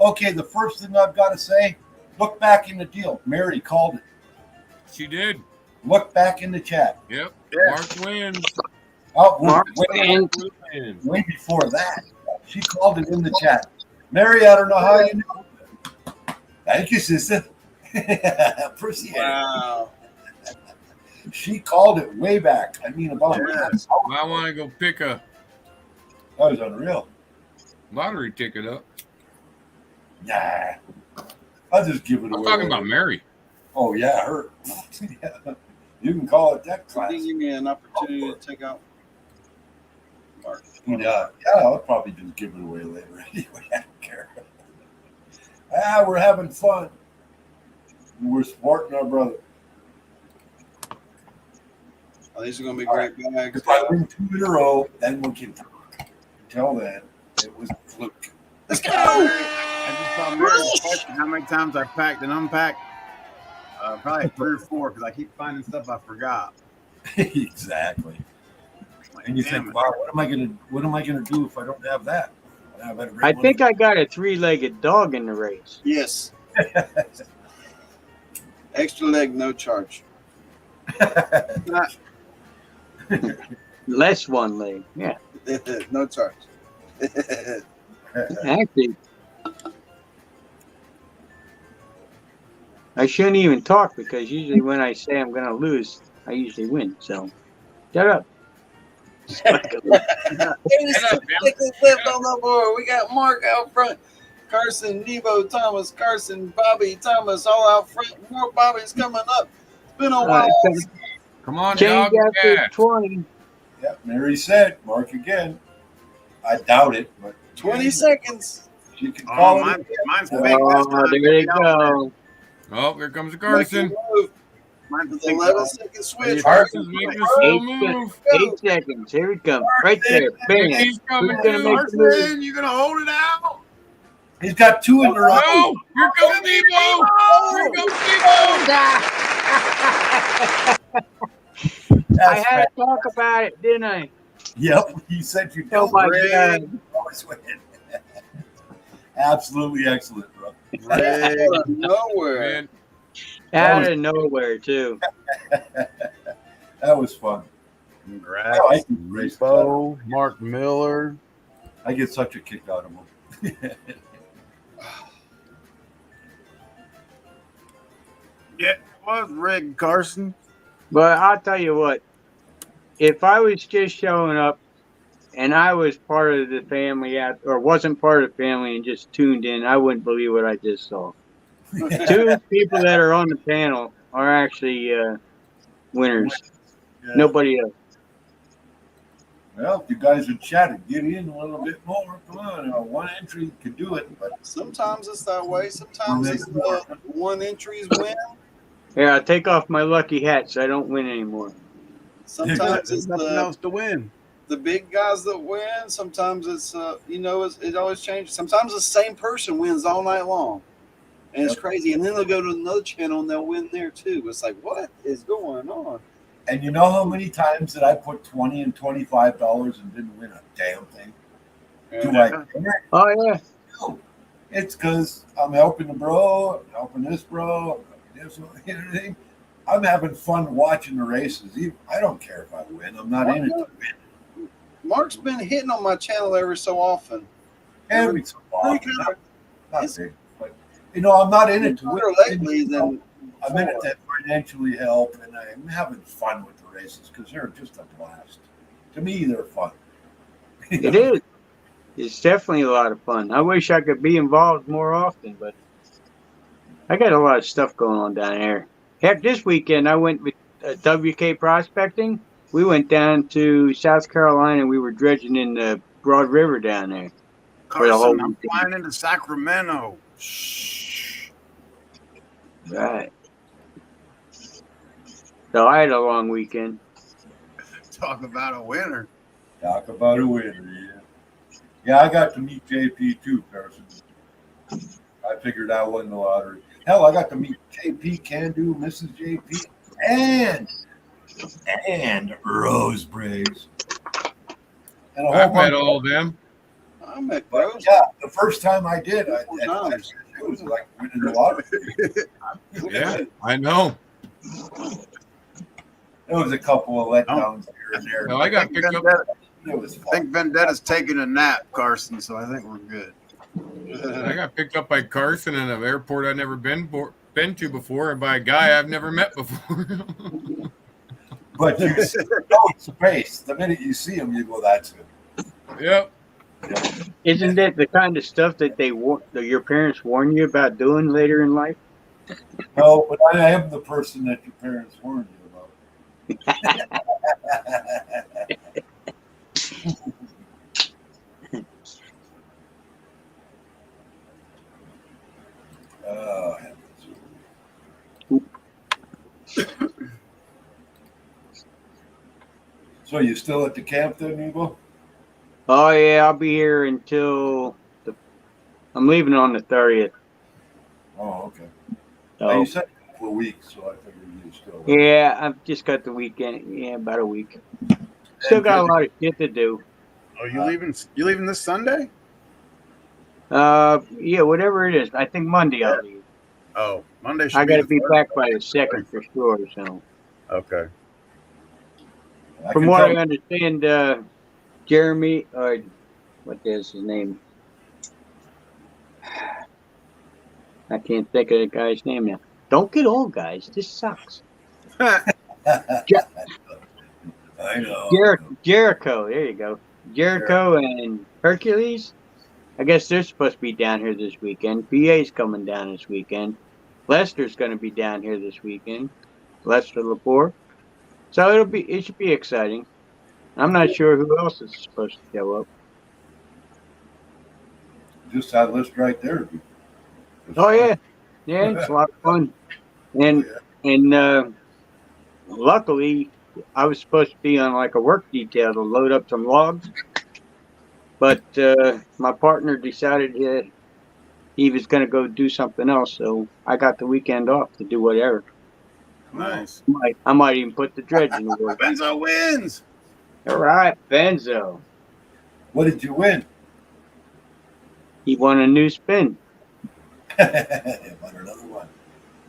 [SPEAKER 2] Okay, the first thing I've got to say, look back in the deal. Mary called it.
[SPEAKER 4] She did.
[SPEAKER 2] Look back in the chat.
[SPEAKER 4] Yep.
[SPEAKER 3] Yeah.
[SPEAKER 4] Mark wins.
[SPEAKER 2] Oh,
[SPEAKER 5] Mark
[SPEAKER 2] way,
[SPEAKER 5] wins.
[SPEAKER 2] way before that. She called it in the chat. Mary, I don't know how you know. Thank you, sister. Appreciate it.
[SPEAKER 1] Wow.
[SPEAKER 2] She called it way back. I mean, about
[SPEAKER 3] Yes.
[SPEAKER 4] I want to go pick a
[SPEAKER 2] that was unreal.
[SPEAKER 4] lottery ticket up.
[SPEAKER 2] Nah. I'll just give it
[SPEAKER 4] I'm
[SPEAKER 2] away.
[SPEAKER 4] talking about Mary.
[SPEAKER 2] Oh, yeah, her. Yeah. You can call it that
[SPEAKER 1] I
[SPEAKER 2] class.
[SPEAKER 1] think give me an opportunity to take out Mark.
[SPEAKER 2] Yeah, I'll probably just give it away later anyway. I don't care. We're having fun. We're supporting our brother.
[SPEAKER 1] Oh, these are going to be great bags.
[SPEAKER 2] If I win 2 in a row, then we can talk. Until then, it was a fluke.
[SPEAKER 1] Let's go!
[SPEAKER 3] I just saw Mary's question how many times I packed and unpacked. Probably 3 or 4 because I keep finding stuff I forgot.
[SPEAKER 2] Exactly.
[SPEAKER 3] Like,
[SPEAKER 2] And you
[SPEAKER 3] damn
[SPEAKER 2] think,
[SPEAKER 3] it.
[SPEAKER 2] wow, what am I gonna do if I don't have that?
[SPEAKER 5] I think I got a 3-legged dog in the race.
[SPEAKER 1] Yes. Extra leg, no charge.
[SPEAKER 5] Less 1 leg. Yeah.
[SPEAKER 1] No charge.
[SPEAKER 5] Actually, I shouldn't even talk because usually when I say I'm going to lose, I usually win. So, shut up.
[SPEAKER 1] Left on the board. We got Mark out front. Carson, Nebo, Thomas, Carson, Bobby, Thomas, all out front. More Bobby's coming up. It's been a while.
[SPEAKER 4] Come on,
[SPEAKER 5] Change
[SPEAKER 4] dog.
[SPEAKER 5] after
[SPEAKER 4] Yeah.
[SPEAKER 5] 20.
[SPEAKER 2] Yep, Mary said, Mark again. I doubt it, but
[SPEAKER 1] 20 seconds.
[SPEAKER 2] she can
[SPEAKER 3] Oh,
[SPEAKER 2] call
[SPEAKER 3] mine's
[SPEAKER 2] it.
[SPEAKER 3] big this
[SPEAKER 5] Oh,
[SPEAKER 3] time.
[SPEAKER 5] there they go.
[SPEAKER 4] Oh, here comes the Carson.
[SPEAKER 3] Mine's
[SPEAKER 1] With
[SPEAKER 3] big
[SPEAKER 1] 11-second switch.
[SPEAKER 4] Carson's making a slow move.
[SPEAKER 5] 8 seconds. Here we come. Right there. Bam.
[SPEAKER 4] He's coming
[SPEAKER 5] Who's gonna
[SPEAKER 4] too.
[SPEAKER 5] make the move?
[SPEAKER 3] Carson, you gonna hold it out?
[SPEAKER 2] He's got 2 in a row.
[SPEAKER 4] No, here comes Nebo. Here comes Nebo.
[SPEAKER 5] I had to talk about it, didn't I?
[SPEAKER 2] Yep, he said you
[SPEAKER 5] Oh
[SPEAKER 2] don't
[SPEAKER 5] my
[SPEAKER 2] win.
[SPEAKER 5] God.
[SPEAKER 2] You always win. Absolutely excellent, bro.
[SPEAKER 1] Out of nowhere.
[SPEAKER 4] Man,
[SPEAKER 5] Out of nowhere, too.
[SPEAKER 2] That was fun.
[SPEAKER 3] Congrats.
[SPEAKER 2] I like these races.
[SPEAKER 3] Repo, Mark Miller.
[SPEAKER 2] I get such a kick out of them.
[SPEAKER 3] Yeah, it was rigged, Carson.
[SPEAKER 5] But I'll tell you what, if I was just showing up and I was part of the family or wasn't part of the family and just tuned in, I wouldn't believe what I just saw. Two people that are on the panel are actually winners.
[SPEAKER 2] Yeah.
[SPEAKER 5] Nobody else.
[SPEAKER 2] Well, if you guys would chat and get in a little bit more, come on. One entry could do it, but
[SPEAKER 1] Sometimes it's that way. Sometimes it's one entries win.
[SPEAKER 5] Here, I'll take off my lucky hat so I don't win anymore.
[SPEAKER 1] Sometimes
[SPEAKER 3] There's
[SPEAKER 1] it's
[SPEAKER 3] nothing else to win.
[SPEAKER 1] the big guys that win. Sometimes it's it always changes. Sometimes the same person wins all night long, and it's crazy. And then they'll go to another channel and they'll win there too. It's like, what is going on?
[SPEAKER 2] And you know how many times that I put $20 and $25 and didn't win a damn thing? Do I care?
[SPEAKER 5] Oh, yeah.
[SPEAKER 2] No. It's because I'm helping the bro, I'm helping this bro, this one, everything. I'm having fun watching the races. I don't care if I win. I'm not in it to win.
[SPEAKER 1] Mark's been hitting on my channel every so often.
[SPEAKER 2] Every so often.
[SPEAKER 1] Pretty
[SPEAKER 2] Not big, but I'm not in it to win.
[SPEAKER 1] lately than
[SPEAKER 2] I'm in it to financially help, and I'm having fun with the races because they're just a blast. To me, they're fun.
[SPEAKER 5] It is. It's definitely a lot of fun. I wish I could be involved more often, but I got a lot of stuff going on down there. Heck, this weekend I went with WK Prospecting. We went down to South Carolina. We were dredging in the Broad River down there.
[SPEAKER 3] Carson, I'm flying into Sacramento. Shh.
[SPEAKER 5] Right. So I had a long weekend.
[SPEAKER 3] Talk about a winner.
[SPEAKER 2] Talk about a winner, yeah. Yeah, I got to meet JP too, Carson. I figured I won the lottery. Hell, I got to meet JP, Candor, Mrs. JP, and Rose Braves. And
[SPEAKER 4] I've met all of them.
[SPEAKER 1] I met
[SPEAKER 2] But
[SPEAKER 1] Rose.
[SPEAKER 2] yeah, the first time I did, it was like winning the lottery.
[SPEAKER 4] Yeah, I know.
[SPEAKER 2] There was a couple of letdowns here and there.
[SPEAKER 4] Well, I got picked up.
[SPEAKER 2] It was
[SPEAKER 3] I
[SPEAKER 2] fun.
[SPEAKER 3] think Vendetta's taking a nap, Carson, so I think we're good.
[SPEAKER 4] I got picked up by Carson in an airport I've never been to before, and by a guy I've never met before.
[SPEAKER 2] But you know space. The minute you see him, you go, that's it.
[SPEAKER 4] Yep.
[SPEAKER 5] Isn't that the kind of stuff that that your parents warn you about doing later in life?
[SPEAKER 2] No, but I am the person that your parents warned you about. Oh, heavens. So you still at the camp then, Eagle?
[SPEAKER 5] Oh yeah, I'll be here until I'm leaving on the 30th.
[SPEAKER 2] Oh, okay.
[SPEAKER 5] So,
[SPEAKER 2] You said a couple of weeks, so I figured you still.
[SPEAKER 5] yeah, I've just got the weekend. Yeah, about a week. Still got a lot of shit to do.
[SPEAKER 3] Oh, you leaving? You leaving this Sunday?
[SPEAKER 5] Yeah, whatever it is. I think Monday I'll leave.
[SPEAKER 3] Oh, Monday. Should
[SPEAKER 5] I got to be
[SPEAKER 3] the
[SPEAKER 5] back by the 2nd for sure. So,
[SPEAKER 3] Okay.
[SPEAKER 5] from what I understand, Jeremy, or what is his name? I can't think of the guy's name now. Don't get old, guys. This sucks.
[SPEAKER 2] I know.
[SPEAKER 5] Jericho. There you go. Jericho and Hercules. I guess they're supposed to be down here this weekend. PA's coming down this weekend. Lester's going to be down here this weekend. Lester Lepore. So it should be exciting. I'm not sure who else is supposed to show up.
[SPEAKER 2] Just that list right there.
[SPEAKER 5] Oh yeah, it's a lot of fun. And luckily, I was supposed to be on like a work detail to load up some logs, but my partner decided he was going to go do something else, so I got the weekend off to do whatever.
[SPEAKER 3] Nice.
[SPEAKER 5] I might even put the dredge in the work.
[SPEAKER 3] Benzo wins.
[SPEAKER 5] All right, Benzo.
[SPEAKER 2] What did you win?
[SPEAKER 5] He won a new spin.
[SPEAKER 2] Won another one.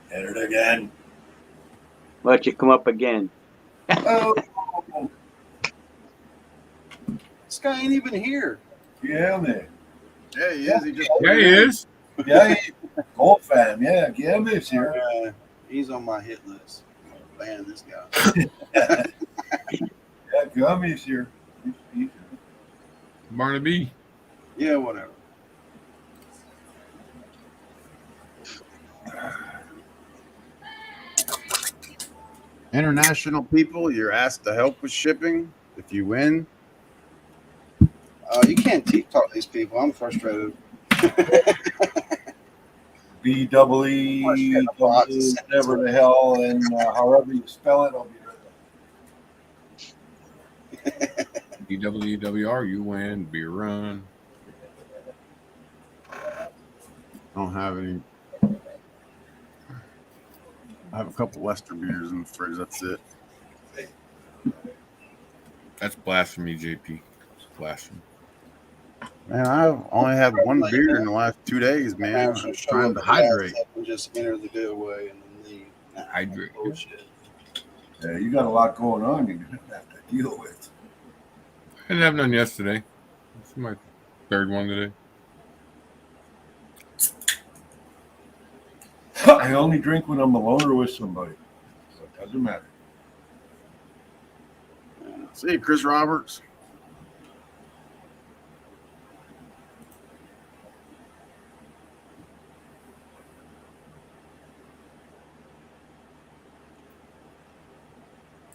[SPEAKER 2] Hit it again.
[SPEAKER 5] Let you come up again.
[SPEAKER 2] Oh,
[SPEAKER 1] This guy ain't even here.
[SPEAKER 2] Yeah, man.
[SPEAKER 3] Yeah, he is. He just
[SPEAKER 4] Yeah, he is.
[SPEAKER 2] Yeah, Gold fan. Yeah, Guillermo's here.
[SPEAKER 1] He's on my hit list. I'm gonna ban this guy.
[SPEAKER 2] Yeah, Guillermo's here. He's
[SPEAKER 4] Barnaby.
[SPEAKER 1] Yeah, whatever.
[SPEAKER 3] international people. You're asked to help with shipping. If you win,
[SPEAKER 1] You can't talk these people. I'm frustrated.
[SPEAKER 2] BEE, whatever the hell, and however you spell it, I'll be right there.
[SPEAKER 4] DWWR, you win, beer run.
[SPEAKER 3] I don't have any. I have a couple Western beers in the fridge. That's it.
[SPEAKER 4] That's blasphemy, JP. It's blasphemy.
[SPEAKER 3] Man, I've only had one beer in the last 2 days, man. I'm trying to hydrate.
[SPEAKER 1] And just enter the giveaway and then leave.
[SPEAKER 4] Hydrate.
[SPEAKER 1] Bullshit.
[SPEAKER 2] Yeah, you got a lot going on. You're gonna have to deal with.
[SPEAKER 4] I didn't have none yesterday. It's my third one today.
[SPEAKER 2] I only drink when I'm alone or with somebody. So it doesn't matter.
[SPEAKER 3] See, Chris Roberts.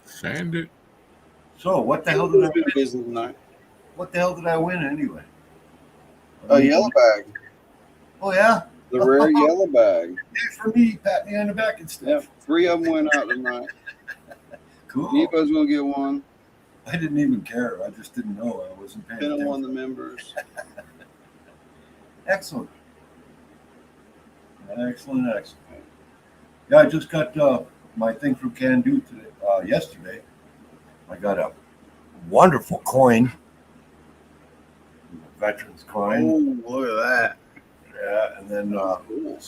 [SPEAKER 4] Sand it.
[SPEAKER 2] So what the hell did I win?
[SPEAKER 1] Busy tonight.
[SPEAKER 2] What the hell did I win anyway?
[SPEAKER 1] A yellow bag.
[SPEAKER 2] Oh yeah,
[SPEAKER 1] The rare yellow bag.
[SPEAKER 2] hey, for me, pat me on the back and stuff.
[SPEAKER 1] Yep. 3 of them went out tonight.
[SPEAKER 2] Cool.
[SPEAKER 1] Nepo's gonna get one.
[SPEAKER 2] I didn't even care. I just didn't know. I wasn't paying
[SPEAKER 1] Depending on
[SPEAKER 2] attention.
[SPEAKER 1] the members.
[SPEAKER 2] Excellent. Excellent. Yeah, I just got my thing from Candor today. Yesterday, I got a wonderful coin, veterans coin.
[SPEAKER 3] Oh, look at that.
[SPEAKER 2] Yeah, and then
[SPEAKER 3] Cool.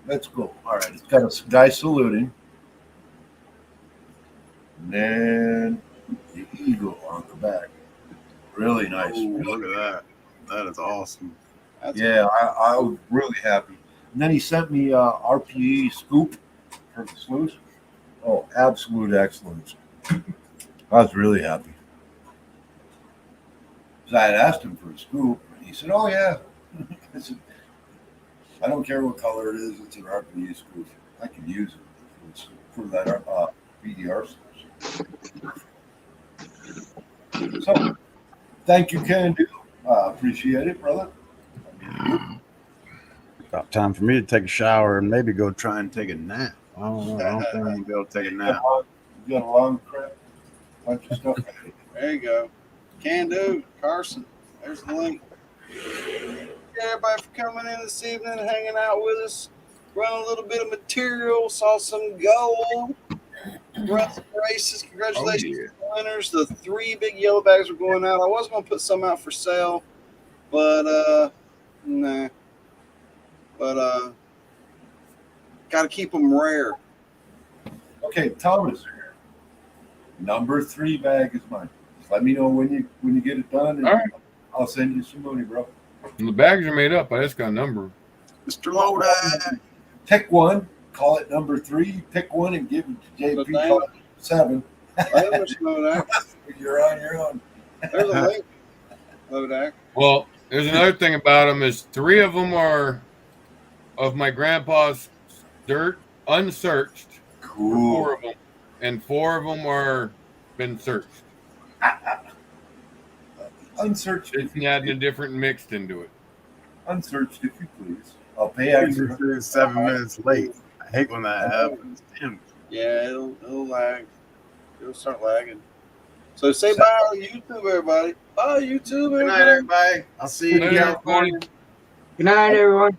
[SPEAKER 2] let's go. All right, it's got a guy saluting, and then the eagle on the back. Really nice.
[SPEAKER 3] Oh, look at that. That is awesome.
[SPEAKER 2] Yeah, I was really happy. And then he sent me RPE scoop for the sluice. Oh, absolute excellence. I was really happy. 'Cause I had asked him for a scoop, and he said, "Oh yeah." I said, "I don't care what color it is. It's an RPE scoop. I can use it for that BDR sluice." So, thank you, Candor. Appreciate it, brother.
[SPEAKER 3] About time for me to take a shower and maybe go try and take a nap. I don't know. I don't think I'm gonna be able to take a nap.
[SPEAKER 2] You got a long crap, bunch of stuff.
[SPEAKER 1] There you go. Can do. Carson. There's the link. Thank everybody for coming in this evening, hanging out with us. Run a little bit of material. Saw some gold. Run some races. Congratulations to the winners. The 3 big yellow bags are going out. I was going to put some out for sale, but nah. But got to keep them rare.
[SPEAKER 2] Okay, Thomas. Number 3 bag is mine. Just let me know when you get it done, and
[SPEAKER 4] All right.
[SPEAKER 2] I'll send you some money, bro.
[SPEAKER 4] And the bags are made up. I just got a number.
[SPEAKER 3] Mr. Loda.
[SPEAKER 2] Pick one, call it number 3. Pick one and give it to JP. Call it 7.
[SPEAKER 1] I don't know that.
[SPEAKER 2] You're on your own.
[SPEAKER 1] There's a link. Lodak.
[SPEAKER 4] Well, there's another thing about them is 3 of them are of my grandpa's dirt, unsearched.
[SPEAKER 2] Cool.
[SPEAKER 4] 4 of them, and 4 of them are been searched.
[SPEAKER 2] Unsearched,
[SPEAKER 4] Just adding a different mixed into it.
[SPEAKER 2] unsearched, if you please. I'll pay extra.
[SPEAKER 3] 7 minutes late. I hate when that happens. Damn.
[SPEAKER 1] Yeah, it'll lag. It'll start lagging. So say bye on YouTube, everybody. Bye, YouTube,
[SPEAKER 3] Good night,
[SPEAKER 1] everybody.
[SPEAKER 3] everybody. I'll see you in
[SPEAKER 4] Good night,
[SPEAKER 3] California.
[SPEAKER 5] Good night, everyone.